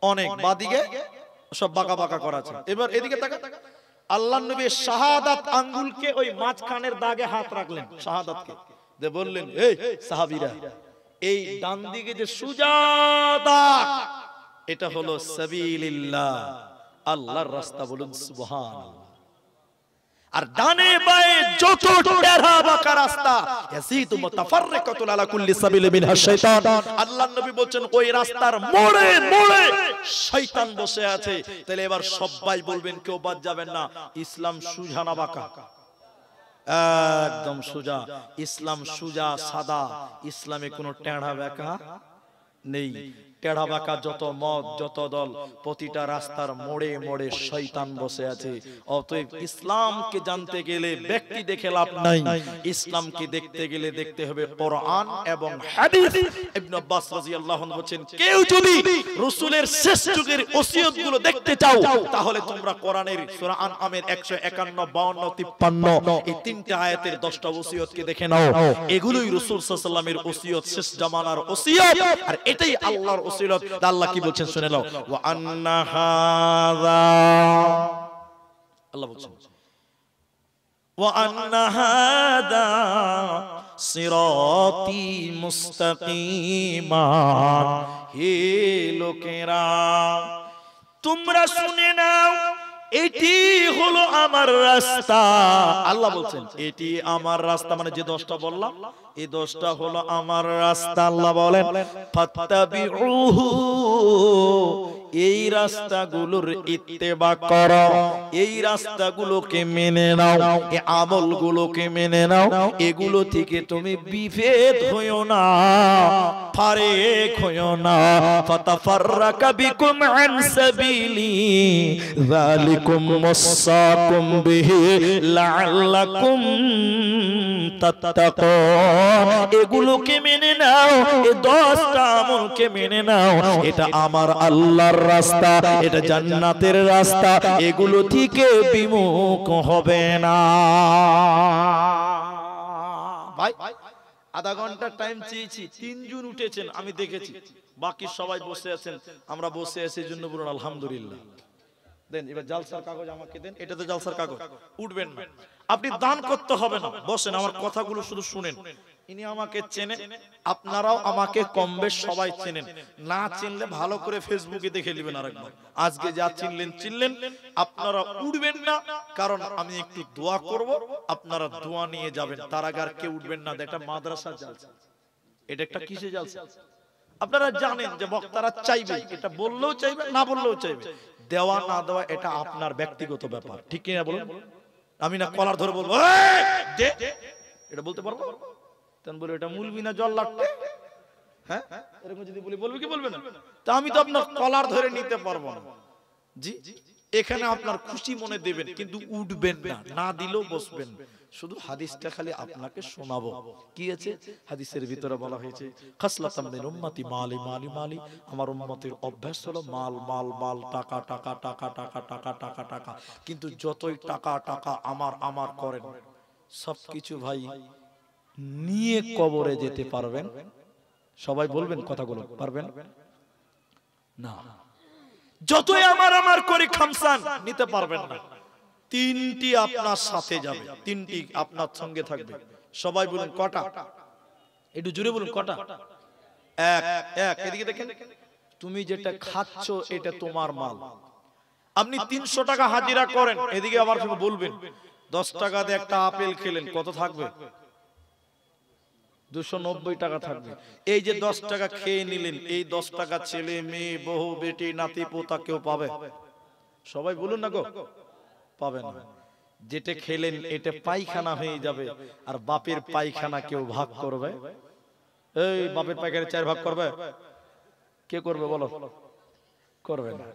অনেক, বাঁ দিকে সব বাঁকা বাঁকা করা আছে। এবার এদিকে তাকান, আল্লাহর নবী শাহাদাত আঙ্গুলকে ওই মাঝখানের দাগে হাত রাখলেন, শাহাদাতকে যে বললেন এই সাহাবীরা, এই ডান দিকে যে সোজা দাগ এটা হলো সাবিলিল্লাহ, আল্লাহর রাস্তা, বলুন সুবহানাল্লাহ। আর ডানে বায়ে যত টেরা বাঁকা রাস্তা ইয়াসিতু মুতাফাররিকাতুন আলা কুল্লি সাবিলি মিনহা শাইতান, আল্লাহর নবী বলেন ওই রাস্তার মোড়ে মোড়ে শয়তান বসে আছে। তাহলে এবার সবাই বলবেন, কেউ বাদ যাবেন না, ইসলাম সুজা না বাঁকা? একদম সুজা। ইসলাম সুজা সাদা, ইসলামে কোনো টেढ़ा বাঁকা নেই। টেढ़ा বাঁকা যত মত, যত দল, প্রতিটা রাস্তার মোড়ে মোড়ে শয়তান বসে আছে। অতএব ইসলামকে জানতে গেলে ব্যক্তি দেখে লাভ নাই, ইসলামকে দেখতে গেলে দেখতে হবে কোরআন এবং হাদিস। ইবনে আব্বাস রাদিয়াল্লাহু আনহু বলেন কেউ যদি রাসূলের শেষ যুগের ওসিয়তগুলো দেখতে চাও তাহলে তোমরা কোরআনের সূরা আনআমের 151, 52, 53 এই 3টা আয়াতের 10টা ওসিয়তকে দেখে নাও। এগুলোই রাসূল সাল্লাল্লাহু আলাইহি ওয়াসাল্লামের ওসিয়ত, শেষ জামানার ওসিয়ত। আর এটাই আল্লাহর ওসিয়ত। আল্লাহ কি বলছেন শুনে নাও, ওয়া আন্না হাযা, আল্লাহ বলছেন ওয়া আন্না হাযা সিরাতি মুস্তাকিমা, হে লোকেরা তোমরা শুনে নাও, এটি হলো আমার রাস্তা। আল্লাহ বলছেন এটি আমার রাস্তা, মানে যে 10টা বললাম এই 10টা হলো আমার রাস্তা। আল্লাহ বলেন ফাত্তাবিউহু, এই রাস্তাগুলোর ইত্তেবা করো, এই রাস্তাগুলোকে মেনে নাও, এই আমলগুলোকে মেনে নাও। এগুলো থেকে তুমি বিভেদ হইও না, ফারেক হইও না। ফাতাফাররাকা বিকুম আন সাবিলি যালিকুম ওয়াসাকুম বিহি লাআল্লাকুম তাত্তাকুন। এগুলোকে মেনে নাও, এই 10টা আমলকে মেনে নাও। এটা আমার আল্লাহর রাস্তা, এটা জান্নাতের রাস্তা, এগুলো থেকে বিমুখ হবে না। ভাই আধা ঘন্টা টাইম চেয়েছি, 3 জন উঠেছেন আমি দেখেছি, বাকি সবাই বসে আছেন। আমরা বসে আছি জন্য বলুন আলহামদুলিল্লাহ। দেন এবার জালসার কাগজ আমাকে দেন, এটা তো জালসার কাগজ, উঠবেন না আপনি, দান করতে হবে না, বসেন, আমার কথাগুলো শুধু শুনেন। ইনি আমাকে চেনেন, আপনারাও আমাকে কম বেশ সবাই চেনেন, না চিনলে ভালো করে ফেসবুকে দেখে নেবেন আরেকবার। আজকে যা চিনলেন চিনলেন, আপনারা উঠবেন না, কারণ আমি একটু দোয়া করব, আপনারা দোয়া নিয়ে যাবেন, তার আগে আর কেউ উঠবেন না। এটা মাদ্রাসা জালসা, এটা একটা কিসে জালসা? আপনারা জানেন যে বক্তারা চাইবে, এটা বললেও চাইবে, না বললেও চাইবে। দেওয়া না দেওয়া এটা আপনার ব্যক্তিগত ব্যাপার, ঠিক কিনা বলুন? আমি না কলার ধরে বলবো এটা বলতে পারবো? তখন বলে এটা মুলবি না জল লাগবে, হ্যাঁ এরকম যদি বলি বলবে কি বলবে না? তা আমি তো আপনার কলার ধরে নিতে পারবো না। জি, এখানে আপনার খুশি মনে দেবেন, কিন্তু উঠবেন না, না দিলেও বসবেন। শুধু হাদিসটা খালি আপনাকে শোনাবো। কি আছে হাদিসের ভিতরে বলা হয়েছে, খাসলাতাম মিন উম্মতি মালি মালি মালি, আমার উম্মতের অভ্যাস হলো মাল মাল মাল, টাকা টাকা টাকা টাকা টাকা টাকা টাকা। কিন্তু যতই টাকা টাকা আমার আমার করেন, সবকিছু ভাই নিয়ে কবরে যেতে পারবেন? সবাই বলবেন কথাগুলো, পারবেন না। যতই আমার আমার করে খামসান, নিতে পারবেন না। তিনটি আপনার সাথে যাবে, তিনটি আপনার সঙ্গে থাকবে। সবাই বলুন কটা? একটু জোরে বলুন কটা? এক এক। এদিকে দেখেন, তুমি যেটা খাচ্ছ এটা তোমার মাল। আপনি 300 টাকা হাজিরা করেন, এদিকে আমার সঙ্গে বলবেন 10 টাকা দিয়ে একটা আপেল খেলেন, কত থাকবে? 290 টাকা থাকবে। এই যে 10 টাকা খেয়ে নিলেন, এই 10 টাকা ছেলে মেয়ে বহু বেটি নাতি পোতা কেউ পাবে? সবাই বলুন না গো, পাবে না। যেটা খেলেন এটা পায়খানা হয়ে যাবে, আর বাপের পায়খানা কেউ ভাগ করবে? এই বাপের পায়খানা 4 ভাগ করবে? কে করবে বলো? করবে না।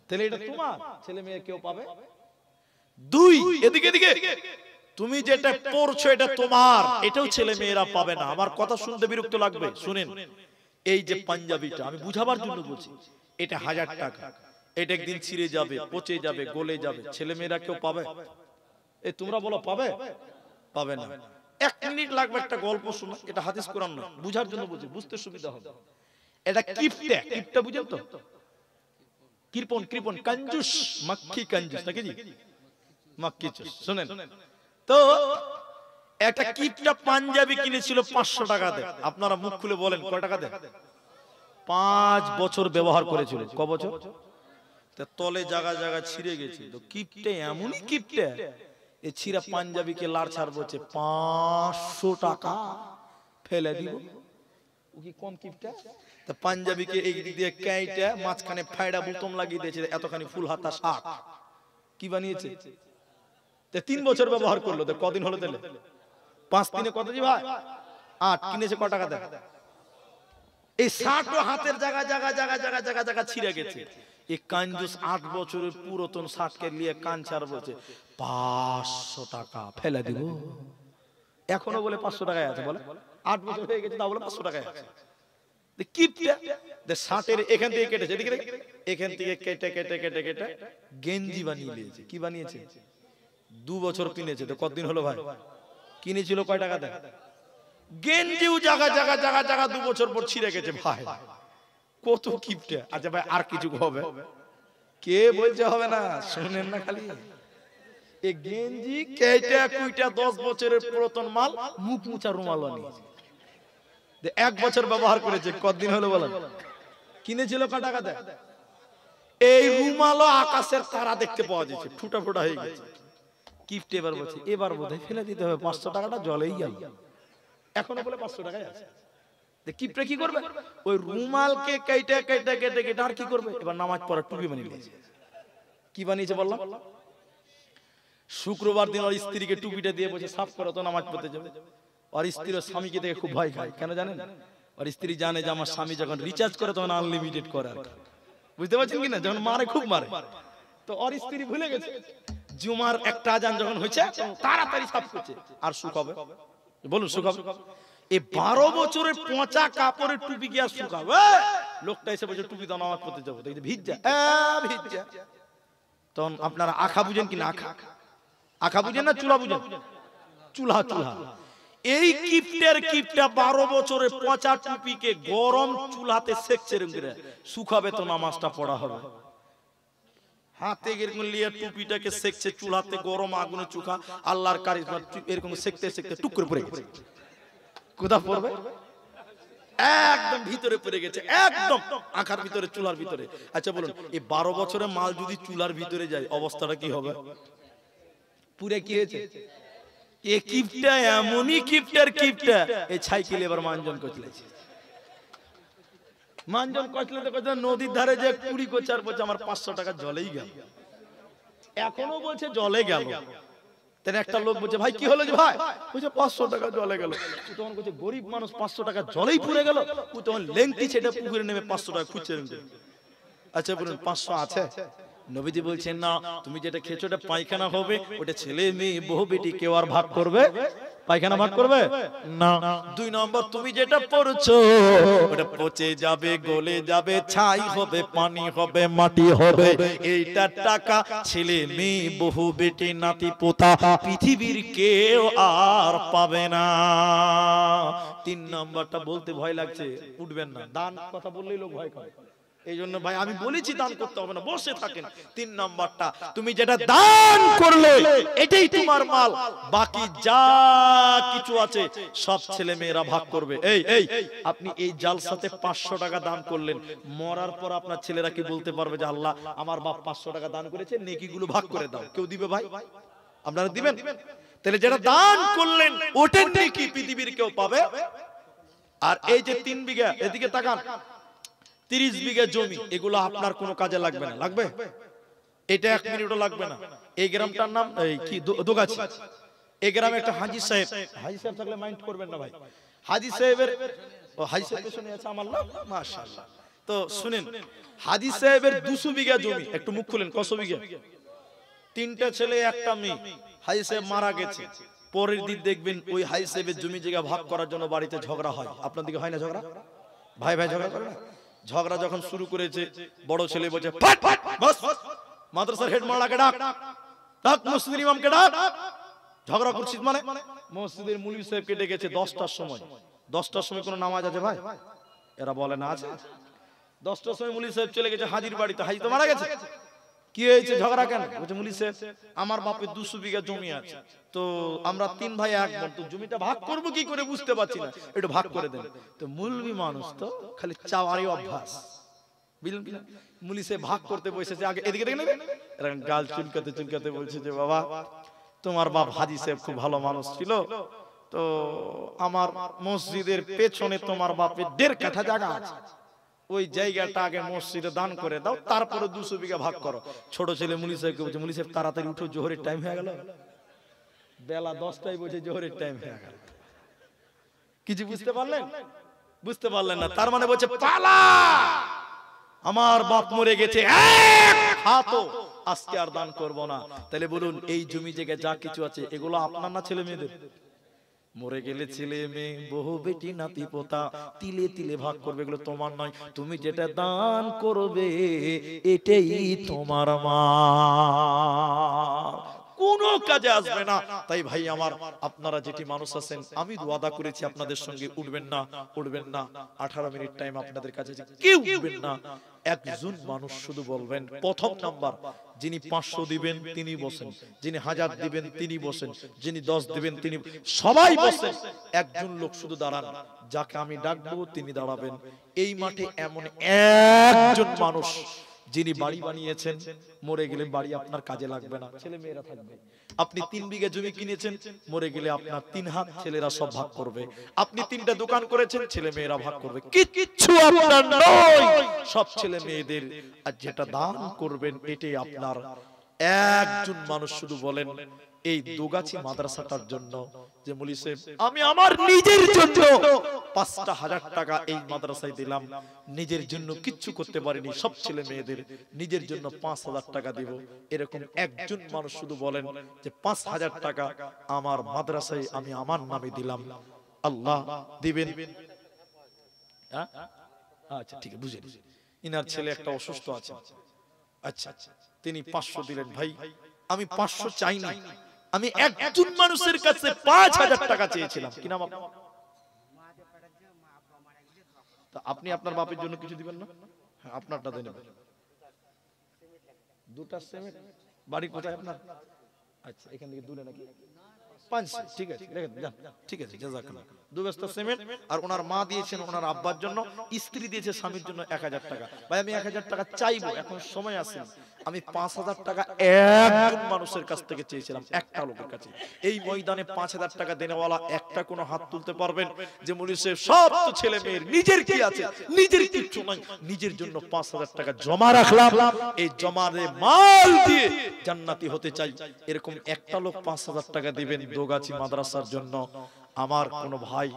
তাহলে এটা তোমার, ছেলে মেয়ে কেউ পাবে? 2, এদিকে এদিকে, তুমি যেটা পড়ছো এটা তোমার, এটাও ছেলে মেয়েরা পাবে না। আমার কথা শুনতে বিরক্ত লাগবে, শুনেন। এই যে পাঞ্জাবিটা আমি বুঝাবার জন্য বলছি, এটা 1000 টাকা, এটা একদিন ছিঁড়ে যাবে, পচে যাবে, গলে যাবে, ছেলে মেয়েরা কেউ পাবে? এই তোমরা বলো পাবে? পাবে না। 1 মিনিট লাগবে একটা গল্প শোনা, এটা হাদিস কোরআন না, বুঝার জন্য বলছি, বুঝতে সুবিধা হবে। এটা কিপটা, কিপটা বুঝেন তো? কৃপণ, কৃপণ, কঞ্জুস, মক্খি কঞ্জুস নাকি জি? মক্খি চুস। শুনেন তো, একটা কিপটা পাঞ্জাবি কিনেছিল 500 টাকাতে। আপনারা মুখ খুলে বলেন কয় টাকাতে? 5 বছর ব্যবহার করেছিল। ক বছর? তা তলে জায়গা জায়গা ছিঁড়ে গেছে। তো কিপটে এমনই কিপটে, এই ছিঁড়া পাঞ্জাবিকে লাড় ছাড় বলছে 500 টাকা ফেলে দিব। ও কি কম কিপটে? তা পাঞ্জাবিকে এই দিক দিয়ে কাইটা মাঝখানে ফায়দা বুতম লাগিয়ে দিয়েছে, এতখানি ফুল হাতা শার্ট। কি বানিয়েছে? 3 বছর ব্যবহার করলো। তো কদিন হলো তাহলে? 5 দিনে কত জি ভাই? 8। কিনেছে কত টাকা দেয়? এই শার্টও হাতের জায়গা জায়গা জায়গা জায়গা জায়গা জায়গা ছিঁড়ে গেছে। এই কাঞ্জুস 8 বছরের পুরাতন শার্টকে নিয়ে কান ছাড় বলছে 500 টাকা ফেলে দিব। এখনো বলে 500 টাকায় আছে, বলে 8 বছর হয়ে গেছে, তা বলে 500 টাকায় আছে। কিপটা দে শার্টের এখান থেকে কেটেছে, এদিকে এখান থেকে কেটে কেটে কেটে কেটে গেঞ্জি বানিয়ে নিয়েছে। কি বানিয়েছে? 2 বছর কিনেছে। তো কতদিন হলো ভাই? কিনেছিল কয় টাকা দেয়? গেঞ্জিও জায়গা জায়গা জায়গা জায়গা 2 বছর পর ছিঁড়ে গেছে। ভাই কত কিপটা। আচ্ছা ভাই আর কিছু হবে? কে বলছে হবে না? শুনেন না খালি, এই গেঞ্জি কেটে কুইটা 10 বছরের পুরাতন মাল, মুখ মুছা রুমাল বানিয়েছে। 1 বছর ব্যবহার করেছে। কতদিন হলো বলেন? কিনেছিল কয় টাকা দেয়? এই রুমালও আকাশের তারা দেখতে পাওয়া যাচ্ছে, ফুটা ফুটা হয়ে গেছে। কিপটে এবার বলছে এবার বোধহয় ফেলে দিতে হবে, 500 টাকাটা জলেই গেল। এখনো বলে 500 টাকায় আছে। কিপটে কি করবে? ওই রুমালকে কেটে কেটে কেটে কেটে আর কি করবে? এবার নামাজ পড়া টুপি বানিয়ে নিয়েছে। কি বানিয়েছে বললাম? শুক্রবার দিন ওর স্ত্রীকে টুপিটা দিয়ে বলছে সাফ করো তো, নামাজ পড়তে যাবে। আর স্ত্রীর স্বামীকে দেখে খুব ভয় খায়। কেন জানেন? আর স্ত্রী জানে যে আমার স্বামী যখন রিচার্জ করে তখন আনলিমিটেড করে। বুঝতে পারছেন কিনা? যখন মারে খুব মারে। তো ওর স্ত্রী ভুলে গেছে জুমার একটা আজান যখন হয়েছে তাড়াতাড়ি সাফ করছে। আর শুকাবে? বলুন শুকাবে? এই 12 বছরের পচা কাপড়ের টুপি কি আর শুকাবে? লোকটা এসে বলছে টুপি দাও, নামাজ পড়তে যাবো। দেখি ভিজা ভিজা। তখন আপনারা আখা বুঝেন কিনা? আখা আখা বুঝেন না চুলা বুঝেন? চুলা চুলা। এই কিপটের কিপটা 12 বছরের পচা টুপিকে গরম চুলাতে সেকছে, শুকাবে তো নামাজটা পড়া হবে। হাতে এরকম লিয়ে টুপিটাকে সেকছে চুলাতে, গরম আগুনে চুকা। আল্লাহর কারিশমা এরকম সেকতে সেকতে টুক করে পড়ে গেছে। কোথা পড়বে? একদম ভিতরে পড়ে গেছে, একদম আখার ভিতরে, চুলার ভিতরে। আচ্ছা বলুন, এই 12 বছরের মাল যদি চুলার ভিতরে যায় অবস্থাটা কি হবে? পুরে কি হয়েছে? এ কিপটা এমনই কিপটার কিপটা, এই সাইকেল এবার মানজন করতে লাগছে। মানজন কচলে কচলে নদীর ধারে যে কুড়ি কোচার বলছে আমার 500 টাকা জলেই গেল, এখনো বলছে জলে গেল। তাহলে একটা লোক বলছে ভাই কি হলো যে ভাই, বলছে 500 টাকা জলে গেল। ও তখন বলছে গরিব মানুষ 500 টাকা জলেই পুড়ে গেল। ও তখন লেংটি ছেড়ে পুকুরে নেমে 500 টাকা খুঁজছে। আচ্ছা বলুন 500 আছে? নবীজি বলছেন না, তুমি যেটা খেয়েছো ওটা পায়খানা হবে, ওটা ছেলে মেয়ে বহু বেটি কেউ আর ভাগ করবে? পায়খানা ভাগ করবে না। 2 নম্বর, তুমি যেটা পড়ছো ওটা পচে যাবে, গলে যাবে, ছাই হবে, পানি হবে, মাটি হবে। এইটা টাকা ছেলে মেয়ে বহু বেটি নাতি পোতা পৃথিবীর কেউ আর পাবে না। 3 নম্বরটা বলতে ভয় লাগছে, উঠবেন না। দান কথা বললেই লোক ভয় করে, এই জন্য ভাই আমি বলেছি দান করতে হবে না, বসে থাকেন। 3 নম্বরটা, তুমি যেটা দান করলে এটাই তোমার মাল, বাকি যা কিছু আছে সব ছেলে মেয়েরা ভাগ করবে। এই আপনি এই জালসাতে 500 টাকা দান করলেন, মরার পর আপনার ছেলেরা কি বলতে পারবে যে আল্লাহ আমার বাপ 500 টাকা দান করেছে, নেকিগুলো ভাগ করে দাও? কেউ দিবে ভাই? আপনারা দিবেন? তাহলে যেটা দান করলেন ওটার নেকি পৃথিবীর কেউ পাবে। আর এই যে 3 বিঘা, এদিকে তাকান, 30 বিঘা জমি, এগুলো আপনার কোনো কাজে লাগবে না। লাগবে? এটা 1 মিনিটও লাগবে না। এই গ্রামটার নাম এই কি দোগাছি। এই গ্রামে একটা হাজী সাহেব, হাজী সাহেব থাকলে মাইন্ড করবেন না ভাই, হাজী সাহেবের, ও হাজী সাহেব পেছনে আছে আমার নাম, মাশাআল্লাহ। তো শুনেন, হাজী সাহেবের 200 বিঘা জমি। একটু মুখ খুলেন, কত বিঘা? 3টা ছেলে 1টা মেয়ে। হাজী সাহেব মারা গেছে, পরের দিন দেখবেন ওই হাজী সাহেবের জমি জায়গা ভাগ করার জন্য বাড়িতে ঝগড়া হয়। আপনার দিকে হয় না ঝগড়া? ভাই ভাই ঝগড়া করে না? ঝগড়া যখন শুরু করেছে, বড় ছেলে বলছে ফাট ফাট, বস মাদ্রাসার হেড মাওলানাকে ডাক, ডাক মসজিদের ইমামকে ডাক। ঝগড়া করছিস মানে? মসজিদের মুলবি সাহেবকে ডেকেছে 10টার সময়। 10টার সময় কোনো নামাজ আছে ভাই? এরা বলে না আছে। 10টার সময় মুলবি সাহেব চলে গেছে হাজির বাড়িতে, হাজি তো মারা গেছে। কি হয়েছে, ঝগড়া কেন? বলছে মুলবি সাহেব আমার বাপের 200 বিঘা জমি আছে, তো আমরা 3 ভাই এক বোন, তো জমিটা ভাগ করব কি করে বুঝতে পারছি না, একটু ভাগ করে দেন। তো মুলবি মানুষ তো খালি চাওয়ারই অভ্যাস, বুঝলেন? মুলবি সাহেব ভাগ করতে বসেছে, আগে এদিকে দেখে নেবে, এরকম গাল চুলকাতে চুলকাতে বলছে যে বাবা তোমার বাপ হাজী সাহেব খুব ভালো মানুষ ছিল, তো আমার মসজিদের পেছনে তোমার বাপের 1.5 কাঠা জায়গা আছে, ওই জায়গাটা আগে মসজিদে দান করে দাও, তারপরে 200 বিঘা ভাগ করো। ছোট ছেলে মুলি সাহেবকে বলছে মুলি সাহেব তাড়াতাড়ি উঠো, জোহরের টাইম হয়ে গেল। বেলা 10টায় বলছে জোহরের টাইম হয়ে গেল। কিছু বুঝতে পারলেন? বুঝতে পারলেন না। তার মানে বলছে পালা, আমার বাপ মরে গেছে, এক হাতও আজকে আর দান করব না। তাহলে বলুন এই জমি জায়গা যা কিছু আছে এগুলো আপনার না ছেলে মেয়েদের? মরে গেলে ছেলে মেয়ে বহু বেটি নাতি পোতা তিলে তিলে ভাগ করবে, এগুলো তোমার নয়। তুমি যেটা দান করবে এটাই তোমার মা, কোনো কাজে আসবে না। তাই ভাই আমার, আপনারা যেটি মানুষ আছেন, আমি ওয়াদা করেছি আপনাদের সঙ্গে উঠবেন না, উঠবেন না। 18 মিনিট টাইম আপনাদের কাছে, কেউ উঠবেন না। একজন মানুষ শুধু বলবেন, প্রথম নাম্বার যিনি 500 দিবেন তিনি বসেন, যিনি 1000 দিবেন তিনি বসেন, যিনি 10 দিবেন তিনি, সবাই বসেন। একজন লোক শুধু দাঁড়ান, যাকে আমি ডাকবো তিনি দাঁড়াবেন। এই মাঠে এমন একজন মানুষ যিনি বাড়ি বানিয়েছেন, মরে গেলে বাড়ি আপনার কাজে লাগবে না, ছেলে মেয়েরা থাকবে। আপনি 3 বিঘা জমি কিনেছেন, মরে গেলে আপনার 3 হাত ছেলেরা সব ভাগ করবে। আপনি 3টা দোকান করেছেন, ছেলে মেয়েরা ভাগ করবে। কিচ্ছু আপনার নয়, সব ছেলে মেয়েদের। আর যেটা দান করবেন এটাই আপনার। একজন মানুষ শুধু বলেন এই দোগাছি মাদ্রাসাটার জন্য যে মুলি সাহেব আমি আমার নিজের জন্য 5,000 টাকা এই মাদ্রাসায় দিলাম, নিজের জন্য কিচ্ছু করতে পারিনি, সব ছেলে মেয়েদের নিজের জন্য 5,000 টাকা দিব। এরকম একজন মানুষ শুধু বলেন যে 5,000 টাকা আমার মাদ্রাসায় আমি আমার নামে দিলাম, আল্লাহ দিবেন। আচ্ছা ঠিক আছে, বুঝে ইনার ছেলে একটা অসুস্থ আছে, আচ্ছা তিনি 500 দিলেন। ভাই আমি 500 চাই না, আমি একজন মানুষের কাছে 5,000 টাকা চেয়েছিলাম। কি নাম আপনার? তা আপনি আপনার বাপের জন্য কিছু দিবেন না? হ্যাঁ আপনারটা দেন। 2টা সিমেন্ট, বাড়ি কোথায় আপনার? আচ্ছা এখান থেকে দূরে নাকি? 5, ঠিক আছে যান, ঠিক আছে জাযাকাল্লাহ। 2 বস্তা সিমেন্ট। আর ওনার মা দিয়েছেন ওনার আব্বার জন্য, স্ত্রী দিয়েছে স্বামীর জন্য 1000 টাকা। ভাই আমি 1000 টাকা চাইবো, এখন সময় আছে, আমি 5,000 টাকা একজন মানুষের কাছ থেকে চেয়েছিলাম, একটা লোকের কাছে। এই ময়দানে 5,000 টাকা দেনেওয়ালা একটা কোনো হাত তুলতে পারবেন যে মুলি সাহেব সব তো ছেলে মেয়ের, নিজের কি আছে? নিজের কিচ্ছু নাই, নিজের জন্য 5,000 টাকা জমা রাখলাম, এই জমারে মাল দিয়ে জান্নাতি হতে চাই, এরকম একটা লোক 5,000 টাকা দিবেন দোগাছি মাদ্রাসার জন্য? আমার কোনো ভাই,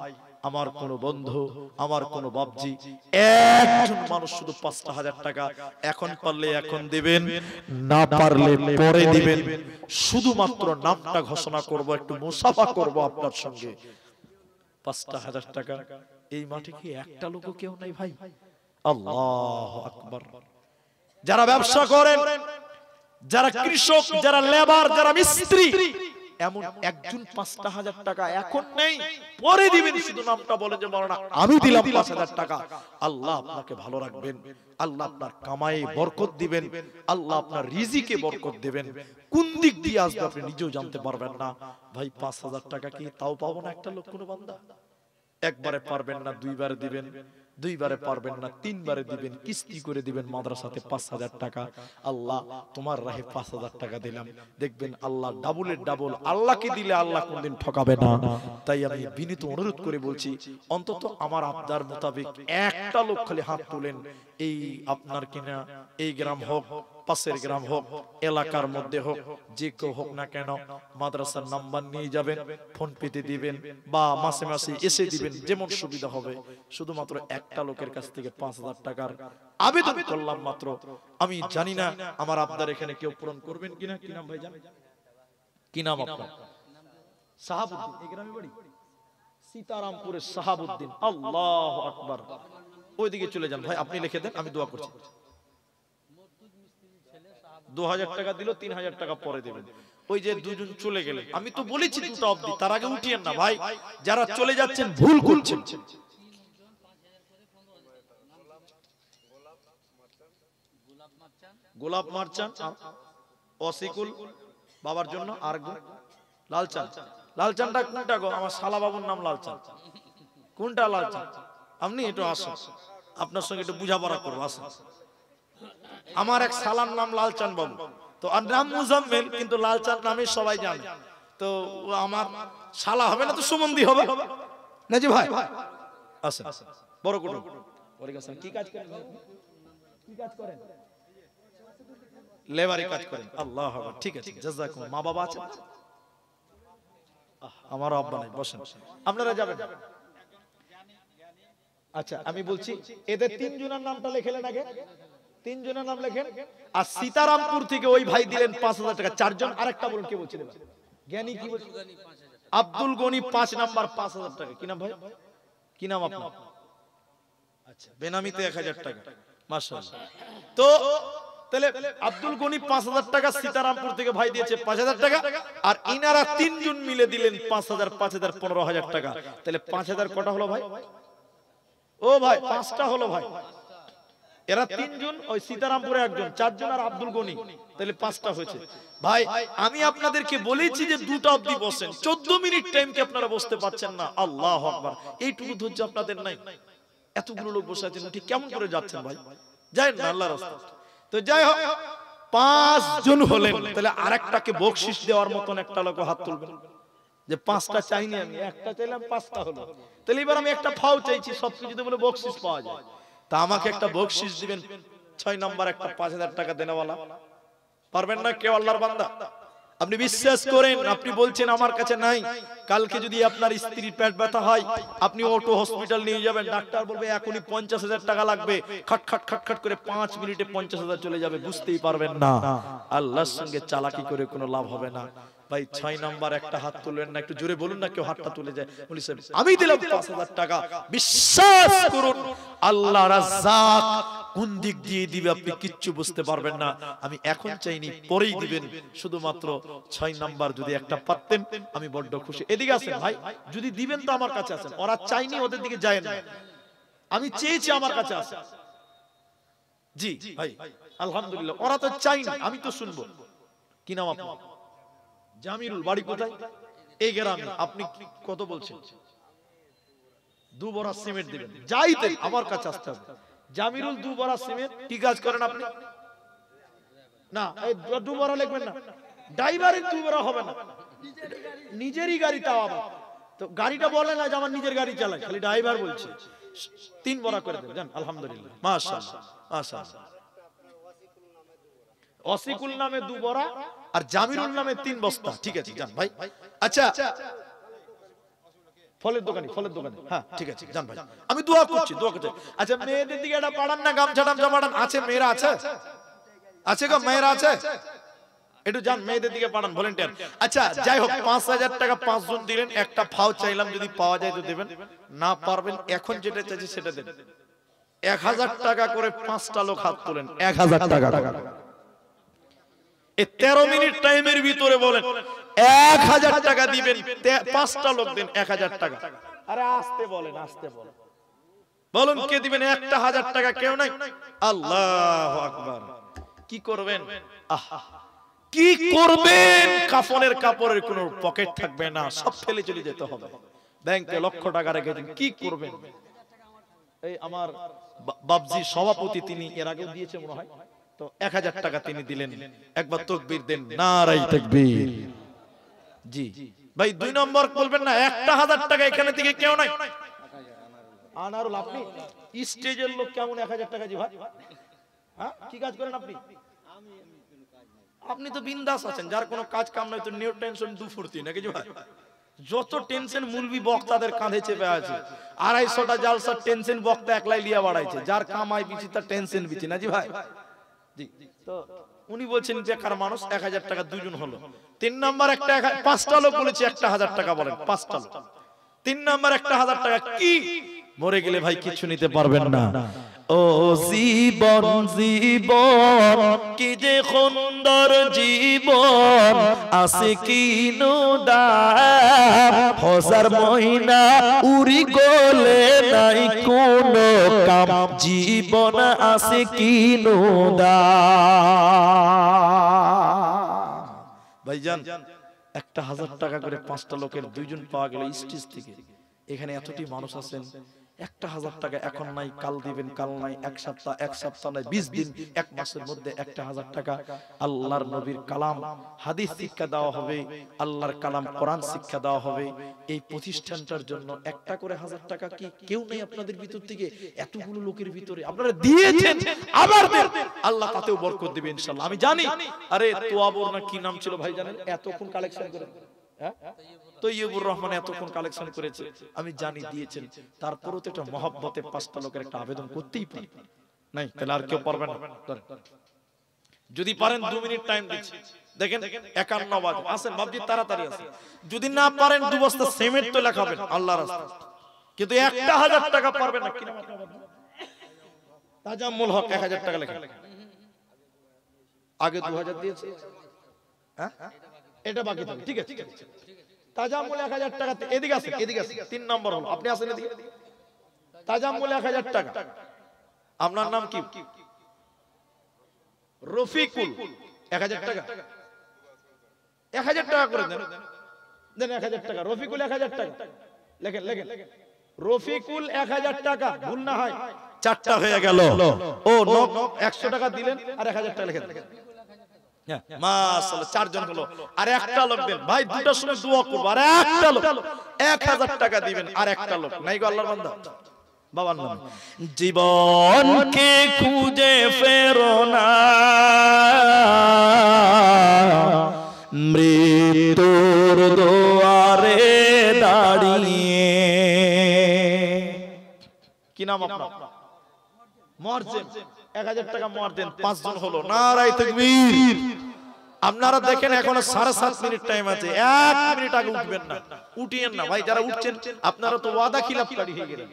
আমার কোন বন্ধু, আমার কোন বাপজি, একজন মানুষ শুধু 5,000 টাকা এখন পারলে এখন দিবেন, না পারলে পরে দিবেন। শুধুমাত্র নামটা ঘোষণা করব, একটু মুসাফা করব আপনার সঙ্গে। 5,000 টাকা এই মাঠে কি একটা লোকও কেউ নাই ভাই? আল্লাহু আকবার। যারা ব্যবসা করেন, যারা কৃষক, যারা লেবার, যারা মিস্ত্রি, এমন একজন 5,000 টাকা এখন নেই, পরে দিবেন, শুধু নামটা বলে যে মাওলানা আমি দিলাম 5,000 টাকা। আল্লাহ আপনাকে ভালো রাখবেন, আল্লাহ আপনার কামায়ে বরকত দিবেন, আল্লাহ আপনার রিজিকে বরকত দিবেন। কোন দিক দিয়ে আসবে আপনি নিজেও জানতে পারবেন না ভাই। 5,000 টাকা কি তাও পাবো না একটা লোক, কোনো বান্দা? একবারে পারবেন না, দুইবারে দিবেন, দুইবারে পারবেন না, তিনবারে দিবেন, কিস্তি করে দিবেন মাদ্রাসাতে 5,000 টাকা। আল্লাহ তোমার রাহে 5,000 টাকা দিলাম, দেখবেন আল্লাহ ডাবলের ডাবল। আল্লাহকে দিলে আল্লাহ কোনদিন ঠকাবে না। তাই আমি বিনীত অনুরোধ করে বলছি, অন্তত আমার আবদার মোতাবেক একটা লোক খালি হাত তুলেন। এই আপনার কিনা এই গ্রাম হোক, পাশের গ্রাম হোক, এলাকার মধ্যে হোক, যে কেউ হোক না কেন, মাদ্রাসার নাম্বার নিয়ে যাবেন, ফোন পেতে দিবেন বা মাসে মাসে এসে দিবেন, যেমন সুবিধা হবে। শুধুমাত্র একটা লোকের কাছ থেকে 5,000 টাকার আবেদন করলাম মাত্র। আমি জানি না আমার আবদার এখানে কেউ পূরণ করবেন কিনা। কি নাম ভাই জানেন? কি নাম আপনার? সাহাবউদ্দিন। এই গ্রামে বাড়ি সীতারামপুরের সাহাবউদ্দিন। আল্লাহু আকবার। ওইদিকে চলে যান ভাই, আপনি লিখে দেন, আমি দোয়া করছি। 2,000 টাকা দিল, 3,000 টাকা পরে দেবেন। ওই যে দুজন চলে গেলেন, আমি তো বলেছি 2টা অবধি, তার আগে উঠিয়েন না ভাই। যারা চলে যাচ্ছেন ভুল করছেন। গোলাপ মারচান, অসিকুল বাবার জন্য, আর লালচান। লালচানটা কোনটা গো? আমার শালা বাবুর নাম লালচান। কোনটা লালচান? আপনি একটু আসুন, আপনার সঙ্গে একটু বুঝাপড়া করবো, আসুন। আমার এক শালার নাম লালচান বাবু, তো আর নাম মুজাম্মেল, কিন্তু লালচান নামে সবাই জানে। তো আমার শালা হবে না তো সুমন্দি হবে না জি ভাই? আচ্ছা, বড় কুটুম। কি কাজ করেন? কি কাজ করেন? লেবারি কাজ করেন। আল্লাহ, ঠিক আছে, জাযাকুম। মা বাবা আছেন? আমার আব্বা নাই, বসেন, আপনারা যাবেন। আচ্ছা, আমি বলছি এদের 3 জনের নামটা লিখলেন আগে, 3 জনের নাম লেখেন। আর সীতারামপুর থেকে ওই ভাই দিলেন 5,000 টাকা। 4 জন। আরেকটা বলুন, কে বলছিলেন? জ্ঞানী কি বলছেন? আব্দুল গনি 5 নাম্বার 5,000 টাকা। কি নাম ভাই? কি নাম আপনার? আচ্ছা, বেনামিতে 1,000 টাকা। মাশাআল্লাহ। তো তাহলে আব্দুল গনি 5,000 টাকা সীতারামপুর থেকে ভাই দিয়েছে 5,000 টাকা, আর ইনারা 3 জন মিলে দিলেন 5,000 5,000 15,000 টাকা। তাহলে 5,000 কটা হলো ভাই? ও ভাই 5টা হলো ভাই। এরা 3 জন, ওই সীতারামপুরে একজন, 4 জন আর আব্দুল গনি, তাহলে 5টা হয়েছে। ভাই আমি আপনাদেরকে বলেছি যে 2টা অবধি বসেন, 14 মিনিট টাইম কি আপনারা বসতে পারছেন না? আল্লাহু আকবার। এইটুকু ধৈর্য আপনাদের নাই? এতগুলো লোক বসে আছেন, উঠে কেমন করে যাচ্ছেন ভাই? যাই না আল্লাহর রাস্তায়। তো যাই হোক, 5 জন হলেন, তাহলে আরেকটাকে বকশিশ দেওয়ার মতন একটা লোক হাত তুলবেন যে 5টা চাইনি আমি, একটা চাইলাম, 5টা হলো। তাহলে এবার আমি একটা ফাও চাইছি, সবকিছুতে বলে বকশিশ পাওয়া যায়, তা আমাকে একটা বকশিশ দিবেন। 6 নাম্বার একটা 5,000 টাকা দেনেওয়ালা পারবেন না কেউ? আল্লাহর বান্দা, আপনি বিশ্বাস করেন, আপনি বলছেন আমার কাছে নাই, কালকে যদি আপনার স্ত্রীর পেট ব্যথা হয়, আপনি অটো হসপিটাল নিয়ে যাবেন, ডাক্তার বলবে এখনই 50,000 টাকা লাগবে, খট খট খট খট করে 5 মিনিটে 50,000 চলে যাবে, বুঝতেই পারবেন না। আল্লাহর সঙ্গে চালাকি করে কোনো লাভ হবে না ভাই। 6 নাম্বার একটা হাত তুলবেন না, একটু জোরে বলুন না, কেউ হাতটা তুলে যায়। বলি সাহেব আমি দিলাম 5,000 টাকা, বিশ্বাস করুন আল্লাহ রাজ্জাক কোন দিক দিয়ে দিবে আপনি কিচ্ছু বুঝতে পারবেন না। আমি এখন চাইনি, পরেই দিবেন। শুধুমাত্র 6 নাম্বার যদি একটা পারতেন, আমি বড্ড খুশি। এদিকে আসেন ভাই, যদি দিবেন তো আমার কাছে আসেন। ওরা চাইনি, ওদের দিকে যায় না, আমি চেয়েছি, আমার কাছে আসেন। জি ভাই, আলহামদুলিল্লাহ। ওরা তো চাইনি, আমি তো শুনবো। কি নাম আপনার? জামিরুল। বাড়ি কোথায়? এই গ্রামে। আপনি কত বলছেন? 2 বড়া সিমেন্ট দিবেন। যাইতেন আমার কাছে আসতে হবে। জামিরুল 2 বড়া সিমেন্ট। কি কাজ করেন আপনি? না, এই দুবারা লিখবেন না, ড্রাইভারের দুবারা হবে না, নিজেরই গাড়ি, তাও আবার তো গাড়িটা বলে না যে আমার নিজের গাড়ি চালাই, খালি ড্রাইভার বলছে। 3 বড়া করে দেন, জান, আলহামদুলিল্লাহ, মাশাআল্লাহ মাশাআল্লাহ। ওয়াসিকুল নামে 2 বড়া আর জামিরুল নামে 3 বস্তা, ঠিক আছে জান ভাই। আচ্ছা, ফলের দোকানি, ফলের দোকানি, হ্যাঁ ঠিক আছে জান ভাই, আমি দোয়া করছি, দোয়া করছি। আচ্ছা, মেয়েদের দিকে এটা পাঠান না, গামছা টামছা পাঠান, আছে মেয়েরা আছে, আছে গো মেয়েরা আছে, একটু যান মেয়েদের দিকে পাঠান ভলেন্টিয়ার। আচ্ছা যাই হোক, 5000 টাকা 5 জন দিলেন, একটা ফাও চাইলাম, যদি পাওয়া যায় তো দেবেন, না পারবেন এখন যেটা চাইছি সেটা দেন। 1000 টাকা করে 5টা লোক হাত তোলেন, 1000 টাকা। এই 13 মিনিট টাইমের ভিতরে বলেন 1000 টাকা দিবেন, 5টা লোক দেন 1000 টাকা। আরে আস্তে বলেন, আস্তে বলেন, বলুন কে দিবেন? 1000 টাকা কেউ নাই? আল্লাহু আকবার। কি করবেন? কি করবেন? কাফনের কাপড়ের কোনো পকেট থাকবে না, সব ফেলে চলে যেতে হবে। ব্যাংকে লক্ষ টাকা রেখেছেন, কি করবেন? এই আমার বাবজি সভাপতি, তিনি এর আগেও দিয়েছে মনে হয়, তো 1000 টাকা তিনি দিলেন। একবার তাকবীর দেন, নারায়ে তাকবীর। জি ভাই, 2 নম্বর বলবেন না, 1000 টাকা এখানে থেকে কেউ নাই। আনারুল, আপনি স্টেজের লোক, কেমন 1000 টাকা? জি ভাই, হ্যাঁ কি কাজ করেন আপনি? আপনি তো বিন্দাস আছেন, যার কোনো কাজ কাম নাই, তো নিউ টেনশন দুফুর্তি নাকি জি ভাই? যত টেনশন মুলবি বক্তাদের কাঁধে চেপে আছে, 250টা জালসার টেনশন বক্তা একলাই লিয়া বাড়াইছে, যার কামাই বিচি তার টেনশন বিচি না জি ভাই। জি, তো উনি বলছেন বেকার মানুষ, 1000 টাকা 2 জন হলো। 3 নাম্বার একটা 5টা লোক বলেছে 1000 টাকা, বলেন 5টা লোক। 3 নাম্বার 1000 টাকা কি? মরে গেলে ভাই কিছু নিতে পারবেন না। ও জীবন জীবন কি যে সুন্দর জীবন, আছে কি নুদাম, হাজার মহিনা উড়ি গলে নাই কোনো কাম, জীবন আছে কি নুদাম। ভাইজান 1000 টাকা করে 5টা লোকের 2 জন পাওয়া গেল স্টেজ থেকে। এখানে এতটি মানুষ আছেন, 1000 টাকা এখন নাই, কাল দিবেন, কাল নাই, এক সপ্তাহ নাই, 20 দিন, 1 মাসের মধ্যে 1000 টাকা আল্লাহর নবীর কালাম হাদিস শিক্ষা দেওয়া হবে, আল্লাহর কালাম কোরআন শিক্ষা দেওয়া হবে। এই প্রতিষ্ঠানটার জন্য একটা করে 1000 টাকা কি কেউ নেই আপনাদের ভিতর থেকে? এতগুলো লোকের ভিতরে আপনারা দিয়েছেন, আবার দেন, আল্লাহ তাতেও বরকত দিবে ইনশাআল্লাহ, আমি জানি। আরে তোয়াবুর না কি নাম ছিল ভাই জানেন? এতক্ষণ কালেকশন করে, হ্যাঁ তৈয়বুর রহমান এতক্ষণ কালেকশন করেছে, আমি জানি দিয়েছেন। তারপরেও তো একটা মহব্বতে 5টা লোকের একটা আবেদন করতেই পারে নাই? তাহলে আর কেউ পারবেন না? যদি পারেন 2 মিনিট টাইম দিচ্ছি, দেখেন 51 বাজে, আসেন বাবজি তাড়াতাড়ি আসেন। যদি না পারেন 2 বস্তা সিমেন্ট তো লেখাবেন আল্লাহর রাস্তায়, কিন্তু 1000 টাকা পারবেন না। কি নাম আপনার? তাজাম্মুল হক, 1000 টাকা লেখা। আগে 2000 দিয়েছে, হ্যাঁ এটা বাকি থাকে, ঠিক আছে। তাজাম্মুল 1000 টাকা, এদিকে আসেন, এদিকে আসেন, 3 নম্বর হলো, আপনি আসেন এদিকে। তাজাম্মুল 1000 টাকা। আপনার নাম কি? রফিকুল, 1000 টাকা। 1000 টাকা করে দেন, দেন 1000 টাকা। রফিকুল 1000 টাকা লেখেন, লেখেন রফিকুল 1000 টাকা, ভুল না হয় 4টা হয়ে গেল। ও 100 টাকা দিলেন আর 1000 টাকা লেখেন। মাশাআল্লাহ, 4 জন হলো। আর একটা লোক দেন ভাই, 2টার সময় দোয়া করব। আর একটা লোক 1000 টাকা দিবেন, আর একটা লোক নাই গো আল্লাহর বান্দা। বাবার নাম জীবনকে খুঁজে ফেরো না, মৃত্যুর দুয়ারে দাঁড়িয়ে। কি নাম আপনার? মরজেন, 1000 টাকা মরজেন, 5 জন হলো। নারায়ে তাকবীর। আপনারা দেখেন এখনো 7.5 মিনিট টাইম আছে, 1 মিনিট আগে উঠবেন না, উঠিয়েন না ভাই। যারা উঠছেন আপনারা তো ওয়াদা খিলাফকারী হয়ে গেলেন,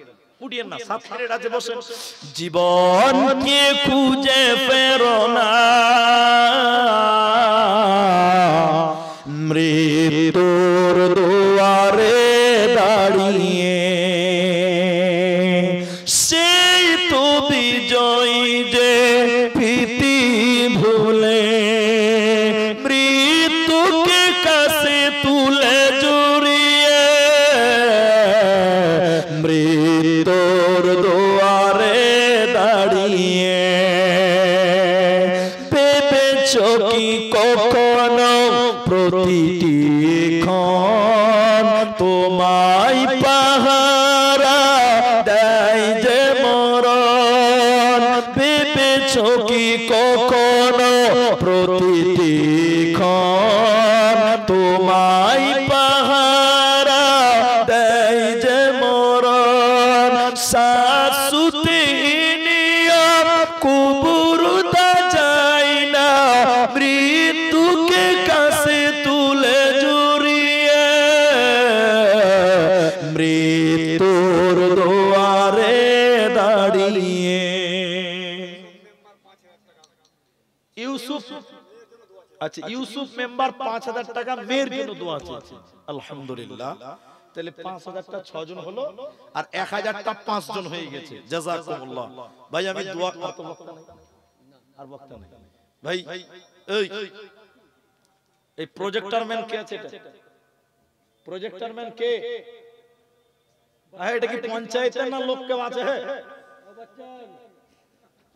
উঠিয়েন না, 7 মিনিট আছে, বসেন। জীবনকে খুঁজে ফেরো না, মৃত্যুর দুয়ারে দাঁড়িয়ে। সেই তো বিজয় যে ভীতি ভুলে, মৃত্যুকে কাছে তুলে জড়িয়ে, মৃত্যুর দুয়ারে দাঁড়িয়ে। ভেবেছো কখন প্রতিটি ক্ষণ তোমায় পাহারা দেয় যে মরণ ভেবেছ কি কখনো প্রতিটি ক্ষণ তোমায় পাহারা দেয় যে মরণ শাশুতে নিয়ম কুবুরতা যায় না মৃত্যুকে কাছে তুলে জড়িয়ে মৃত্যুর দুয়ারে দাঁড়িয়ে ইউসুফ আচ্ছা ইউসুফ মেম্বার 5000 টাকা মেয়ের জন্য দোয়া চেয়েছে আলহামদুলিল্লাহ তাহলে 5000 টা 6 জন হলো আর 1000 টা 5 জন হয়ে গেছে জাযাকুমুল্লাহ ভাই আমি দোয়া করতে বক্তা নাই আর বক্তা নাই ভাই এই প্রজেক্টর ম্যান কে আছে এটা প্রজেক্টর ম্যান কে এটা কি পঞ্চায়েতের না লোককে আছে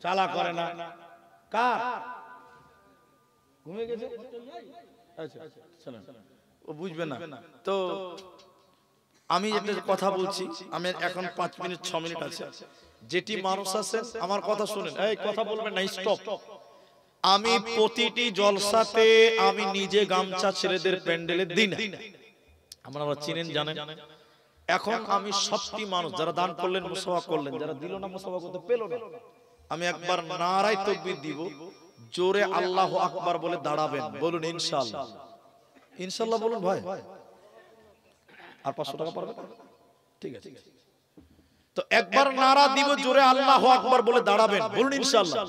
চালা করে না কার ঘুমিয়ে গেছে আচ্ছা শুনুন ও বুঝবে না তো আমি একটা কথা বলছি আমি এখন 5 মিনিট 6 মিনিট আছে যেটি মানুষ আছে আমার কথা শুনেন এই কথা বলবেন না স্টপ আমি প্রতিটি জলসাতে আমি নিজে গামছা ছেলেদের প্যান্ডেলে দিন আপনারা চিনেন জানেন এখন আমি সবটি মানুষ যারা দান করলেন মুসাফা করলেন যারা দিল না মুসাফা করতে পেল না আমি একবার নারায়ে তাকবীর দিব জোরে আল্লাহু আকবার বলে দাঁড়াবেন বলুন ইনশাআল্লাহ ইনশাআল্লাহ বলুন ভাই আর 500 টাকা পারবে ঠিক আছে তো একবার নারা দিব জোরে আল্লাহু আকবার বলে দাঁড়াবেন বলুন ইনশাআল্লাহ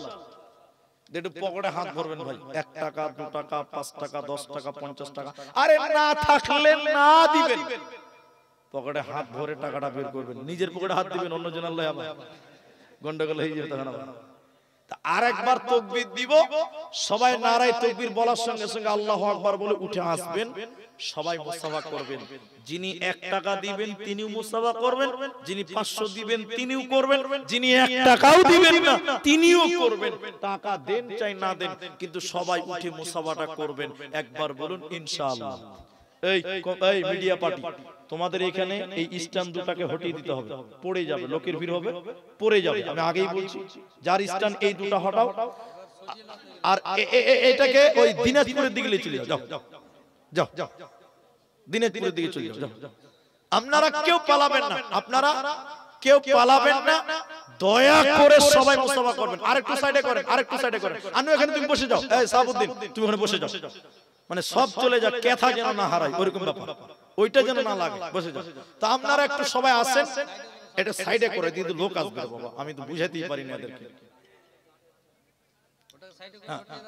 একটু পকেটে হাত ভরবেন ভাই 1 টাকা 2 টাকা 5 টাকা 10 টাকা 50 টাকা আরে না থাকলে না দিবেন পকেটে হাত ভরে টাকাটা বের করবেন নিজের পকেটে হাত দিবেন অন্যজন আল্লাহ আবার গন্ডগোল হয়ে যাবে তখন আবার আরেকবার তাকবীর দিব সবাই নারায়ে তাকবীর বলার সঙ্গে সঙ্গে আল্লাহু আকবার বলে উঠে আসবেন সবাই মুসাফা করবেন যিনি 1 টাকা দিবেন তিনিও মুসাফা করবেন যিনি 500 দিবেন তিনিও করবেন যিনি 1 টাকাও দিবেন না তিনিও করবেন টাকা দেন চাই না দেন কিন্তু সবাই উঠে মুসাফাটা করবেন একবার বলুন ইনশাআল্লাহ এই মিডিয়া পার্টি তোমাদের এখানে এই স্ট্যান্ড দুটাকে হটিয়ে দিতে হবে পড়ে যাবে লোকের ভিড় হবে পড়ে যাবে আমি আগেই বলছি যার স্ট্যান্ড এই দুটো হটাও আর এটাকে ওই দিনাজপুরের দিকে চলে যাও যাও যাও দিনাজপুরের দিকে চলে যাও আপনারা কেউ পালাবেন না আপনারা কেউ পালাবেন না দয়া করে সবাই মুসাফা করবেন আরেকটু সাইডে করেন আরেকটু সাইডে করেন আনু এখানে তুমি বসে যাও এই সাহাবউদ্দিন তুমি ওখানে বসে যাও মানে সব চলে যা কথা যেন না হারায় ওরকম ব্যাপার ওইটা যেন না লাগে বসে যাও তো আপনারা একটু সবাই আসেন এটা সাইডে করে দিয়ে লোক আসবে বাবা আমি তো বুঝাতেই পারি না এদেরকে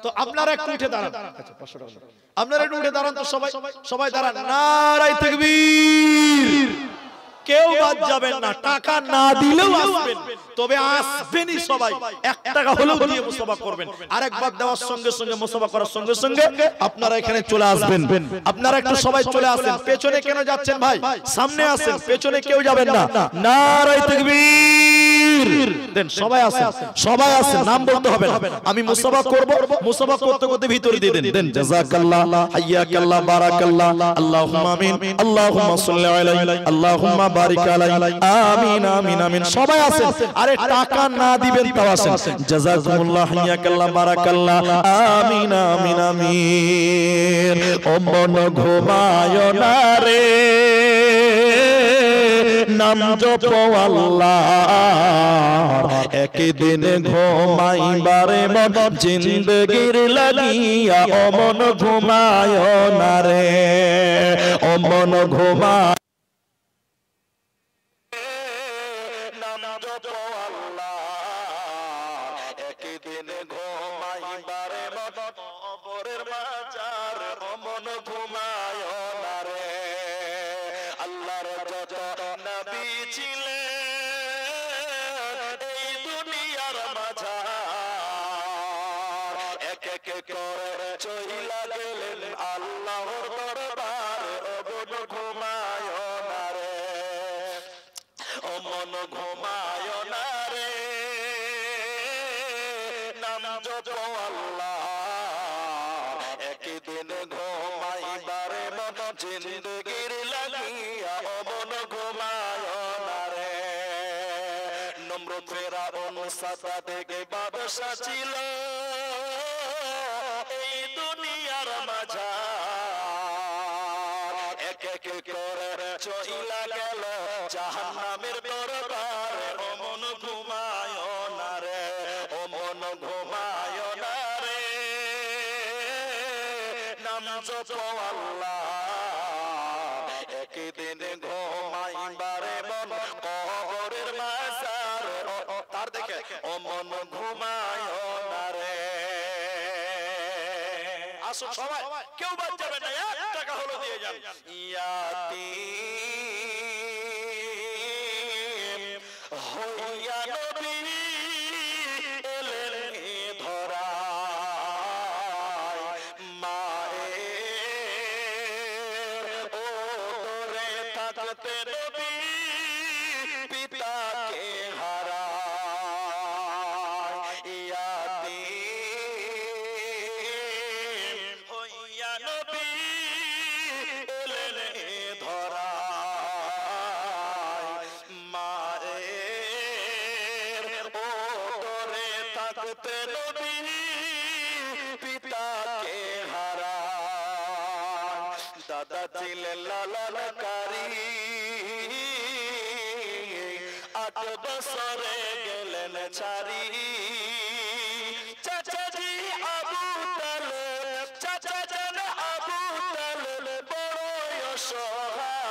তো আপনারা একটু উঠে দাঁড়ান আচ্ছা 500 টাকা আপনারা একটু উঠে দাঁড়ান তো সবাই সবাই দাঁড়ান নারায়ে তাকবীর কেউ বাদ যাবেন না টাকা না দিলেও আসবেন তবে আসবেনই সবাই 1 টাকা হলেও দিয়ে মুসাফা করবেন আরেকবার দেওয়ার সঙ্গে সঙ্গে মুসাফা করার সঙ্গে সঙ্গে আপনারা এখানে চলে আসবেন আপনারা একটু সবাই চলে আসেন পেছনে কেন যাচ্ছেন ভাই সামনে আসেন পেছনে কেউ যাবেন না নারায়ে তাকবীর দেন সবাই আসেন নাম বলতে হবে না আমি মুসাফা করব মুসাফা করতে করতে ভিতরে দিয়ে দেন জাযাকাল্লাহ হাইয়াকাল্লাহ বারাকাল্লাহ আল্লাহুম্মা আমিন আল্লাহুম্মা সাল্লি আলাইহি আল্লাহুম্মা বারিক আলাইহি আমিন আমিন আমিন সবাই আসেন আরে টাকা না দিবেন তাও আসেন জাযাকুমুল্লাহ হাইয়াকাল্লাহ বারাকাল্লাহ আমিন আমিন আমিন ও মন ঘুমায় না রে নাম জপো আল্লাহর একদিন ঘুমাইবারে মন জিন্দেগির লাগিয়া ও মন ঘুমায় না রে ও মন ঘুমায় নাম জপো আল্লাহর একদিন ঘুমাইবারে মন কবরের মাজার ও মন ঘুমায় না রে আল্লাহর যত নবী ছিলেন এই দুনিয়ার মাঝার এক এক করে চইলা গেলেন আল্লাহর দরবারে ও মন ঘুমায় না রে ও মন ঘুমায় না রে নাম জপো আল্লাহ একদিন জিন্দগির লাগিয়া অমন ঘুমায় না রে নমরুদ ফেরাউন সাদা থেকে বাদশা ছিল এই দুনিয়ার মাঝার এক এক করে চইলা গেল জাহান্নামের দরবারে অমন ঘুমায় না রে অমন ঘুমায় না রে নাম জপ আল্লাহ একদিন ঘুমাইবারে মন কবরের মাঝার তার দেখে অমন ঘুমায় না রে আসো সবাই কেউ বাদ যাবে না 1 টাকা হলো দিয়ে যান ইয়াতীম হইয়া নবী এলেন ধরায় মায়ের ওদরে থাকতে নবী পিতাকে হারায় ইয়াতীম হইয়া নবী এলেন ধরায় মায়ের ওদরে থাকতে নবী পিতাকে হারায় দাদা ছিলেন লালনকারী 8 বছরে গেলেন ছাড়ি চাচাজি আবু তালেব চাচা জান আবু তালেব বড় অসহায়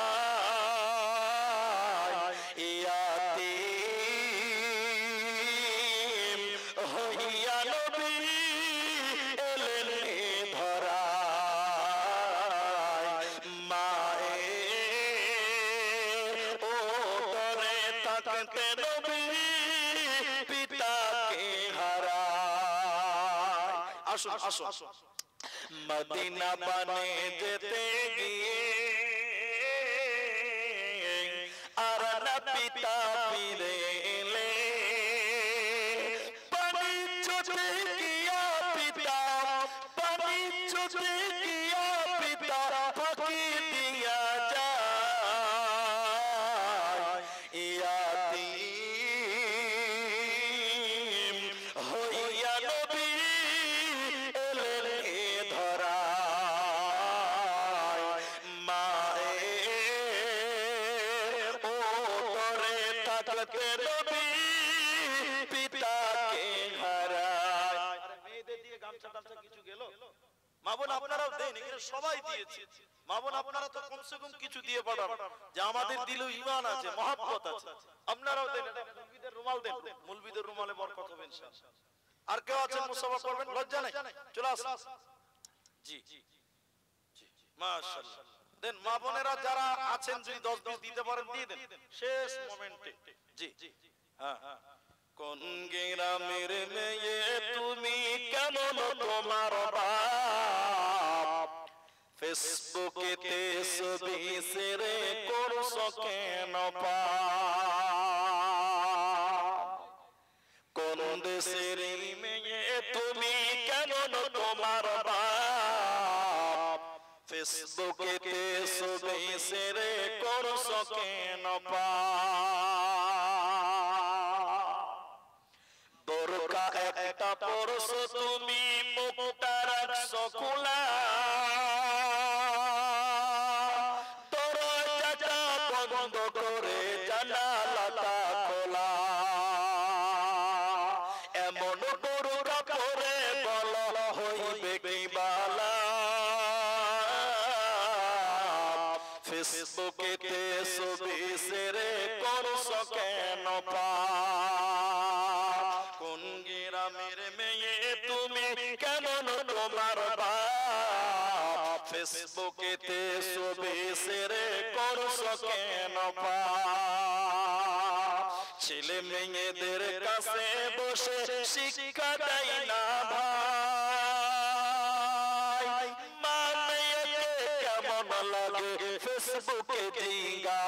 ইয়াতীম হইয়া নবী এলেন ধরায় মায়ের ওদরে থাকতে নবী পিতাকে হারায় আসুন আসুন মদিনা পানে যেতে গিয়ে আর না পিতা ফিরে এলে পানি চোটে গিয়া পিতা পানি চোটে গিয়া পিতা ফাঁকি দিয়া যায় ইয়াতীম হইয়া নবী এলেন ধরায় মায়ের ওদরে থাকতে নবী পিতাকে হারায় মেয়েদের দিয়ে গামছা টামছা কিছু গেল মা বোন আপনারাও দেন এখানে সবাই দিয়েছে মা বোন আপনারা তো কমসে কম কিছু দিয়ে পাঠান যে আমাদের দিলেও ঈমান আছে মহব্বত আছে আপনারাও দেন এটা মুলবিদের রুমাল দেন মুলবিদের রুমালে বরকত হবে ইনশাআল্লাহ আর কেউ আছেন মুসাফা করবেন লজ্জা নাই চলে আসুন জি মাশাআল্লাহ দেন মা বোনেরা যারা আছেন যদি 10-20 দিতে পারেন দিয়ে দেন শেষ মোমেন্টে জি হ্যাঁ কোন গ্রামের মেয়ে তুমি কেমন তোমার বাপ ফেসবুকেতে ছবি শেয়ার করছো কেন কোন দেশের মেয়ে তুমি কেমন তোমার বাপ ফেসবুকেতে ছবি শেয়ার করছো কেন বোরকা একটা পরছো তুমি মুখটা রাখছো খোলা দরজাটা বন্ধ করে জানালাটা খোলা এমন বোরকা পরে বলো হইবে কি বালা ফেসবুকেতে ছবি শেয়ার করছো কেন কোন গ্রামের মেয়ে তুমি কেমন তোমার বাপ ফেসবুকেতে ছবি শেয়ার করছো কেন ছেলে মেয়েদের কাছে বসে শিক্ষা দেয় না ভাই মানে কেমন লাগে ফেসবুকে জিঙ্গা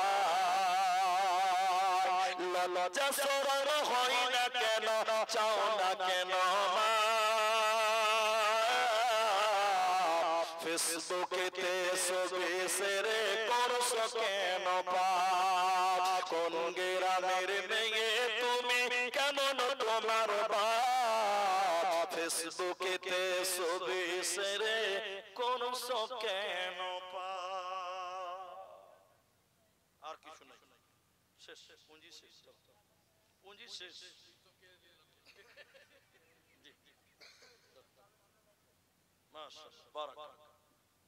লজ্জা শরম হয় না কেন চাও না কেন মা ফেসবুকেতে ছবি সেরে করছো কেন পাপ কোন গ্রামের মেয়ে তুমি কেমন তোমার বাপ ফেসবুকেতে ছবি সেরে করছো কেন পাপ আর কিছু নাই শেষ পুঁজি শেষ পুঁজি শেষ মাশাআল্লাহ বারাকাতুহু